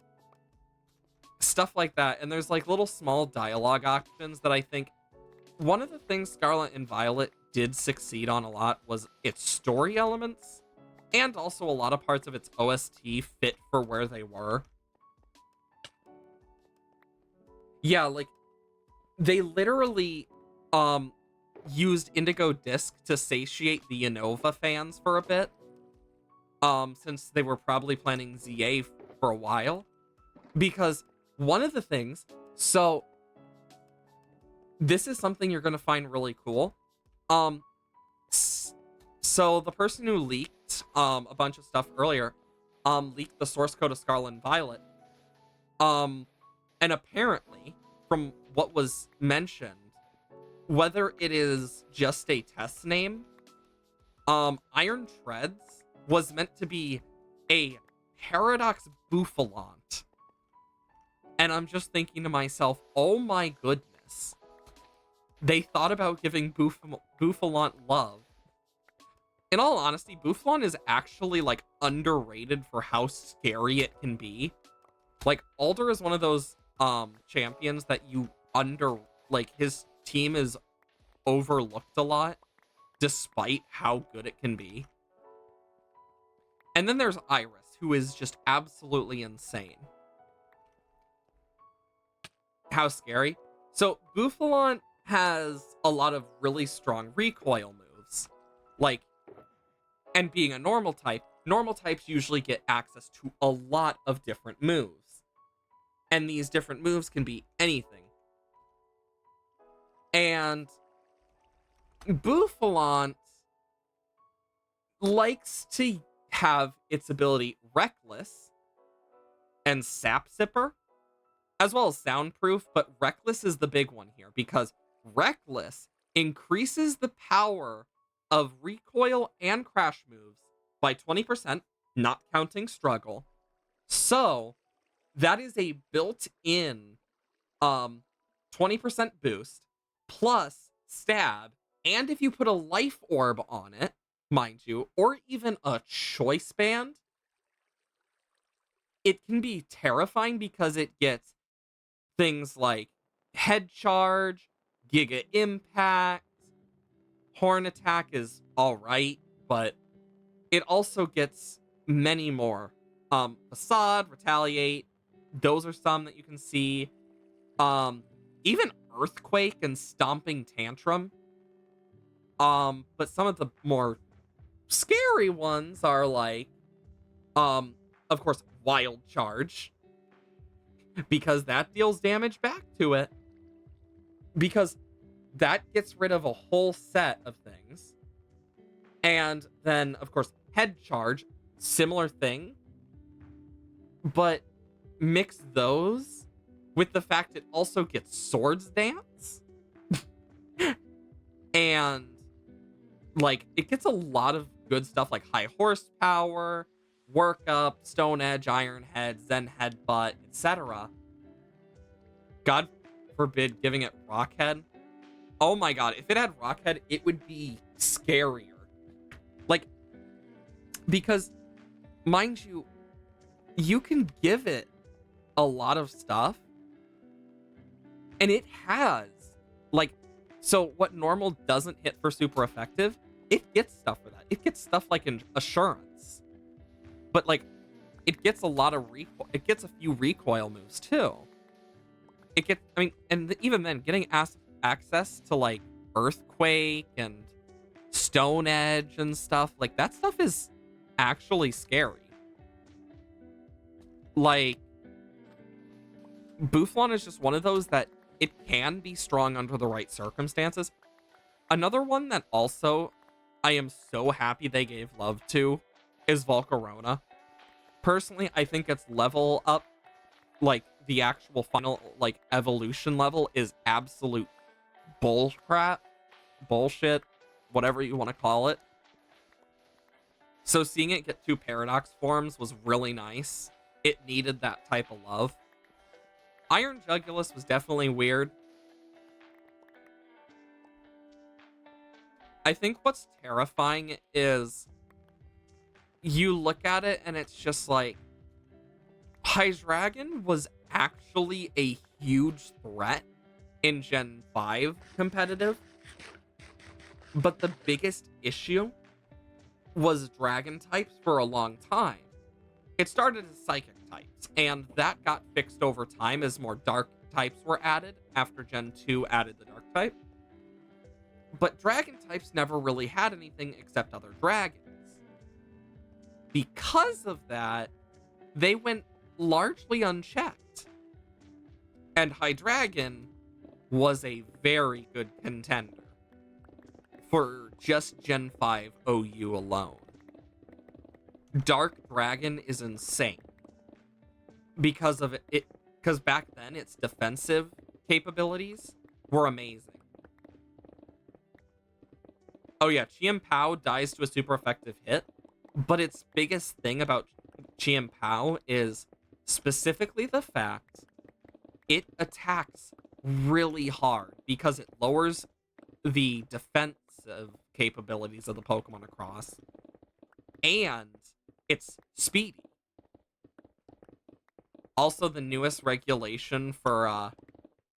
stuff like that. And there's like little small dialogue options that I think one of the things Scarlet and Violet did succeed on a lot was its story elements, and also a lot of parts of its OST fit for where they were. Yeah, like they literally used Indigo Disc to satiate the Unova fans for a bit, since they were probably planning ZA for a while, because one of the things, so this is something you're going to find really cool. So the person who leaked a bunch of stuff earlier leaked the source code of Scarlet and Violet, and apparently from what was mentioned, whether it is just a test name, Iron Treads was meant to be a Paradox Bouffalant. And I'm just thinking to myself, oh my goodness. They thought about giving Bouffalant love. In all honesty, Bouffalant is actually like underrated for how scary it can be. Like, Alder is one of those champions that like his team is overlooked a lot despite how good it can be. And then there's Iris, who is just absolutely insane. How scary. So Bouffalant has a lot of really strong recoil moves. Like, and being a normal types usually get access to a lot of different moves. And these different moves can be anything. And Bouffalant likes to have its ability Reckless and Sap Sipper, as well as Soundproof, but Reckless is the big one here, because Reckless increases the power of recoil and crash moves by 20%, not counting struggle. So that is a built-in 20% boost plus stab, and if you put a life orb on it, mind you, or even a choice band, it can be terrifying because it gets things like head charge, giga impact, horn attack is all right, but it also gets many more. Facade, retaliate, those are some that you can see. Even Earthquake and Stomping Tantrum. But some of the more scary ones are like, of course, Wild Charge, because that deals damage back to it. Because that gets rid of a whole set of things. And then, of course, Head Charge, similar thing. But mix those with the fact it also gets Swords Dance. And, like, it gets a lot of good stuff like High Horsepower, Work Up, Stone Edge, Iron Head, Zen Headbutt, etc. God forbid giving it Rockhead. Oh my god, if it had Rockhead, it would be scarier. Like, because, mind you, you can give it a lot of stuff, and it has, like, so what normal doesn't hit for super effective, it gets stuff for that. It gets stuff like Assurance. But, like, it gets a lot of recoil. It gets a few recoil moves, too. It gets, I mean, and even then, getting access to, like, Earthquake and Stone Edge and stuff, like, that stuff is actually scary. Like, Bouffalant is just one of those that it can be strong under the right circumstances. Another one that also I am so happy they gave love to is Volcarona. Personally, I think its level up, like, the actual final, like, evolution level is absolute bullcrap, bullshit, whatever you want to call it. So seeing it get 2 Paradox forms was really nice. It needed that type of love. Iron Jugulus was definitely weird. I think what's terrifying is you look at it and it's just like, Hydreigon was actually a huge threat in Gen 5 competitive. But the biggest issue was Dragon types for a long time. It started as Psychic types, and that got fixed over time as more Dark types were added after Gen 2 added the Dark type. But Dragon types never really had anything except other dragons. Because of that, they went largely unchecked. And Hydreigon was a very good contender for just Gen 5 OU alone. Dark Dragon is insane because of it, because back then its defensive capabilities were amazing. Oh yeah, Chien Pao dies to a super effective hit, but its biggest thing about Chien Pao is specifically the fact it attacks really hard because it lowers the defensive capabilities of the Pokemon across, and it's speedy. Also, the newest regulation for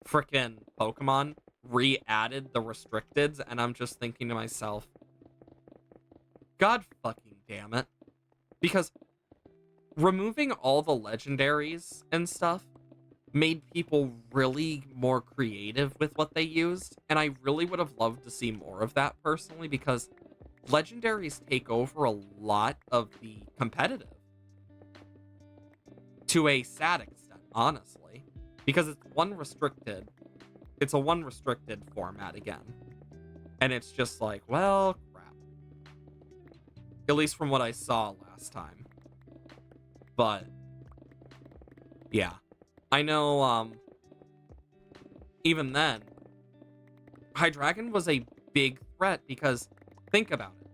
frickin' Pokemon re-added the restricteds, and I'm just thinking to myself, God fucking damn it. Because removing all the legendaries and stuff made people really more creative with what they used, and I really would have loved to see more of that personally, because legendaries take over a lot of the competitive. To a sad extent, honestly. Because it's a one restricted format again. And it's just like, well, crap. At least from what I saw last time. But yeah. I know, even then, Hydreigon was a big threat because, think about it.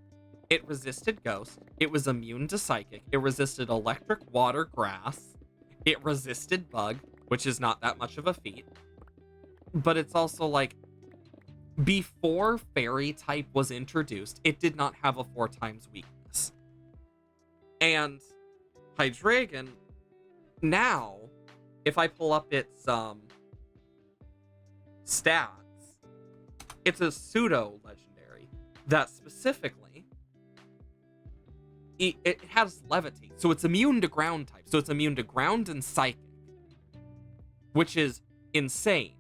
It resisted Ghost, it was immune to Psychic, it resisted Electric, Water, Grass, it resisted Bug, which is not that much of a feat. But it's also like, before Fairy type was introduced, it did not have a 4 times weakness. And Hydreigon, now, if I pull up its stats, it's a pseudo legendary that specifically it has Levitate, so it's immune to ground type, so it's immune to ground and Psychic, which is insane.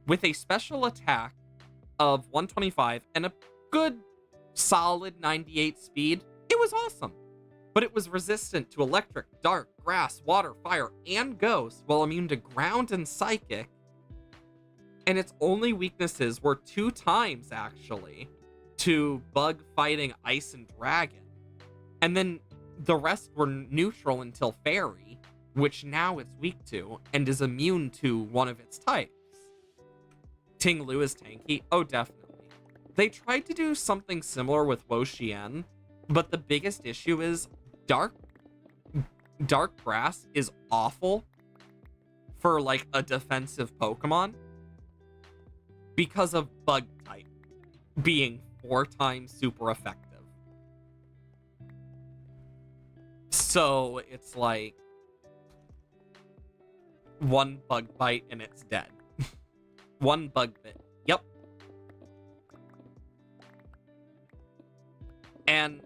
with a special attack of 125 and a good solid 98 speed, it was awesome. But it was resistant to electric, dark, grass, water, fire, and ghost, while immune to ground and psychic. And its only weaknesses were 2 times, actually, to bug fighting, ice, and dragon. And then the rest were neutral until fairy, which now it's weak to, and is immune to one of its types. Ting Lu is tanky? Oh, definitely. They tried to do something similar with Wo Xian, but the biggest issue is dark grass is awful for like a defensive Pokemon because of bug type being 4 times super effective. So it's like 1 bug bite and it's dead. 1 bug bit. Yep. And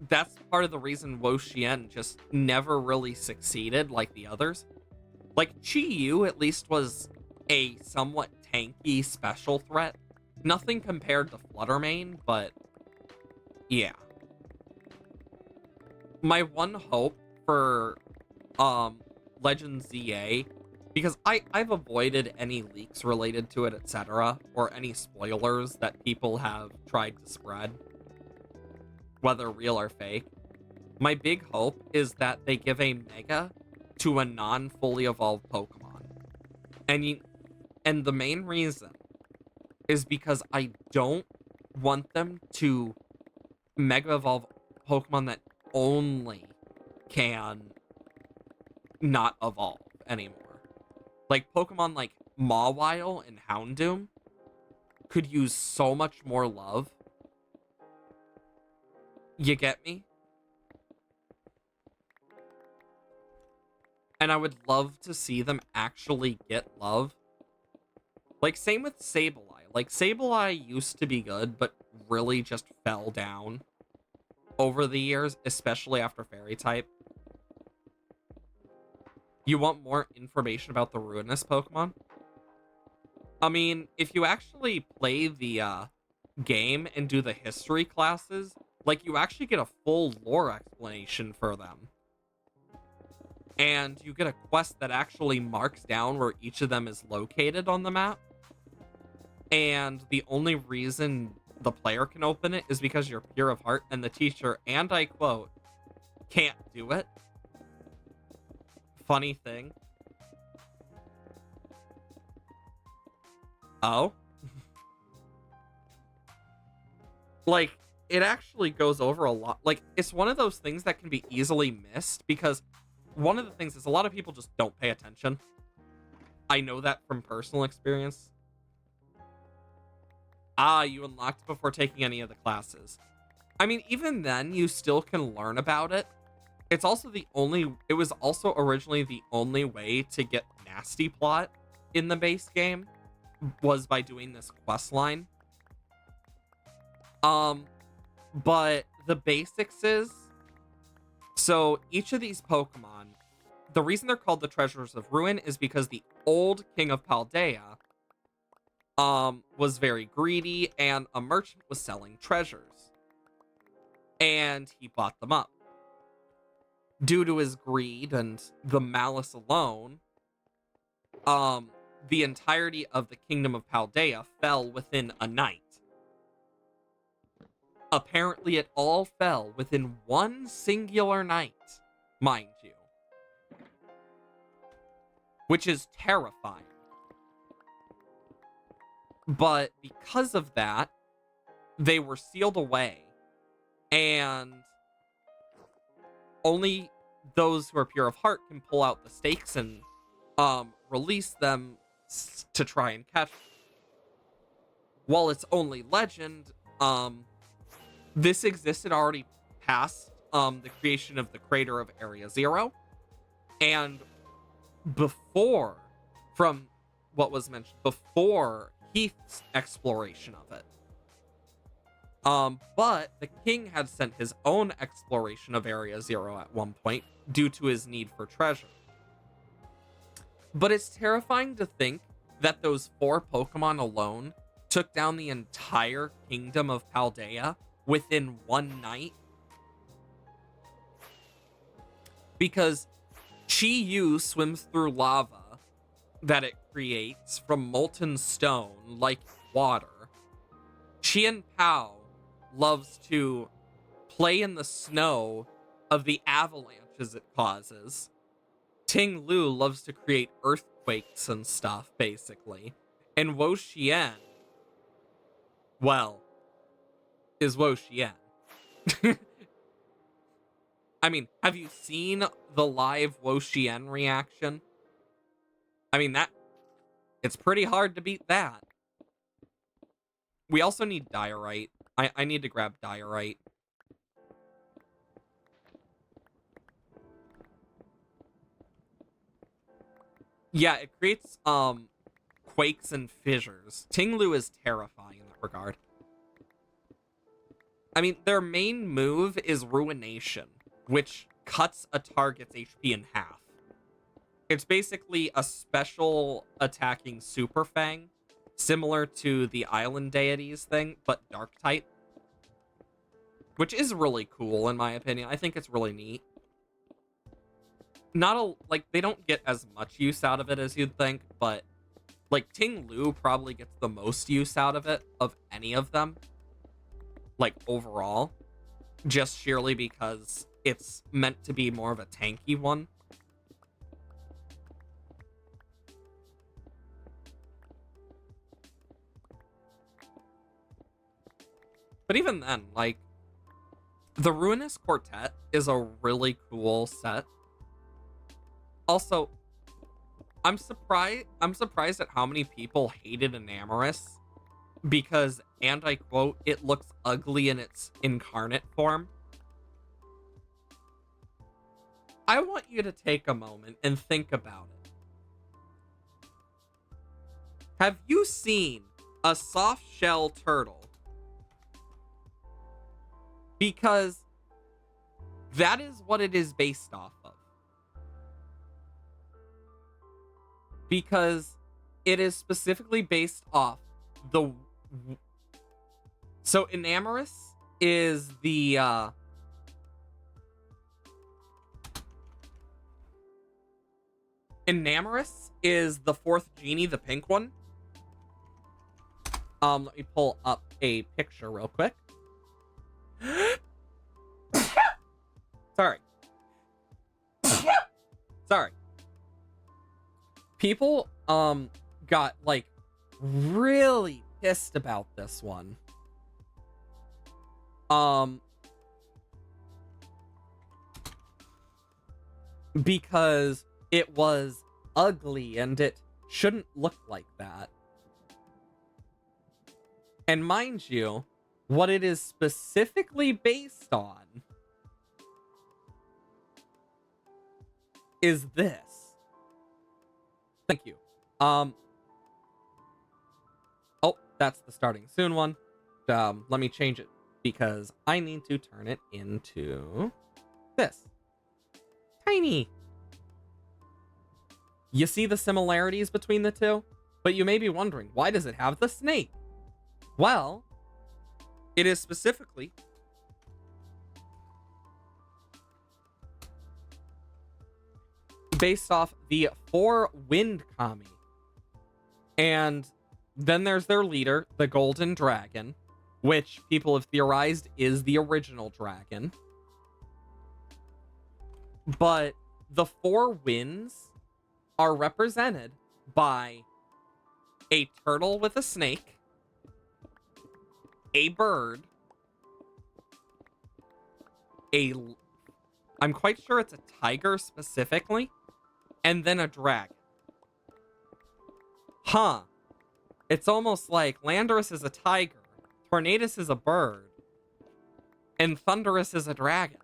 that's part of the reason Wo Xian just never really succeeded like the others. Like, Chi Yu at least was a somewhat tanky special threat. Nothing compared to Fluttermane, but yeah. My one hope for Legends ZA, because I've avoided any leaks related to it, etc., or any spoilers that people have tried to spread, whether real or fake. My big hope is that they give a Mega to a non-fully evolved Pokemon. And the main reason is because I don't want them to Mega Evolve Pokemon that only can not evolve anymore. Like, Pokemon like Mawile and Houndoom could use so much more love. You get me? And I would love to see them actually get love. Like, same with Sableye. Like, Sableye used to be good, but really just fell down over the years, especially after Fairy type. You want more information about the Ruinous Pokemon? I mean, if you actually play the game and do the history classes, like, you actually get a full lore explanation for them. And you get a quest that actually marks down where each of them is located on the map. And the only reason the player can open it is because you're pure of heart, and the teacher, and I quote, can't do it. Funny thing. Oh? Like, it actually goes over a lot. Like, it's one of those things that can be easily missed, because one of the things is a lot of people just don't pay attention. I know that from personal experience. You unlocked it before taking any of the classes. I mean, even then, you still can learn about it. It was also originally the only way to get Nasty Plot in the base game, was by doing this quest line. But the basics is, so each of these Pokemon, the reason they're called the Treasures of Ruin is because the old King of Paldea was very greedy, and a merchant was selling treasures. And he bought them up. Due to his greed and the malice alone, the entirety of the Kingdom of Paldea fell within a night. Apparently, it all fell within one singular night, mind you. Which is terrifying. But because of that, they were sealed away. And only those who are pure of heart can pull out the stakes and release them to try and catch them. While it's only legend, this existed already past the creation of the crater of Area Zero, and before, from what was mentioned, before Heath's exploration of it. But the king had sent his own exploration of Area Zero at one point due to his need for treasure. But it's terrifying to think that those 4 Pokemon alone took down the entire kingdom of Paldea within one night? Because Chi-Yu swims through lava that it creates from molten stone like water. Chien Pao loves to play in the snow of the avalanches it causes. Ting Lu loves to create earthquakes and stuff, basically. And Wo Xian, well, is Wo Xian. I mean, have you seen the live Wo Xian reaction? I mean, it's pretty hard to beat that. We also need Diorite. I need to grab Diorite. Yeah, it creates quakes and fissures. Ting Lu is terrifying in that regard. I mean, their main move is Ruination, which cuts a target's HP in half. It's basically a special attacking Super Fang, similar to the Island Deities thing, but Dark type. Which is really cool, in my opinion. I think it's really neat. They don't get as much use out of it as you'd think, but like Ting Lu probably gets the most use out of it of any of them. Like overall. Just sheerly because it's meant to be more of a tanky one. But even then, like, the Ruinous Quartet is a really cool set. Also, I'm surprised at how many people hated Enamorus because, and I quote, it looks ugly in its incarnate form. I want you to take a moment and think about it. Have you seen a soft shell turtle? Because that is what it is based off of. Because it is specifically based off the... So Enamorus is the... Enamorus is the 4th genie, the pink one. Let me pull up a picture real quick. Sorry. Sorry. People, got, like, really pissed about this one. Because it was ugly and it shouldn't look like that. And mind you, what it is specifically based on is this. Thank you. Oh, that's the starting soon one. Let me change it because I need to turn it into this. Tiny. You see the similarities between the two? But you may be wondering, why does it have the snake? Well, it is specifically based off the 4 wind kami. And then there's their leader, the golden dragon, which people have theorized is the original dragon. But the 4 winds are represented by a turtle with a snake, a bird, I'm quite sure it's a tiger specifically, and then a dragon. Huh. It's almost like Landorus is a tiger, Tornadus is a bird, and Thundurus is a dragon.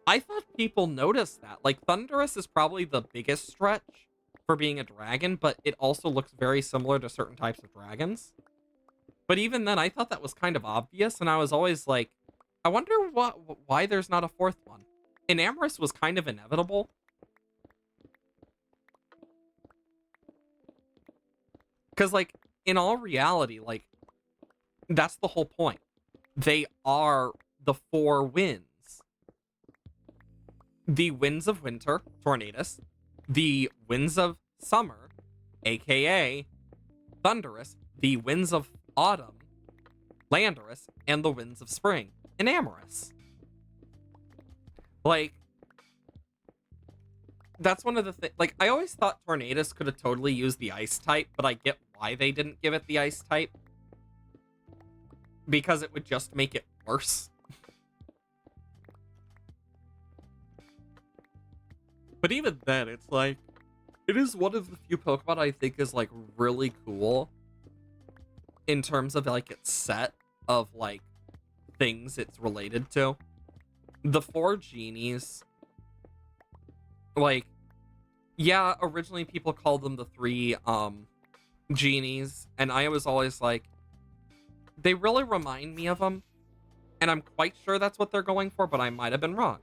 I thought people noticed that. Like, Thundurus is probably the biggest stretch for being a dragon, but it also looks very similar to certain types of dragons. But even then, I thought that was kind of obvious, and I was always like, I wonder why there's not a 4th one. Enamorus was kind of inevitable. Because, like, in all reality, like, that's the whole point. They are the four winds. The winds of winter, Tornadus. The winds of summer, aka Thunderous. The winds of autumn, Landorus. And the winds of spring, Enamorous. Like, that's one of the things. Like, I always thought Tornadus could have totally used the ice type, but I get why they didn't give it the ice type. Because it would just make it worse. But even then, it's like, it is one of the few Pokemon I think is, like, really cool in terms of, like, its set of, like, things it's related to. The four genies, like, yeah, originally people called them the three, genies, and I was always like, they really remind me of them, and I'm quite sure that's what they're going for, but I might have been wrong.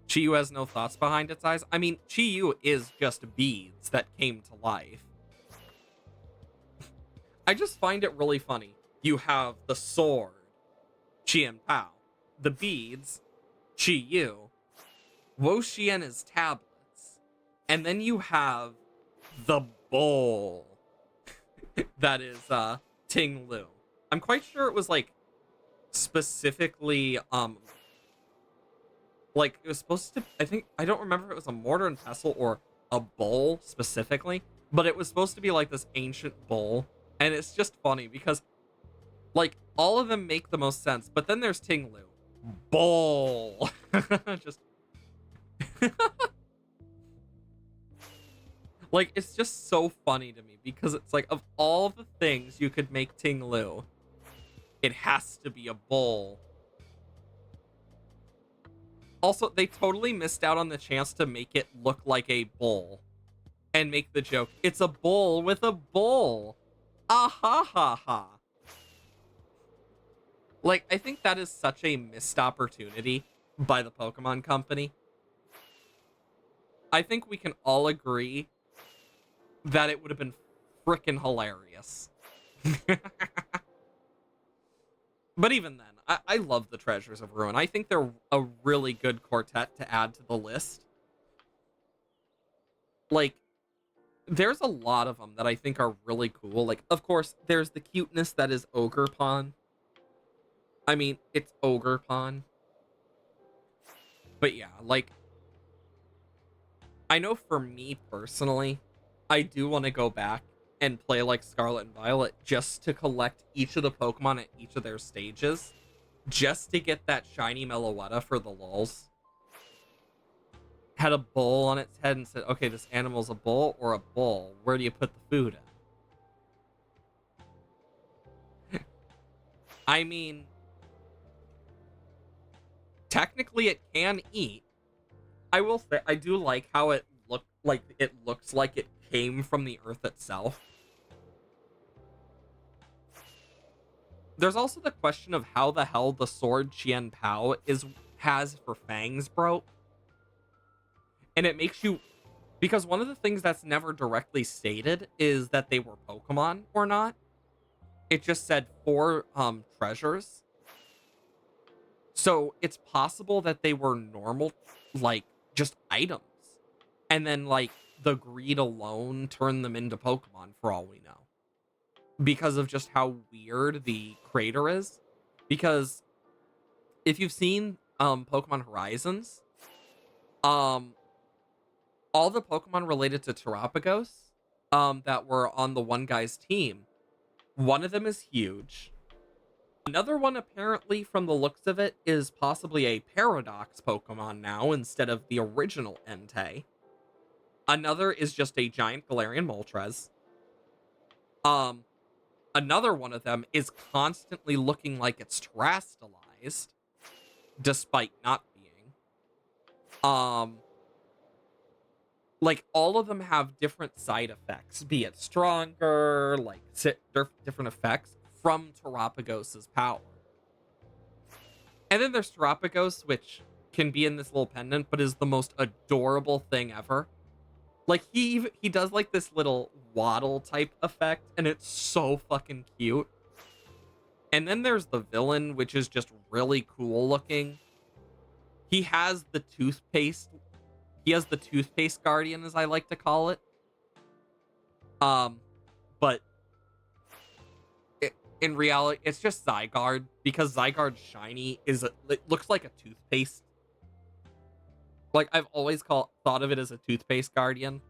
Chiyu has no thoughts behind its eyes. I mean, Chiyu is just beads that came to life. I just find it really funny. You have the sword, Qian Pao, the beads, Chiyu, Wo-Xian tablets, and then you have the bowl that is Ting Lu. I'm quite sure it was like specifically like it was supposed to, I don't remember if it was a mortar and pestle or a bowl specifically, but it was supposed to be like this ancient bowl. And it's just funny because like all of them make the most sense, but then there's Ting Lu. Bowl. Just like it's just so funny to me because it's like of all the things you could make Ting Lu, it has to be a bowl. Also, they totally missed out on the chance to make it look like a bowl and make the joke, it's a bowl with a bowl. Ah ha ha ha. Like, I think that is such a missed opportunity by the Pokemon Company. I think we can all agree that it would have been freaking hilarious. But even then, I love the Treasures of Ruin. I think they're a really good quartet to add to the list. Like, there's a lot of them that I think are really cool. Like, of course, there's the cuteness that is Ogerpon. I mean, it's Ogerpon. But yeah, like, I know for me personally, I do want to go back and play like Scarlet and Violet just to collect each of the Pokemon at each of their stages. Just to get that shiny Meloetta for the lulz. Had a bowl on its head and said, okay, this animal's a bull or a bowl. Where do you put the food in? I mean, technically it can eat. I will say, I do like how it looks like it came from the earth itself. There's also the question of how the hell the sword Qian Pao has for fangs broke. And it makes you, because one of the things that's never directly stated is that they were Pokemon or not. It just said 4 treasures. So it's possible that they were normal, like, just items. And then, like, the greed alone turned them into Pokemon, for all we know. Because of just how weird the crater is. Because if you've seen Pokemon Horizons, all the Pokemon related to Terapagos that were on the one guy's team, one of them is huge. Another one, apparently, from the looks of it, is possibly a Paradox Pokemon now instead of the original Entei. Another is just a giant Galarian Moltres. Another one of them is constantly looking like it's terastallized, despite not being. Like, all of them have different side effects, be it stronger, like, different effects from Terapagos' power. And then there's Terapagos, which can be in this little pendant, but is the most adorable thing ever. Like, he does, like, this little waddle type effect, and it's so fucking cute. And then there's the villain, which is just really cool looking. He has the toothpaste. He has the toothpaste guardian, as I like to call it. Um, but in reality, it's just Zygarde, because Zygarde's shiny it looks like a toothpaste. Like, I've always thought of it as a toothpaste guardian.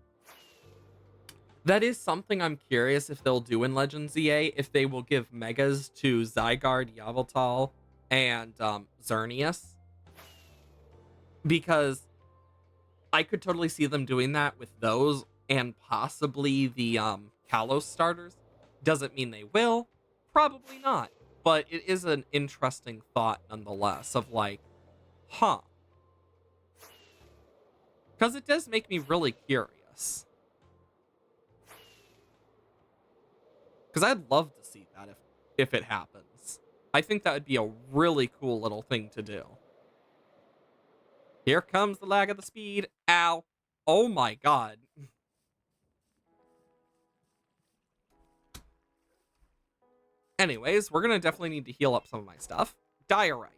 That is something I'm curious if they'll do in Legends EA, if they will give Megas to Zygarde, Yveltal, and Xerneas. Because I could totally see them doing that with those and possibly the Kalos starters. Doesn't mean they will. Probably not. But it is an interesting thought nonetheless of like, huh. Because it does make me really curious. Because I'd love to see that if it happens. I think that would be a really cool little thing to do. Here comes the lag of the speed. Ow. Oh my god. Anyways, we're going to definitely need to heal up some of my stuff. Diorite.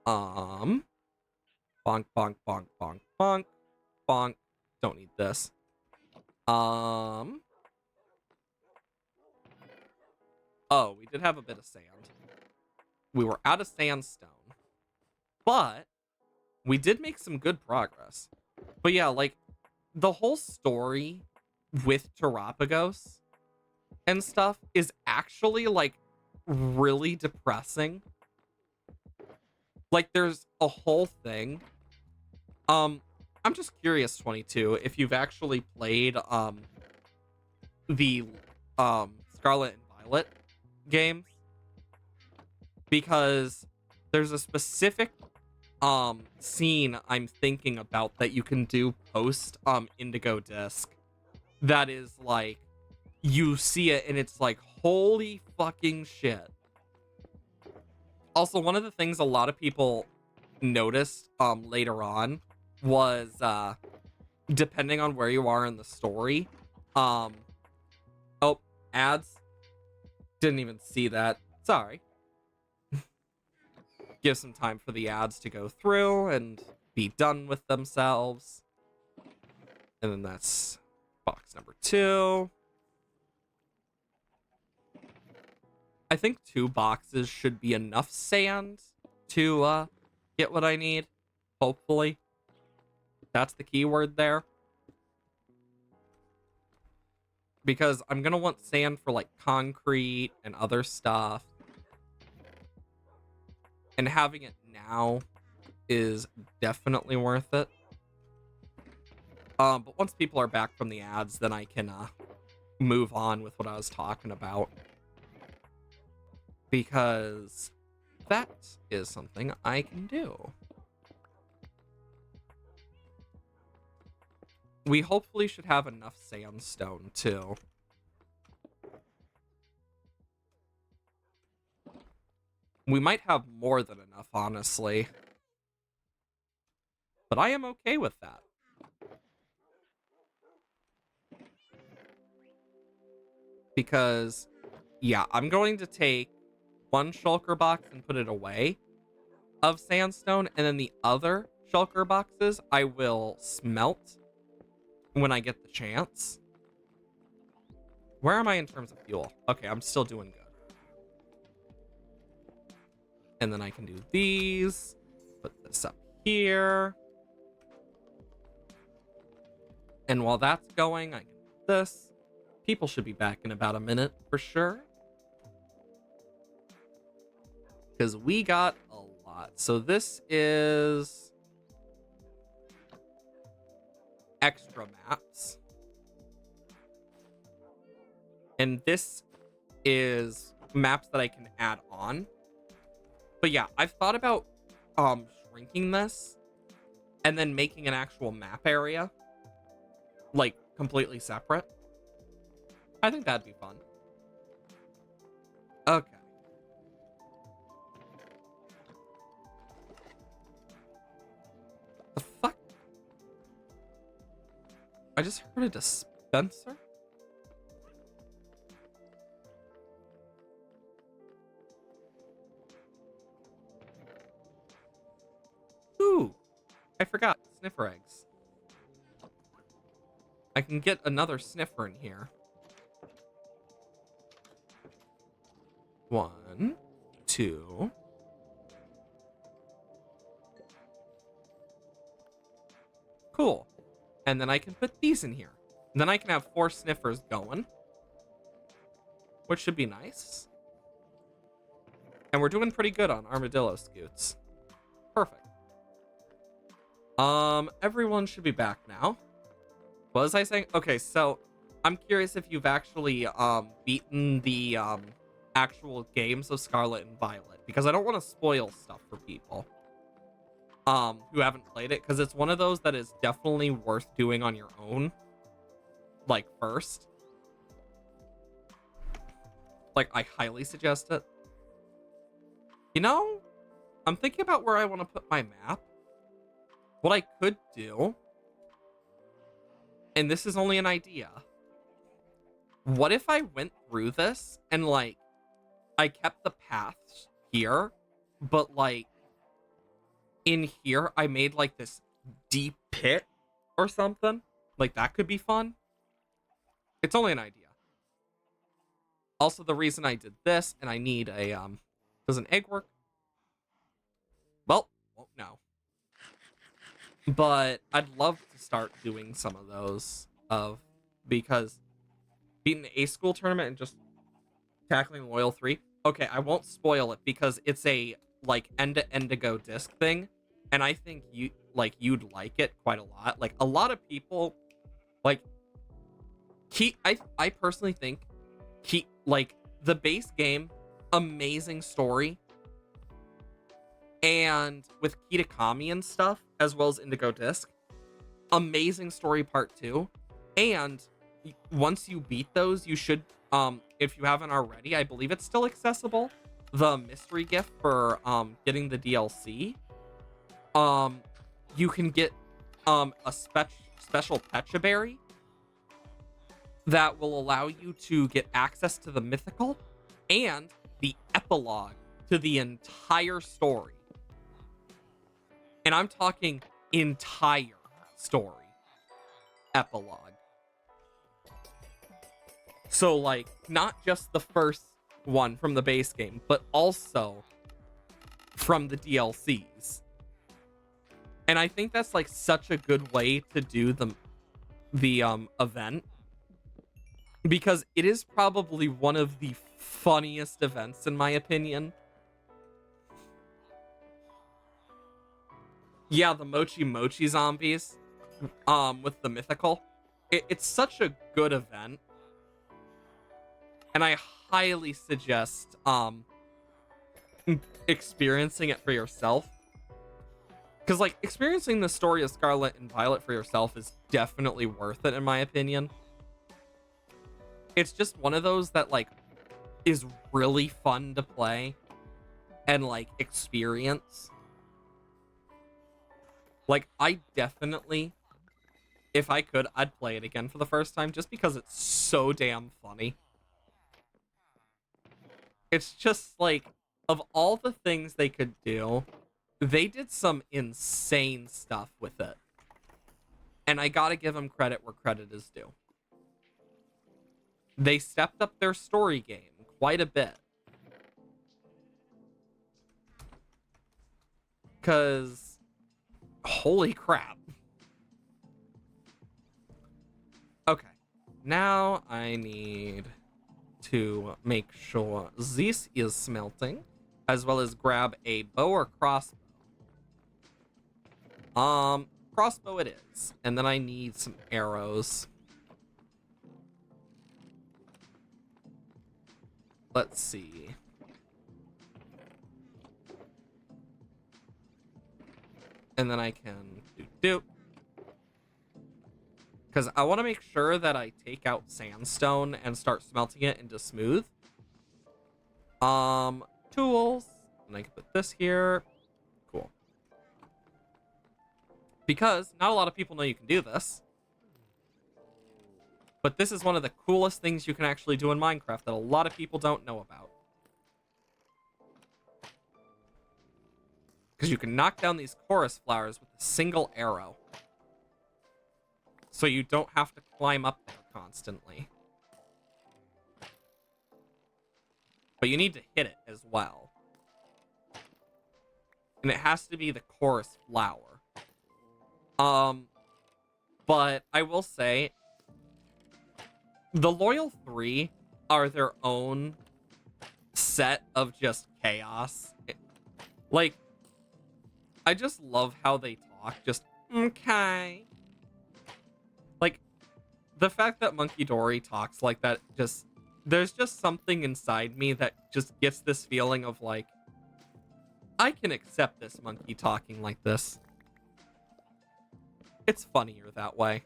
Bonk, bonk, bonk, bonk, bonk, bonk. Don't need this. Oh, we did have a bit of sand. We were out of sandstone. But we did make some good progress. But yeah, like, the whole story with Terapagos and stuff is actually, like, really depressing. Like, there's a whole thing. I'm just curious, 22, if you've actually played, the, Scarlet and Violet games. Because there's a specific, scene I'm thinking about that you can do post, Indigo Disc. That is, like, you see it and it's like, holy fucking shit. Also, one of the things a lot of people noticed later on was depending on where you are in the story. Oh, ads. Didn't even see that. Sorry. Give some time for the ads to go through and be done with themselves. And then that's box number 2. I think 2 boxes should be enough sand to get what I need. Hopefully. That's the key word there. Because I'm going to want sand for like concrete and other stuff. And having it now is definitely worth it. But once people are back from the ads, then I can move on with what I was talking about. Because that is something I can do. We hopefully should have enough sandstone, too. We might have more than enough, honestly. But I am okay with that. Because, yeah, I'm going to take 1 shulker box and put it away of sandstone, and then the other shulker boxes I will smelt when I get the chance. Where am I in terms of fuel? Okay, I'm still doing good. And then I can do these. Put this up here. And while that's going, I can do this. People should be back in about a minute for sure. Because we got a lot. So this is extra maps. And this is maps that I can add on. But yeah, I've thought about shrinking this and then making an actual map area. Like, completely separate. I think that'd be fun. Okay. The fuck? I just heard a dispenser. Ooh, I forgot. Sniffer eggs. I can get another sniffer in here. 1, 2. Cool. And then I can put these in here. And then I can have 4 sniffers going, which should be nice. And we're doing pretty good on armadillo scoots. Perfect. Everyone should be back now. What was I saying? Okay, so I'm curious if you've actually beaten the actual games of Scarlet and Violet, because I don't want to spoil stuff for people who haven't played it, because it's one of those that is definitely worth doing on your own, like first. Like, I highly suggest it. You know, I'm thinking about where I want to put my map. What I could do, and this is only an idea, what if I went through this and, like, I kept the paths here, but, like, in here I made, like, this deep pit or something? Like, that could be fun. It's only an idea. Also, the reason I did this, and I need a, does an egg work? Well, won't know. But I'd love to start doing some of those, because beating the Ace School tournament and just tackling Loyal 3. Okay, I won't spoil it because it's a, like, Indigo disc thing, and I think you'd like it quite a lot. Like, a lot of people, like, I personally think like, the base game, amazing story, and with Kitakami and stuff, as well as Indigo Disc, amazing story part 2. And once you beat those, you should, if you haven't already, I believe it's still accessible, the mystery gift for getting the DLC. You can get a special Pecha Berry that will allow you to get access to the mythical and the epilogue to the entire story. And I'm talking entire story epilogue. So, like, not just the first one from the base game, but also from the DLCs. And I think that's, like, such a good way to do the event, because it is probably one of the funniest events, in my opinion. Yeah, the Mochi Mochi zombies, with the mythical. It's such a good event, and I highly suggest experiencing it for yourself. Because, like, experiencing the story of Scarlet and Violet for yourself is definitely worth it, in my opinion. It's just one of those that, like, is really fun to play and, like, experience. Like, I definitely, if I could, I'd play it again for the first time just because it's so damn funny. It's just, like, of all the things they could do, they did some insane stuff with it. And I gotta give them credit where credit is due. They stepped up their story game quite a bit. Because, holy crap. Okay, now I need to make sure this is smelting, as well as grab a bow or crossbow. Crossbow it is. And then I need some arrows. Let's see. And then I can do. Because I want to make sure that I take out sandstone and start smelting it into smooth. Tools. And I can put this here. Cool. Because not a lot of people know you can do this. But this is one of the coolest things you can actually do in Minecraft that a lot of people don't know about. Because you can knock down these chorus flowers with a single arrow. So you don't have to climb up there constantly. But you need to hit it as well. And it has to be the chorus flower. But I will say, the Loyal 3 are their own set of just chaos. Like, I just love how they talk. Just, okay. Like, the fact that Monkey Dory talks like that, just, there's just something inside me that just gets this feeling of like, I can accept this monkey talking like this. It's funnier that way.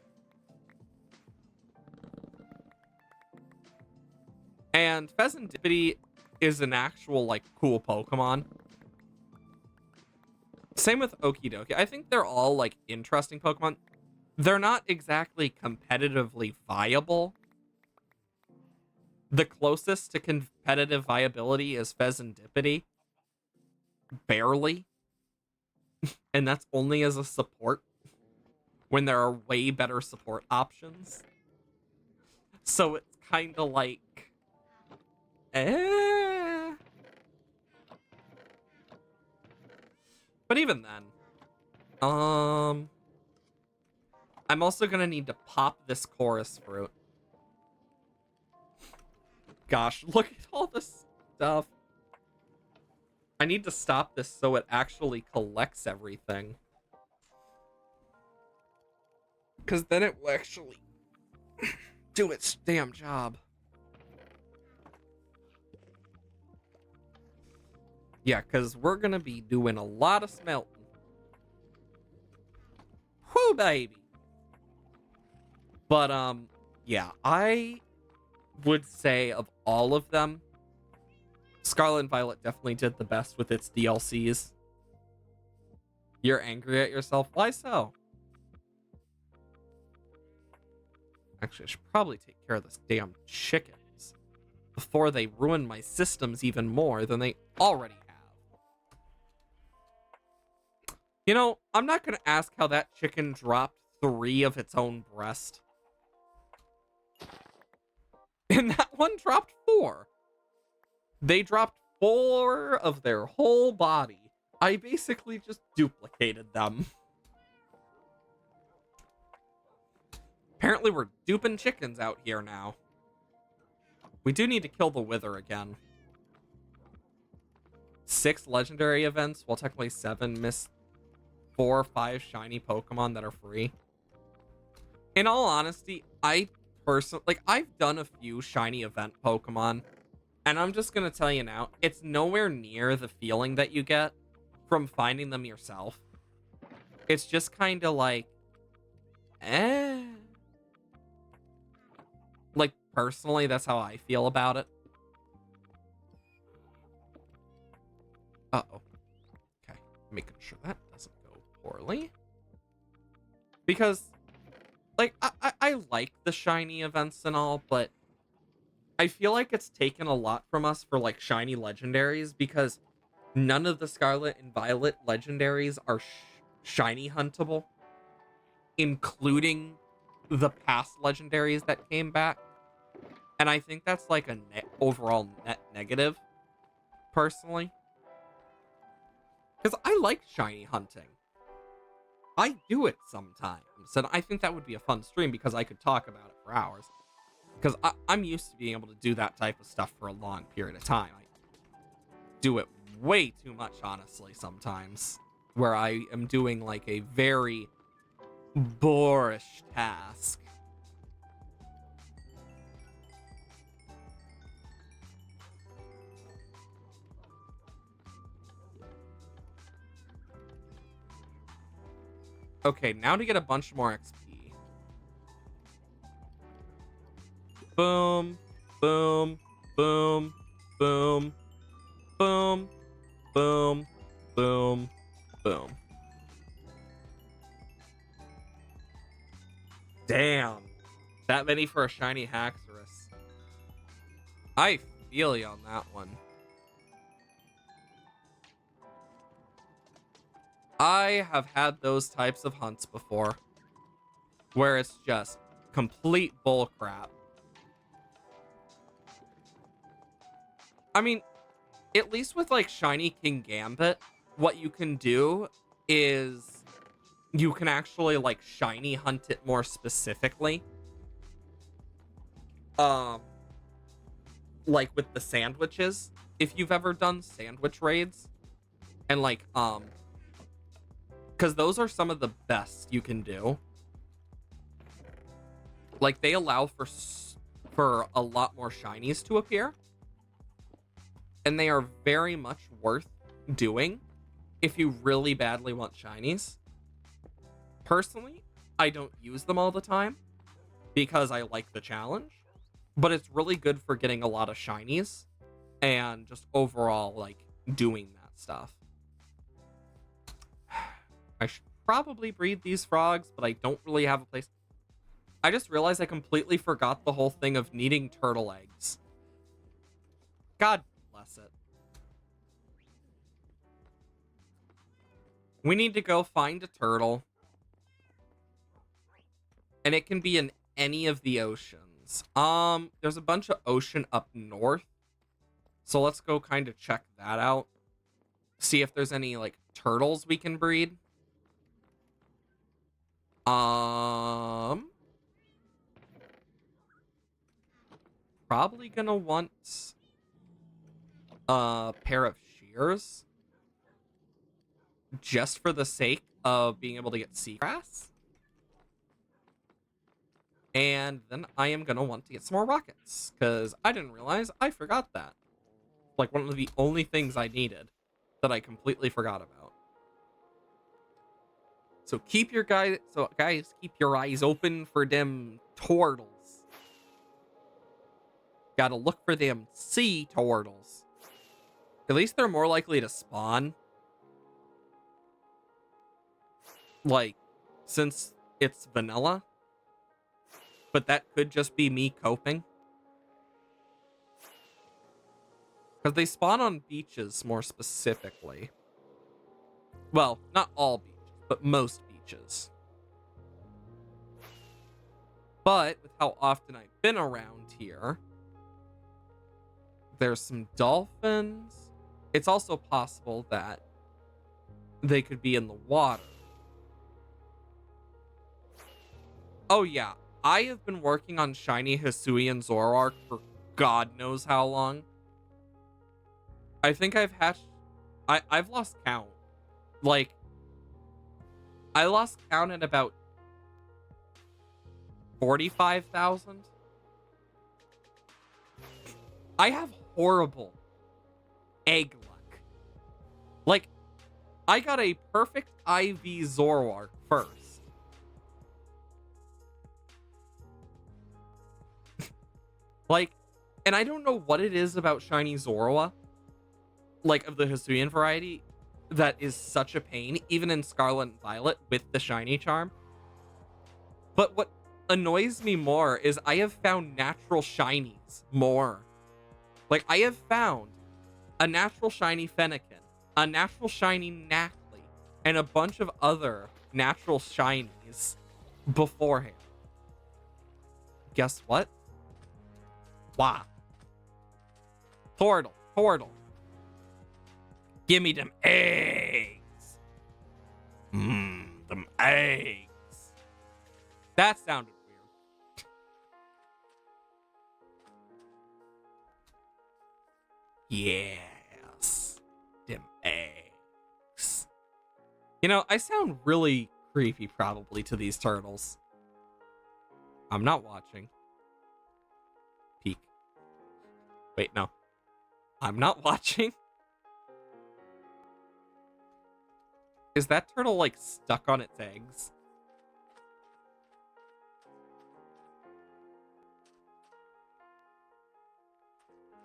And Pheasantipity is an actual, like, cool Pokemon. Same with Okie Dokie. I think they're all, like, interesting Pokemon. They're not exactly competitively viable. The closest to competitive viability is Pheasantipity. Barely. And that's only as a support. When there are way better support options. So it's kind of like... But even then... I'm also gonna need to pop this chorus fruit. Gosh, look at all this stuff. I need to stop this so it actually collects everything. Because then it will actually do its damn job. Yeah, because we're going to be doing a lot of smelting. Whoo, baby. But, yeah, I would say of all of them, Scarlet and Violet definitely did the best with its DLCs. You're angry at yourself? Why so? Actually, I should probably take care of this damn chickens before they ruin my systems even more than they already have. You know, I'm not going to ask how that chicken dropped 3 of its own breast. And that one dropped 4. They dropped 4 of their whole body. I basically just duplicated them. Apparently we're duping chickens out here now. We do need to kill the Wither again. 6 legendary events, well technically 7, miss 4 or 5 shiny Pokemon that are free. In all honesty, I personally, like, I've done a few shiny event Pokemon, and I'm just gonna tell you now, it's nowhere near the feeling that you get from finding them yourself. It's just kind of like, Like, personally, that's how I feel about it. Uh-oh. Okay, making sure that doesn't go poorly. Because, like, I like the shiny events and all, but I feel like it's taken a lot from us for, like, shiny legendaries, because none of the Scarlet and Violet legendaries are shiny huntable, including the past legendaries that came back. And I think that's like a overall net negative, personally. Because I like shiny hunting. I do it sometimes, and I think that would be a fun stream because I could talk about it for hours. Because I'm used to being able to do that type of stuff for a long period of time. I do it way too much, honestly, sometimes. Where I am doing like a very boorish task. Okay, now to get a bunch more XP. Boom, boom, boom, boom, boom, boom, boom, boom. Damn. That many for a shiny Haxorus. I feel you on that one. I have had those types of hunts before, where it's just complete bullcrap. I mean, at least with like Shiny King Gambit, what you can do is you can actually like shiny hunt it more specifically. Um, like with the sandwiches, if you've ever done sandwich raids, and like because those are some of the best you can do. Like they allow for a lot more shinies to appear, and they are very much worth doing if you really badly want shinies. Personally, I don't use them all the time because I like the challenge, but it's really good for getting a lot of shinies and just overall like doing that stuff. I should probably breed these frogs, but I don't really have a place. I just realized I completely forgot the whole thing of needing turtle eggs. God bless it. We need to go find a turtle. And it can be in any of the oceans. There's a bunch of ocean up north. So let's go kind of check that out. See if there's any, like, turtles we can breed. Probably gonna want a pair of shears. Just for the sake of being able to get seagrass. And then I am gonna want to get some more rockets. Because I didn't realize I forgot that. Like, one of the only things I needed that I completely forgot about. So guys, keep your eyes open for them turtles. Gotta look for them sea turtles. At least they're more likely to spawn. Like, since it's vanilla. But that could just be me coping. Because they spawn on beaches more specifically. Well, not all beaches, but most beaches. But with how often I've been around here, there's some dolphins. It's also possible that they could be in the water. Oh yeah, I have been working on shiny Hisui and Zoroark for God knows how long. I think I've hatched... I've lost count. Like, I lost count at about 45,000. I have horrible egg luck. Like, I got a perfect IV Zoroark first. Like, and I don't know what it is about shiny Zoroark, like of the Hisuian variety, that is such a pain, even in Scarlet and Violet with the shiny charm. But what annoys me more is I have found natural shinies more. Like, I have found a natural shiny Fennekin, a natural shiny Nacli, and a bunch of other natural shinies beforehand. Guess what? Wow. Tortle. Give me them eggs. Them eggs. That sounded weird. Yes. Them eggs. You know, I sound really creepy probably to these turtles. I'm not watching. Peek. Wait, no. I'm not watching. Is that turtle, like, stuck on its eggs?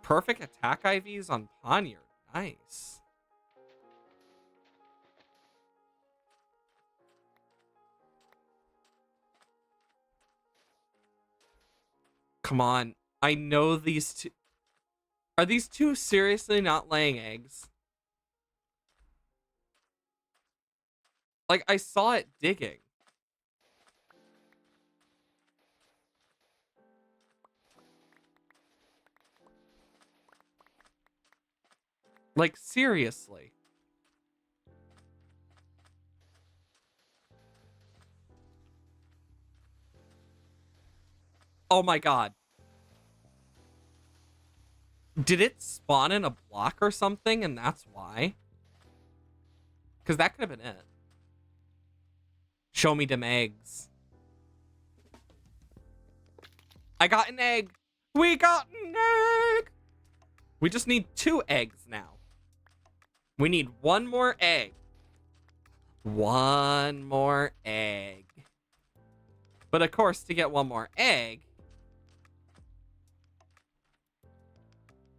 Perfect attack IVs on Poniard. Nice. Come on. I know these two. Are these two seriously not laying eggs? Like, I saw it digging. Like, seriously. Oh my god. Did it spawn in a block or something and that's why? Because that could have been it. Show me them eggs. I got an egg. We got an egg. We just need 2 eggs now. We need 1 more egg. 1 more egg. But of course, to get 1 more egg...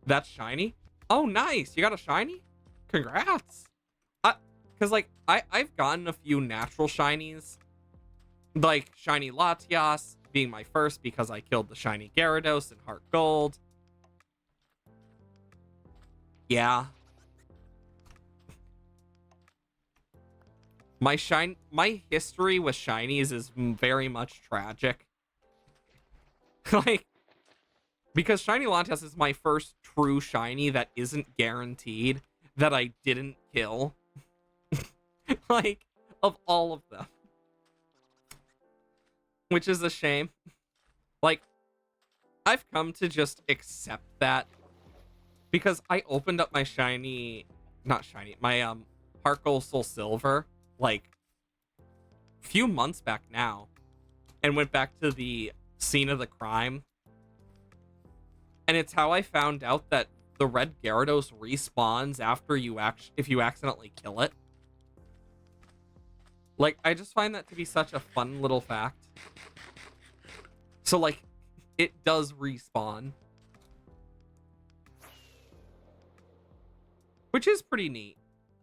That's shiny? Oh, nice. You got a shiny? Congrats. Because, like, I've gotten a few natural shinies. Like, shiny Latias being my first because I killed the shiny Gyarados in Heart Gold. Yeah. My history with shinies is very much tragic. Like, because shiny Latias is my first true shiny that isn't guaranteed that I didn't kill. Like, of all of them. Which is a shame. Like, I've come to just accept that. Because I opened up my shiny... Not shiny. My, Heart Gold Soul Silver, like, a few months back now. And went back to the scene of the crime. And it's how I found out that the red Gyarados respawns after if you accidentally kill it. Like, I just find that to be such a fun little fact. So, like, it does respawn. Which is pretty neat.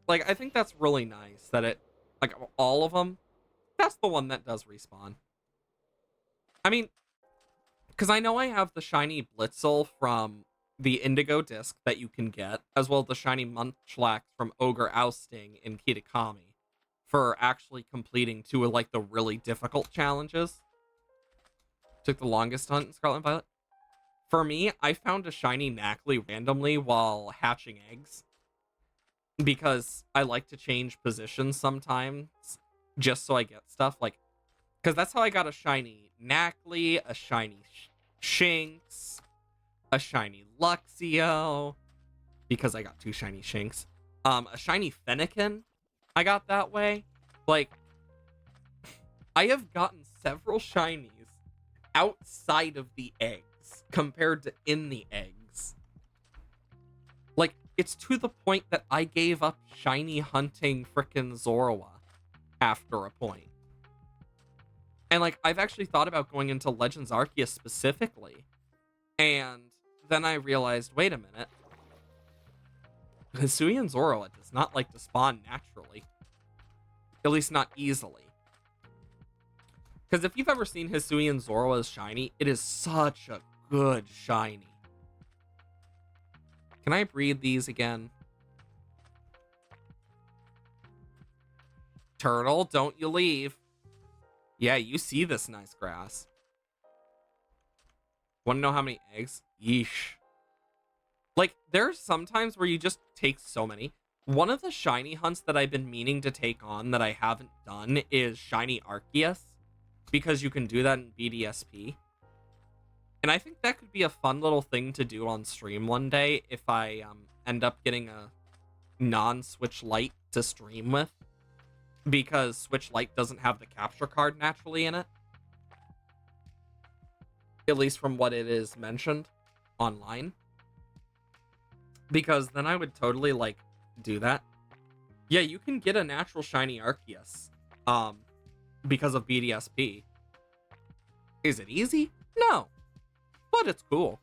Like, I think that's really nice that it, like, all of them, that's the one that does respawn. I mean, because I know I have the shiny Blitzel from the Indigo Disc that you can get, as well as the shiny Munchlax from Ogre Ousting in Kitakami for actually completing 2 of, like, the really difficult challenges. Took the longest hunt in Scarlet and Violet. For me, I found a shiny Knackley randomly while hatching eggs. Because I like to change positions sometimes just so I get stuff. Like, because that's how I got a shiny Knackley, a shiny Shinx, a shiny Luxio, because I got 2 shiny Shinx. A shiny Fennekin I got that way. Like, I have gotten several shinies outside of the eggs compared to in the eggs. Like, it's to the point that I gave up shiny hunting frickin' Zorua after a point. And, like, I've actually thought about going into Legends Arceus specifically. And then I realized, wait a minute. Hisuian Zorua does not like to spawn naturally. At least not easily. Because if you've ever seen Hisuian Zorua's shiny, it is such a good shiny. Can I breed these again? Turtle, don't you leave. Yeah, you see this nice grass. Want to know how many eggs? Yeesh. Like, there's sometimes where you just take so many. One of the shiny hunts that I've been meaning to take on that I haven't done is shiny Arceus. Because you can do that in BDSP. And I think that could be a fun little thing to do on stream one day if I end up getting a non-Switch Lite to stream with. Because Switch Lite doesn't have the capture card naturally in it. At least from what it is mentioned online. Because then I would totally, like, do that. Yeah, you can get a natural shiny Arceus. Because of BDSP. Is it easy? No. But it's cool.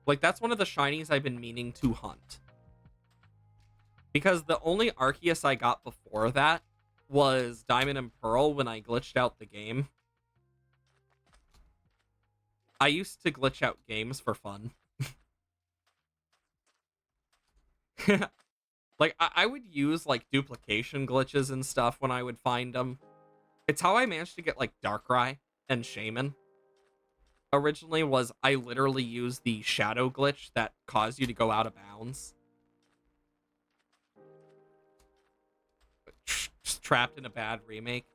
Like, that's one of the shinies I've been meaning to hunt. Because the only Arceus I got before that was Diamond and Pearl when I glitched out the game. I used to glitch out games for fun. Like, I would use, like, duplication glitches and stuff when I would find them. It's how I managed to get, like, Darkrai and Shaman. Originally was I literally used the shadow glitch that caused you to go out of bounds. Just trapped in a bad remake.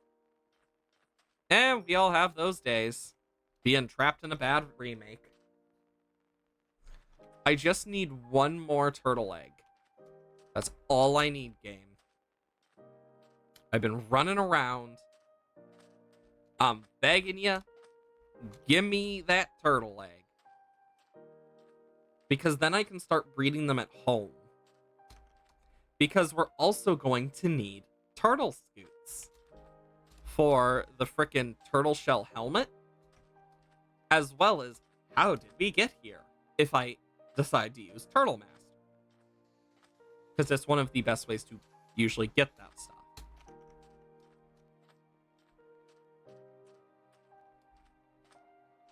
And we all have those days. Being trapped in a bad remake. I just need one more turtle egg. That's all I need, game. I've been running around. I'm begging you. Give me that turtle egg. Because then I can start breeding them at home. Because we're also going to need turtle scoots for the frickin' turtle shell helmet. As well as, how did we get here? If I decide to use Turtle Master. Because it's one of the best ways to usually get that stuff.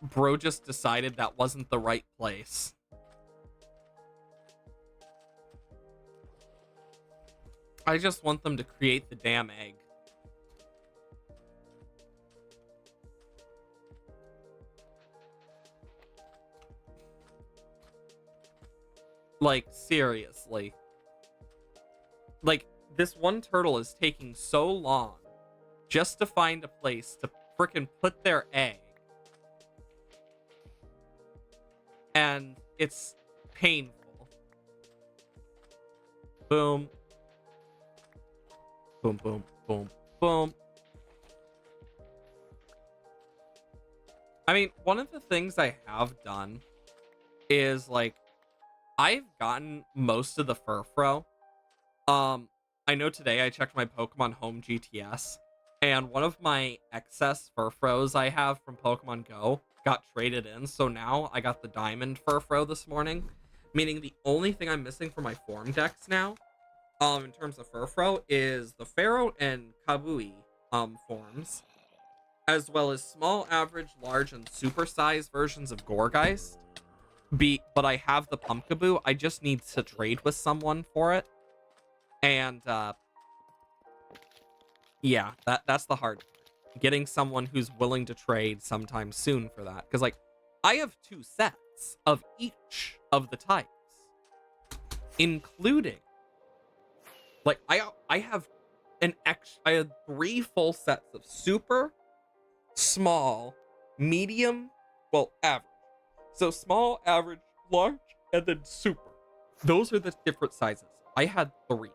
Bro just decided that wasn't the right place. I just want them to create the damn egg. Like, seriously. Like, this one turtle is taking so long just to find a place to frickin' put their egg. And it's painful. Boom. Boom, boom, boom, boom. I mean, one of the things I have done is, like, I've gotten most of the Furfro. I know today I checked my Pokemon Home GTS, and one of my excess Furfros I have from Pokemon Go got traded in, so now I got the Diamond Furfro this morning, meaning the only thing I'm missing for my form decks now, in terms of Furfro, is the Pharaoh and Kabui, forms, as well as small, average, large, and super-sized versions of Gourgeist. But I have the Pumpkaboo, I just need to trade with someone for it. And, yeah, that's the hard part. Getting someone who's willing to trade sometime soon for that. Because, like, I have 2 sets of each of the types. Including, like, I have I had 3 full sets of super, small, medium, well, average. So small, average, large, and then super. Those are the different sizes. I had 3.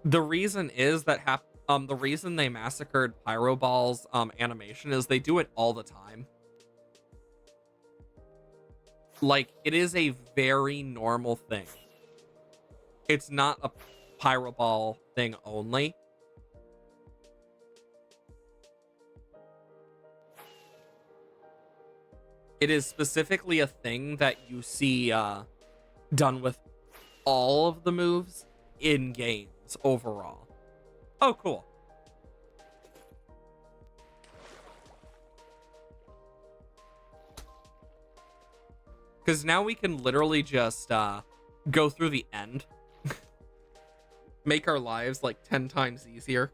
The reason is that the reason they massacred Pyro Ball's animation is they do it all the time. Like, it is a very normal thing. It's not a Pyro Ball thing only. It is specifically a thing that you see done with all of the moves in games overall. Oh, cool. Because now we can literally just go through the end. Make our lives like 10 times easier.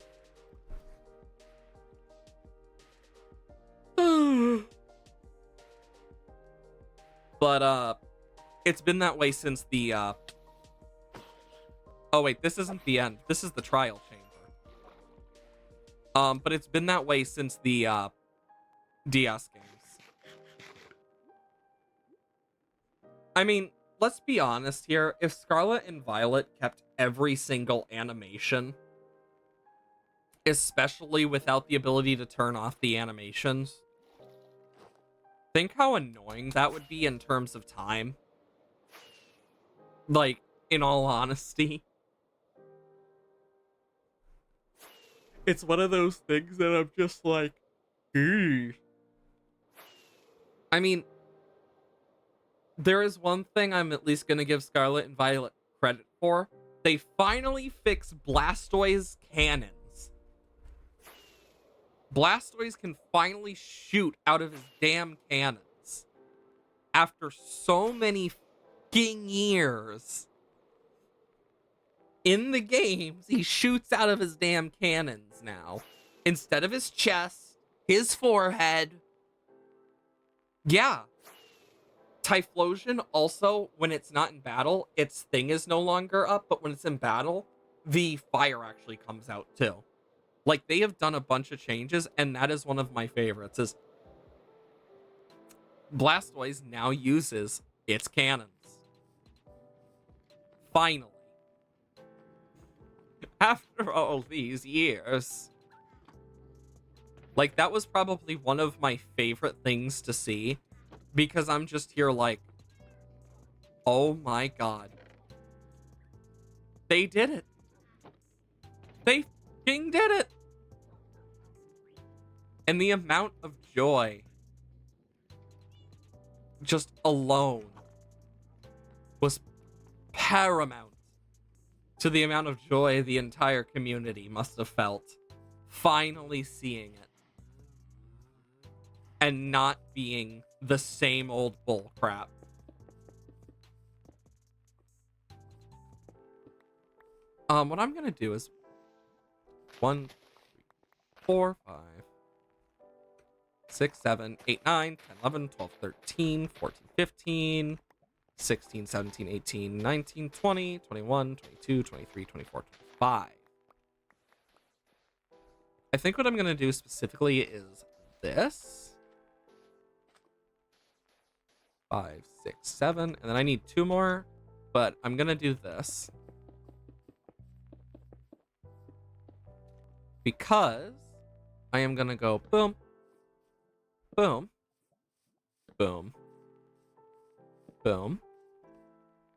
But it's been that way since the oh wait, this isn't the end. This is the trial chamber. But it's been that way since the DS games. I mean, let's be honest here. If Scarlet and Violet kept every single animation, especially without the ability to turn off the animations, think how annoying that would be in terms of time. Like, in all honesty. It's one of those things that I'm just like, ew. I mean, there is one thing I'm at least gonna give Scarlet and Violet credit for. They finally fixed Blastoise cannons. Blastoise can finally shoot out of his damn cannons. After so many fucking years in the games, he shoots out of his damn cannons now. Instead of his chest, his forehead. Yeah. Typhlosion also, when it's not in battle, its thing is no longer up, but when it's in battle, the fire actually comes out too. Like, they have done a bunch of changes, and that is one of my favorites, is Blastoise now uses its cannons. Finally. After all these years. Like, that was probably one of my favorite things to see, because I'm just here like, oh my god. They did it. They fucking did it. And the amount of joy just alone was paramount to the amount of joy the entire community must have felt finally seeing it and not being the same old bull crap. What I'm gonna do is 1, 2, 3, 4, 5, 6, 7, 8, 9, 10, 11, 12, 13, 14, 15, 16, 17, 18, 19, 20, 21, 22, 23, 24, 25. I think what I'm going to do specifically is this. 5, 6, 7, and then I need 2 more, but I'm going to do this. Because I am going to go boom, boom, boom, boom.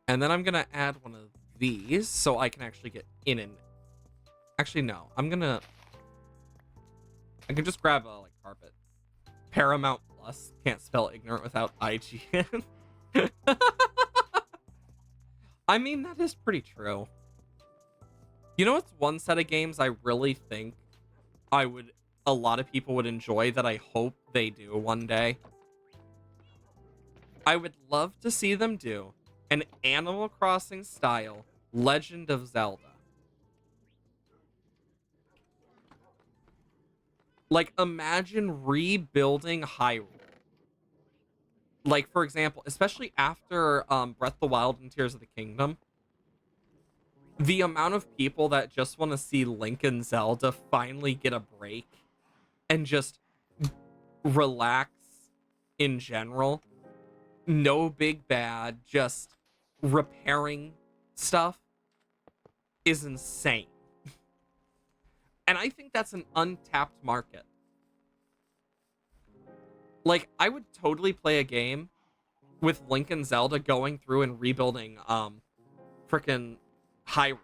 And then I'm going to add one of these so I can actually get in and... Actually, no. I can just grab a, like, carpet. Paramount Plus. Can't spell ignorant without IGN. I mean, that is pretty true. You know what's one set of games I really think a lot of people would enjoy that I hope they do one day? I would love to see them do an Animal Crossing style Legend of Zelda. Like, imagine rebuilding Hyrule. Like, for example, especially after Breath of the Wild and Tears of the Kingdom, the amount of people that just want to see Link and Zelda finally get a break and just relax in general. No big bad, just repairing stuff is insane. And I think that's an untapped market. Like, I would totally play a game with Link and Zelda going through and rebuilding frickin' Hyrule.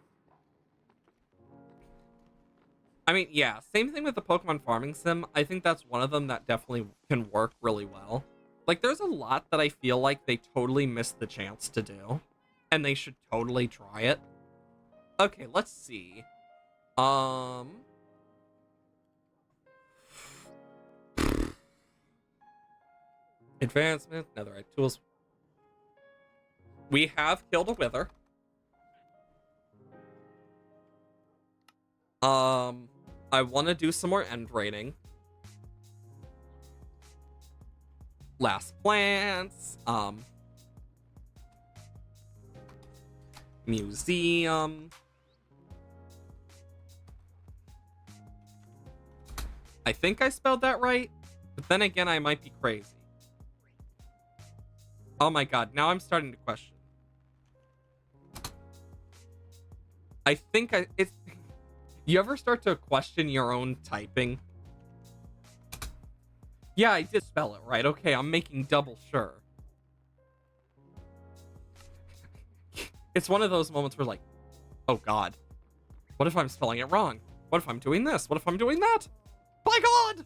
I mean, yeah, same thing with the Pokemon Farming Sim. I think that's one of them that definitely can work really well. Like, there's a lot that I feel like they totally missed the chance to do, and they should totally try it. Okay, let's see. Advancement, netherite tools. We have killed a wither. I want to do some more end raiding. Last plants. Museum. I think I spelled that right, but then again, I might be crazy. Oh my god, now I'm starting to question. I think it's... You ever start to question your own typing? Yeah, I did spell it right. Okay, I'm making double sure. It's one of those moments where like, oh god, what if I'm spelling it wrong? What if I'm doing this? What if I'm doing that? My god!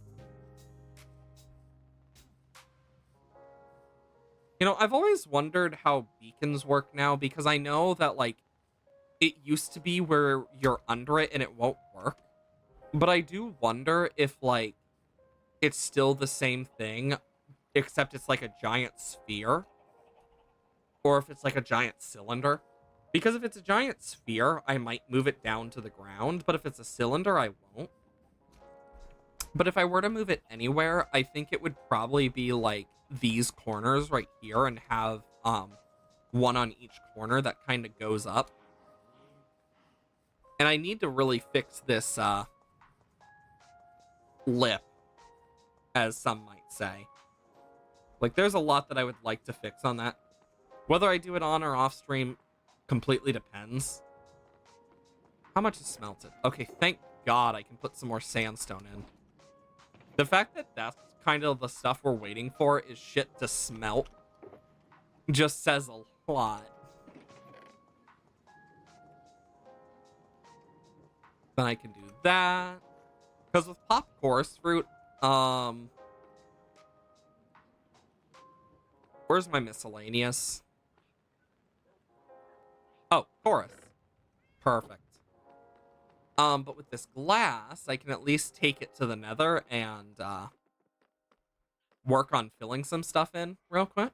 You know, I've always wondered how beacons work now, because I know that, like, it used to be where you're under it and it won't work. But I do wonder if, like, it's still the same thing, except it's like a giant sphere, or if it's like a giant cylinder. Because if it's a giant sphere, I might move it down to the ground, but if it's a cylinder, I won't. But if I were to move it anywhere, I think it would probably be like these corners right here and have one on each corner that kind of goes up. And I need to really fix this lip, as some might say. Like, there's a lot that I would like to fix on that. Whether I do it on or off stream completely depends. How much is smelted? Okay, thank God I can put some more sandstone in. The fact that that's kind of the stuff we're waiting for is shit to smelt just says a lot. Then I can do that. Because with pop chorus fruit, where's my miscellaneous? Oh, chorus. Perfect. But with this glass, I can at least take it to the nether and work on filling some stuff in real quick.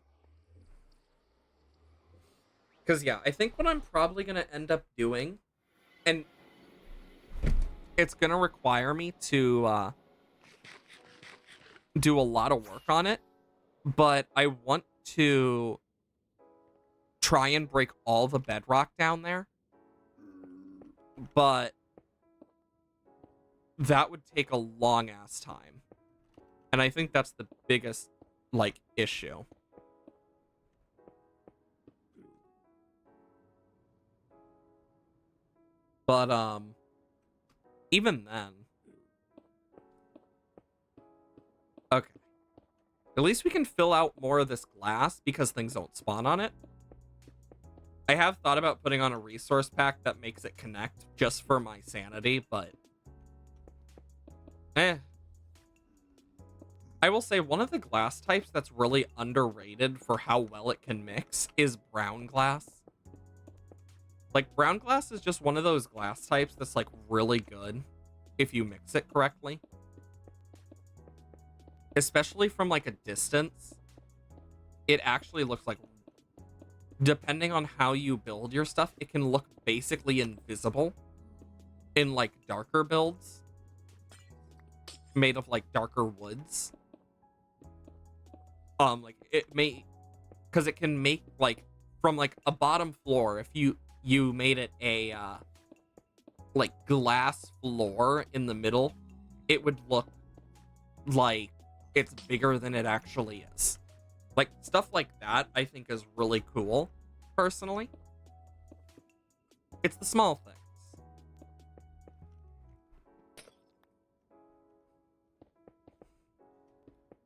Because, yeah, I think what I'm probably going to end up doing, and it's going to require me to do a lot of work on it, but I want to try and break all the bedrock down there. But that would take a long ass time. And I think that's the biggest, like, issue. But, even then. Okay. At least we can fill out more of this glass because things don't spawn on it. I have thought about putting on a resource pack that makes it connect just for my sanity, but I will say one of the glass types that's really underrated for how well it can mix is brown glass. Like, brown glass is just one of those glass types that's, like, really good if you mix it correctly. Especially from, like, a distance. It actually looks like, depending on how you build your stuff, it can look basically invisible in, like, darker builds made of, like, darker woods. Like, it may, because it can make, like, from, like, a bottom floor, if you made it a like glass floor in the middle, it would look like it's bigger than it actually is. Like, stuff like that I think is really cool, personally. It's the small things.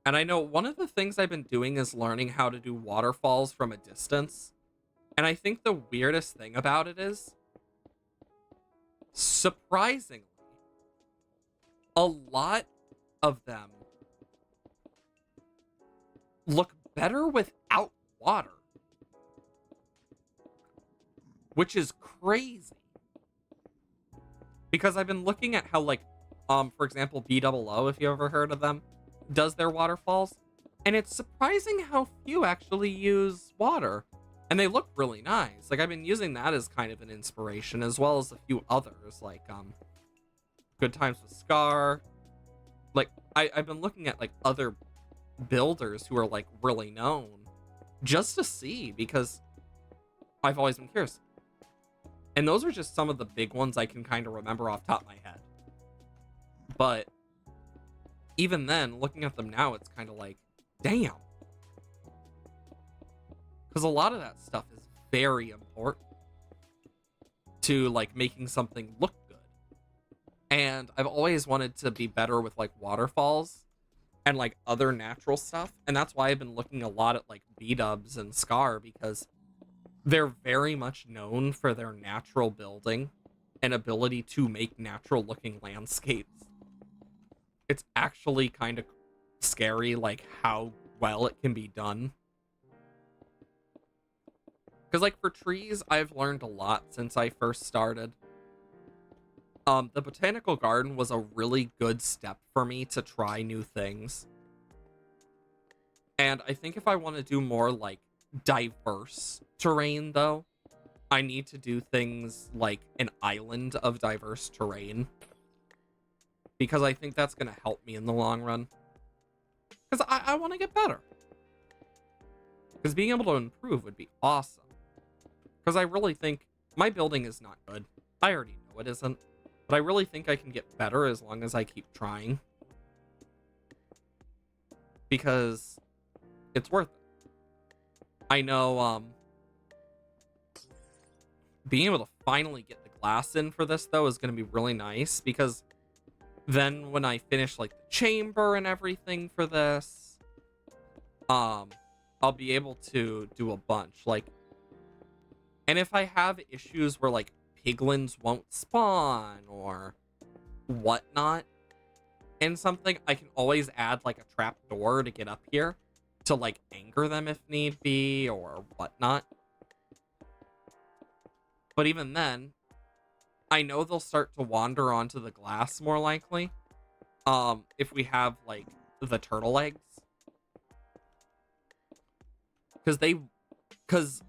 And I know one of the things I've been doing is learning how to do waterfalls from a distance. And I think the weirdest thing about it is, surprisingly, a lot of them look better without water. Which is crazy. Because I've been looking at how, like, for example, BOO, if you ever heard of them, does their waterfalls. And it's surprising how few actually use water. And they look really nice. Like, I've been using that as kind of an inspiration, as well as a few others, like, Good Times with Scar. Like, I've been looking at, like, other builders who are, like, really known, just to see, because I've always been curious. And those are just some of the big ones I can kind of remember off the top of my head. But even then, looking at them now, it's kind of like, damn. Because a lot of that stuff is very important to, like, making something look good. And I've always wanted to be better with, like, waterfalls and, like, other natural stuff. And that's why I've been looking a lot at, like, B-dubs and Scar, because they're very much known for their natural building and ability to make natural looking landscapes. It's actually kind of scary, like, how well it can be done. Because, like, for trees, I've learned a lot since I first started. The botanical garden was a really good step for me to try new things. And I think if I want to do more like diverse terrain though, I need to do things like an island of diverse terrain, because I think that's going to help me in the long run. Because I want to get better. Because being able to improve would be awesome. Because I really think my building is not good. I already know it isn't. But I really think I can get better as long as I keep trying. Because it's worth it. I know being able to finally get the glass in for this, though, is going to be really nice. Because then when I finish, like, the chamber and everything for this, I'll be able to do a bunch. Like, and if I have issues where, like, piglins won't spawn or whatnot in something, I can always add, like, a trap door to get up here to, like, anger them if need be or whatnot. But even then, I know they'll start to wander onto the glass more likely. If we have, like, the turtle eggs. Because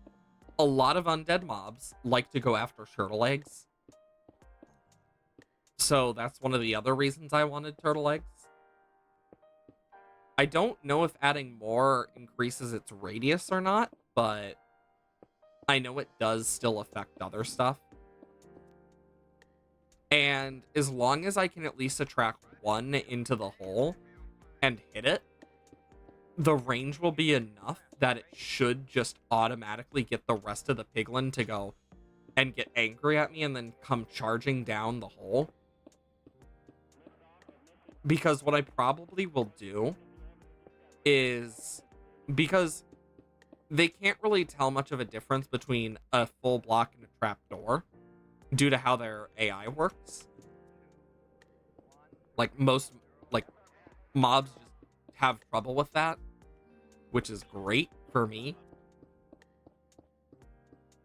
a lot of undead mobs like to go after turtle eggs. So that's one of the other reasons I wanted turtle eggs. I don't know if adding more increases its radius or not, but I know it does still affect other stuff. And as long as I can at least attract one into the hole and hit it, the range will be enough that it should just automatically get the rest of the piglin to go and get angry at me and then come charging down the hole. Because what I probably will do is, because they can't really tell much of a difference between a full block and a trapdoor due to how their AI works. Like, most, like, mobs just have trouble with that, which is great for me.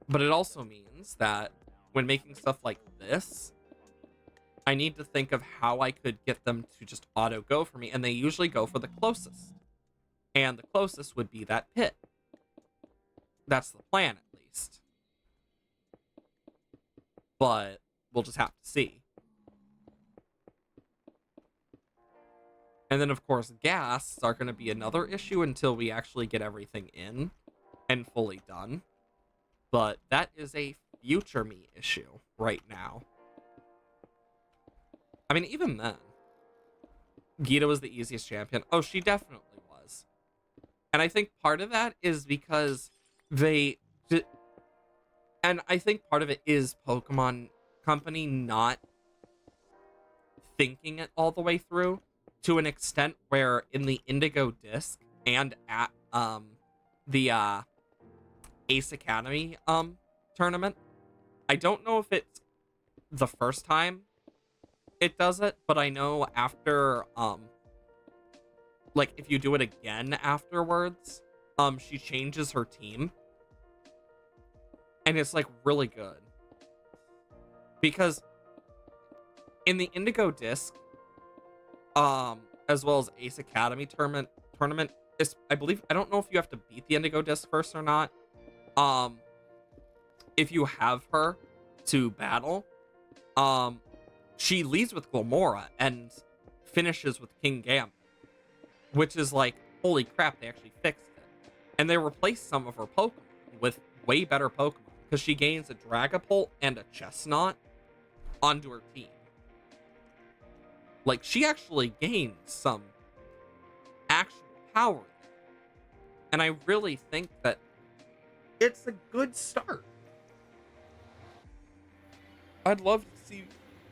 But it also means that when making stuff like this, I need to think of how I could get them to just auto go for me, and they usually go for the closest. And the closest would be that pit. That's the plan, at least. But we'll just have to see. And then, of course, ghasts are going to be another issue until we actually get everything in and fully done. But that is a future me issue right now. I mean, even then, Gita was the easiest champion. Oh, she definitely was. And I think part of that is because and I think part of it is Pokemon Company not thinking it all the way through to an extent where in the Indigo Disc and at the Ace Academy tournament, I don't know if it's the first time it does it, but I know after like if you do it again afterwards, she changes her team. And it's like really good. Because in the Indigo Disc, as well as Ace Academy tournament, I believe, I don't know if you have to beat the Indigo Disc first or not. If you have her to battle, she leads with Glamora and finishes with King Gambit, which is like, holy crap, they actually fixed it. And they replaced some of her Pokemon with way better Pokemon, because she gains a Dragapult and a Chestnut onto her team. Like, she actually gains some actual power there. And I really think that it's a good start. I'd love to see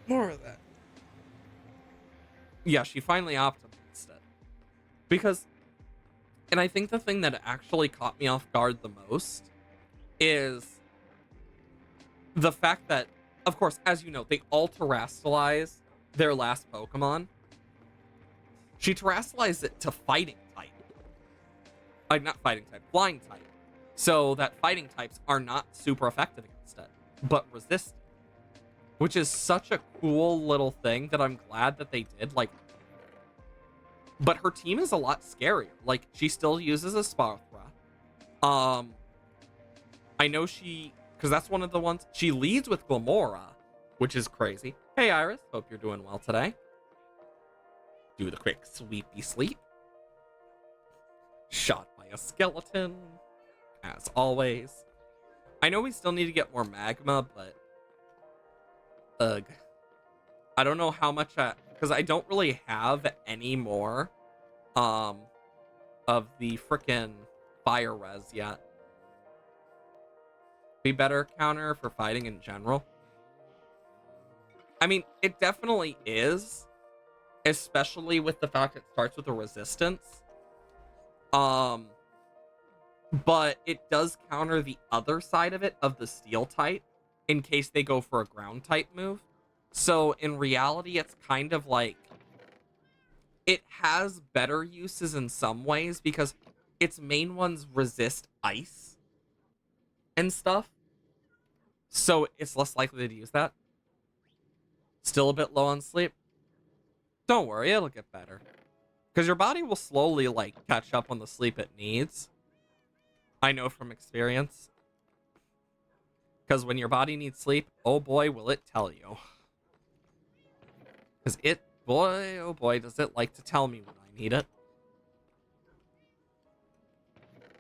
more of that. Yeah, she finally optimized it. Because, and I think the thing that actually caught me off guard the most is the fact that, of course, as you know, they all terrestrialize their last Pokemon. She terrestrialized it to fighting type. Not fighting type, flying type. So that fighting types are not super effective against it, but resistant. which is such a cool little thing that I'm glad that they did. Like, but her team is a lot scarier. Like, she still uses a Sparthra. I know because that's one of the ones, she leads with Glamora, which is crazy. Hey, Iris, hope you're doing well today. Do the quick sweepy sleep. Shot by a skeleton, as always. I know we still need to get more magma, but ugh. I don't know how much because I don't really have any more of the frickin' fire res yet. Be better counter for fighting in general. I mean, it definitely is, especially with the fact it starts with a resistance. But it does counter the other side of it, of the steel type, in case they go for a ground type move. So in reality, it's kind of like, it has better uses in some ways because its main ones resist ice and stuff. So it's less likely to use that. Still a bit low on sleep. Don't worry, it'll get better. Because your body will slowly, like, catch up on the sleep it needs. I know from experience. Because when your body needs sleep, oh boy, will it tell you. Because it, boy, oh boy, does it like to tell me when I need it.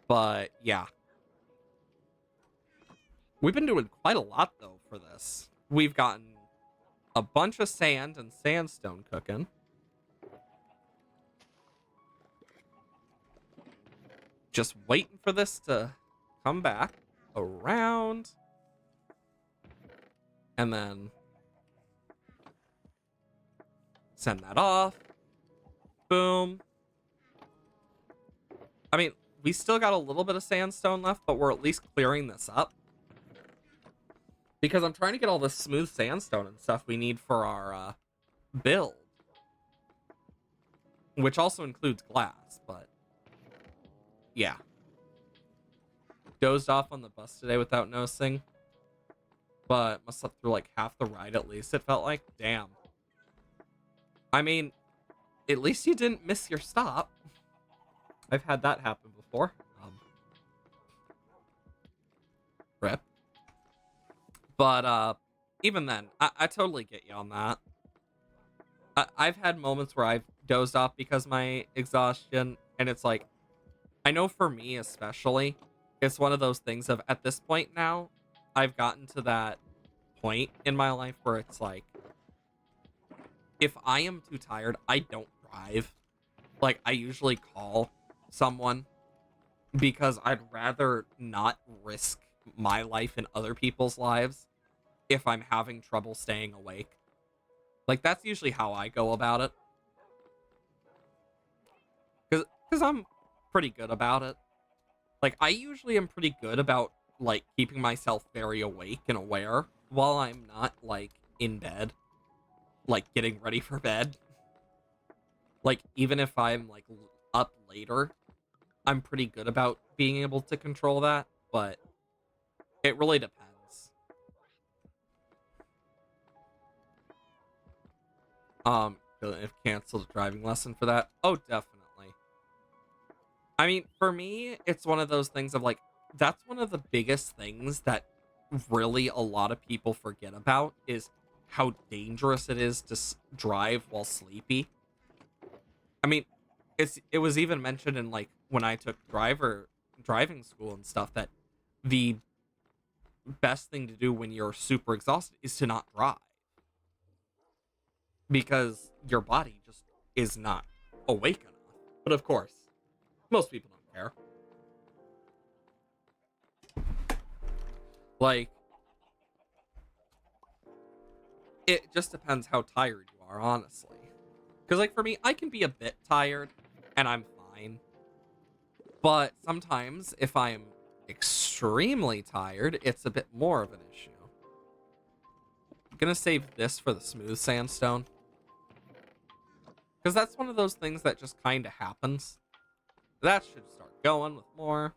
But, yeah. We've been doing quite a lot, though, for this. We've gotten a bunch of sand and sandstone cooking. Just waiting for this to come back around. And then send that off. Boom. I mean, we still got a little bit of sandstone left, but we're at least clearing this up. Because I'm trying to get all this smooth sandstone and stuff we need for our build. Which also includes glass, but yeah. Dozed off on the bus today without noticing. But must have slept through like half the ride at least, it felt like. Damn. I mean, at least you didn't miss your stop. I've had that happen before. Rip. But even then, I totally get you on that. I've had moments where I've dozed off because of my exhaustion, and it's like, I know for me especially, it's one of those things of, at this point now, I've gotten to that point in my life where it's like, if I am too tired, I don't drive. Like, I usually call someone because I'd rather not risk my life and other people's lives if I'm having trouble staying awake. Like, that's usually how I go about it. Because I'm pretty good about it. Like, I usually am pretty good about, like, keeping myself very awake and aware while I'm not, like, in bed. Like, getting ready for bed. Like, even if I'm, like, up later, I'm pretty good about being able to control that, but it really depends. If canceled a driving lesson for that? Oh, definitely. I mean, for me, it's one of those things of like, that's one of the biggest things that really a lot of people forget about is how dangerous it is to drive while sleepy. I mean, it was even mentioned in like when I took driving school and stuff that the best thing to do when you're super exhausted is to not drive. Because your body just is not awake enough. But of course, most people don't care. Like, it just depends how tired you are, honestly. Because, like, for me, I can be a bit tired, and I'm fine. But sometimes, if I'm extremely tired, it's a bit more of an issue. I'm gonna save this for the smooth sandstone. Because that's one of those things that just kind of happens. That should start going with more.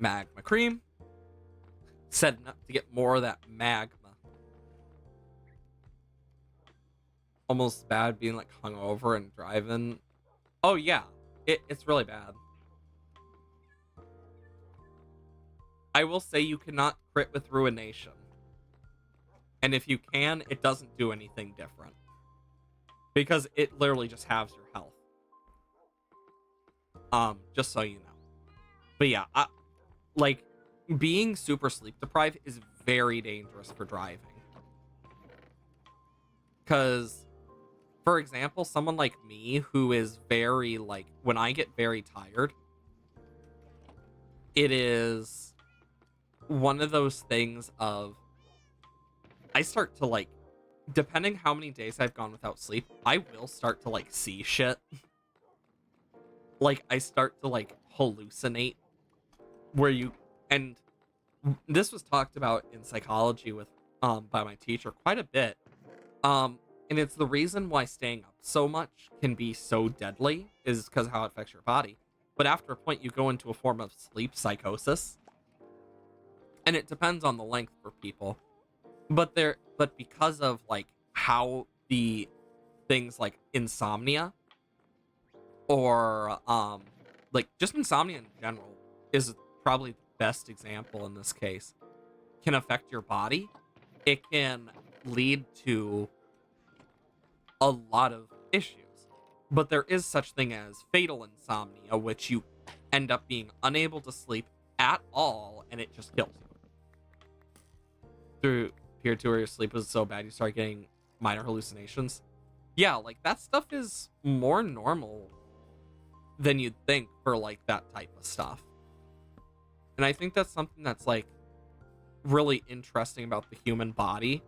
Magma cream. setting up to get more of that magma. Almost bad being like hungover and driving. Oh yeah, it's really bad. I will say you cannot crit with Ruination. And if you can, it doesn't do anything different. Because it literally just halves your health. Just so you know. But yeah, like, being super sleep deprived is very dangerous for driving. Because, for example, someone like me who is very, like, when I get very tired, it is one of those things of, I start to, like, depending how many days I've gone without sleep, I will start to, like, see shit. Like, I start to, like, hallucinate. Where you, and this was talked about in psychology with, by my teacher quite a bit. And it's the reason why staying up so much can be so deadly is because how it affects your body. But after a point, you go into a form of sleep psychosis. And it depends on the length for people. But because of, like, how the things like insomnia or, like, just insomnia in general is probably the best example in this case, can affect your body, it can lead to a lot of issues. But there is such thing as fatal insomnia, which you end up being unable to sleep at all, and it just kills you. Through period 2 where your sleep was so bad you start getting minor hallucinations. Yeah, like, that stuff is more normal than you'd think for, like, that type of stuff. And I think that's something that's, like, really interesting about the human body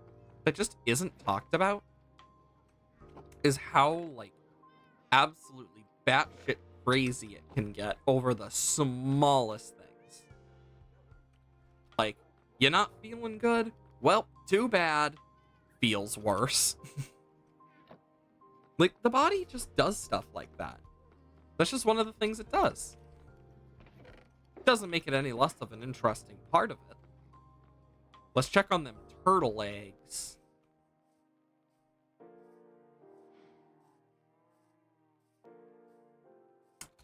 that just isn't talked about, is how, like, absolutely batshit crazy it can get over the smallest things. Like, you're not feeling good? Well, too bad. Feels worse. Like, the body just does stuff like that. That's just one of the things it does. It doesn't make it any less of an interesting part of it. Let's check on them turtle eggs.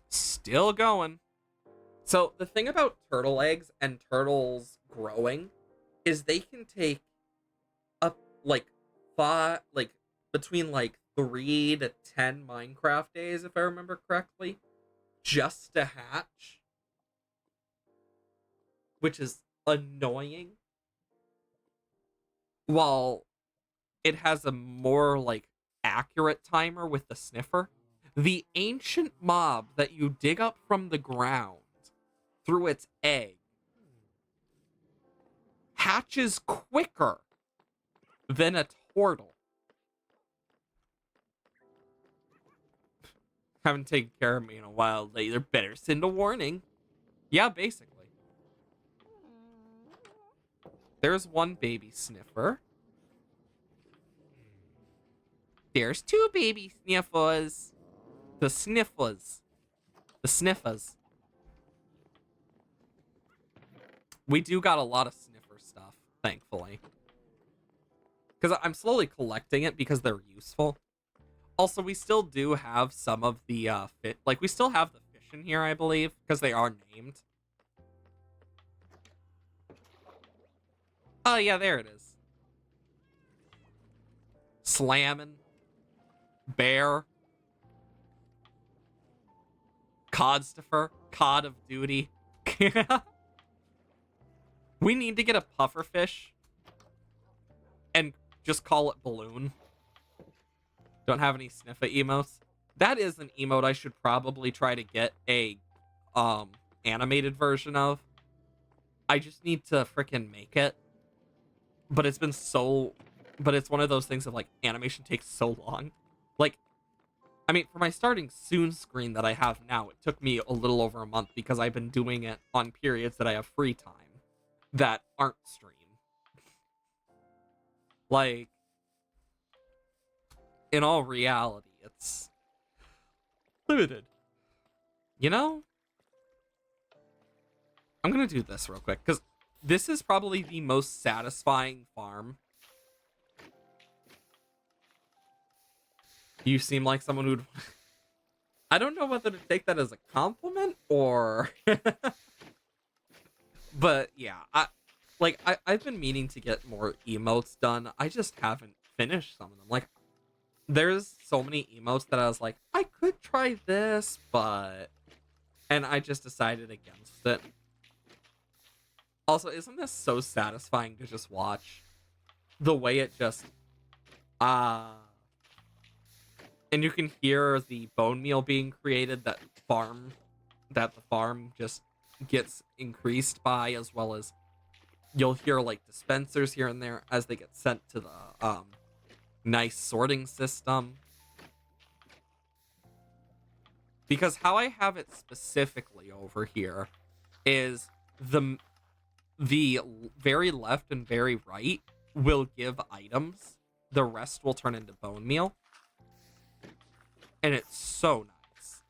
Still going. So the thing about turtle eggs and turtles growing is they can take up like between like 3 to 10 Minecraft days, if I remember correctly, just to hatch, which is annoying. While it has a more like accurate timer with the sniffer, the ancient mob that you dig up from the ground through its egg hatches quicker than a turtle. Haven't taken care of me in a while later. Better send a warning. Yeah, basically. There's one baby sniffer. There's 2 baby sniffers. The sniffers. The sniffers. We do got a lot of sniffer stuff, thankfully. Because I'm slowly collecting it because they're useful. Also, we still do have some of the fit. Like, we still have the fish in here, I believe, because they are named. Oh, yeah, there it is. Slammin'. Bear. Codstifer. Cod of Duty. We need to get a pufferfish and just call it Balloon. Don't have any sniffer emotes. That is an emote I should probably try to get a animated version of. I just need to freaking make it. But it's been so... But it's one of those things of, like, animation takes so long. Like, I mean, for my starting soon screen that I have now, it took me a little over a month because I've been doing it on periods that I have free time that aren't stream. Like, in all reality, it's limited. You know? I'm gonna do this real quick, because this is probably the most satisfying farm. You seem like someone who'd I don't know whether to take that as a compliment or but yeah, I've been meaning to get more emotes done. I just haven't finished some of them. Like there's so many emotes that I was like, I could try this, but and I just decided against it. Also, isn't this so satisfying to just watch? The way it just ah and you can hear the bone meal being created that the farm just gets increased by, as well as you'll hear like dispensers here and there as they get sent to the nice sorting system. Because how I have it specifically over here is the very left and very right will give items. The rest will turn into bone meal. And it's so nice.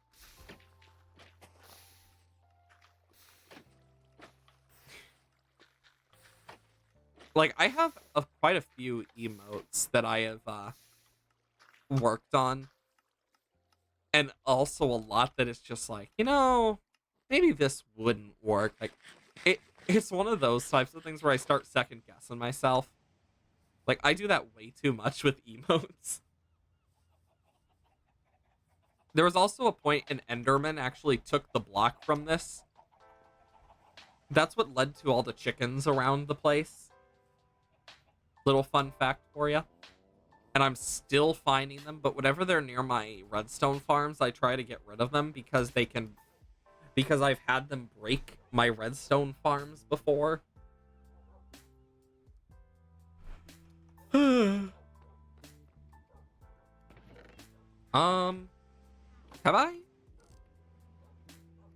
Like, I have quite a few emotes that I have worked on. And also a lot that is just like, maybe this wouldn't work. Like, it's one of those types of things where I start second guessing myself. Like, I do that way too much with emotes. There was also a point an Enderman actually took the block from this. That's what led to all the chickens around the place. Little fun fact for you. And I'm still finding them, but whenever they're near my redstone farms, I try to get rid of them because I've had them break my redstone farms before. Have I?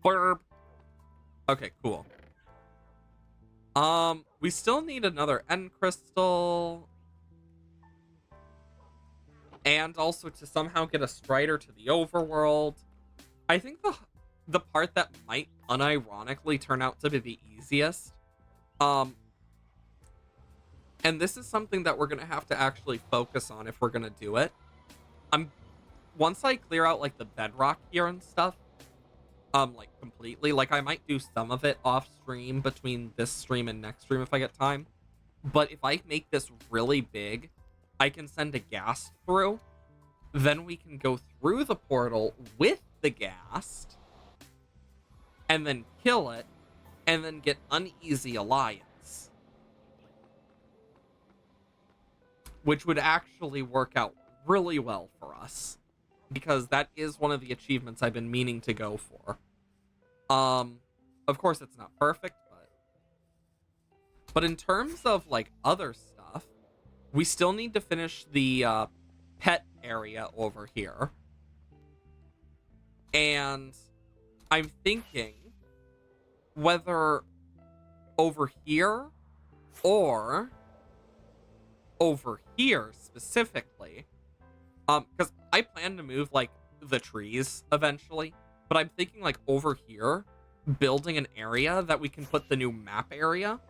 Blurb. Okay, cool. We still need another end crystal. And also to somehow get a strider to the overworld. I think the part that might unironically turn out to be the easiest. And this is something that we're gonna have to actually focus on if we're gonna do it. Once I clear out like the bedrock here and stuff, like completely, like I might do some of it off stream between this stream and next stream if I get time. But if I make this really big, I can send a ghast through. Then we can go through the portal with the ghast and then kill it and then get Uneasy Alliance, which would actually work out really well for us, because that is one of the achievements I've been meaning to go for. Of course it's not perfect, but in terms of like other stuff, we still need to finish the pet area over here. And I'm thinking whether over here or over here specifically, because I plan to move like the trees eventually, but I'm thinking like over here, building an area that we can put the new map area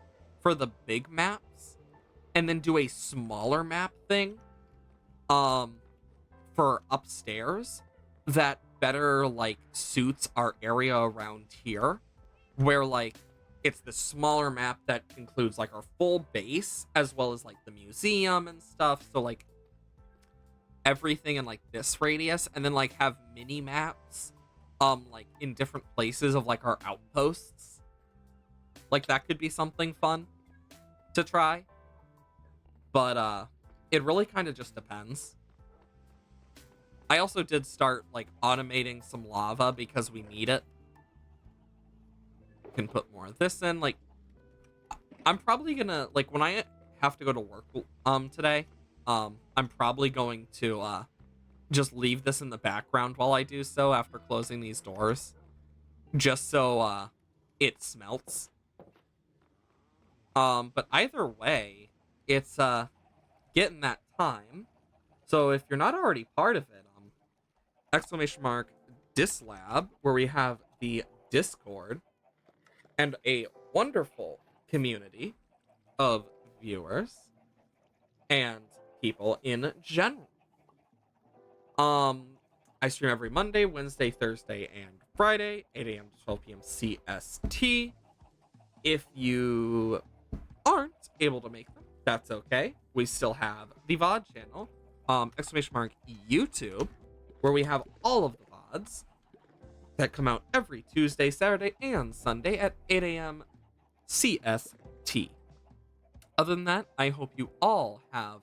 for the big maps, and then do a smaller map thing for upstairs that better like suits our area around here, where like it's the smaller map that includes like our full base as well as like the museum and stuff, so like everything in like this radius, and then like have mini maps like in different places of like our outposts. Like that could be something fun to try. But it really kind of just depends. I also did start like automating some lava because we need it. Can put more of this in. Like I'm probably gonna, like, when I have to go to work today, I'm probably going to just leave this in the background while I do so after closing these doors, just so it smelts. But either way, it's getting that time. So if you're not already part of it, !dislab, where we have the Discord and a wonderful community of viewers and people in general. Um, I stream every Monday, Wednesday, Thursday, and Friday, 8 a.m. to 12 p.m. CST. If you aren't able to make them, that's okay. We still have the VOD channel, exclamation mark YouTube, where we have all of the VODs that come out every Tuesday, Saturday, and Sunday at 8 a.m. CST. Other than that, I hope you all have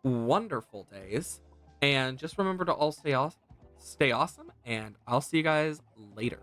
wonderful days, and just remember to all stay awesome, and I'll see you guys later.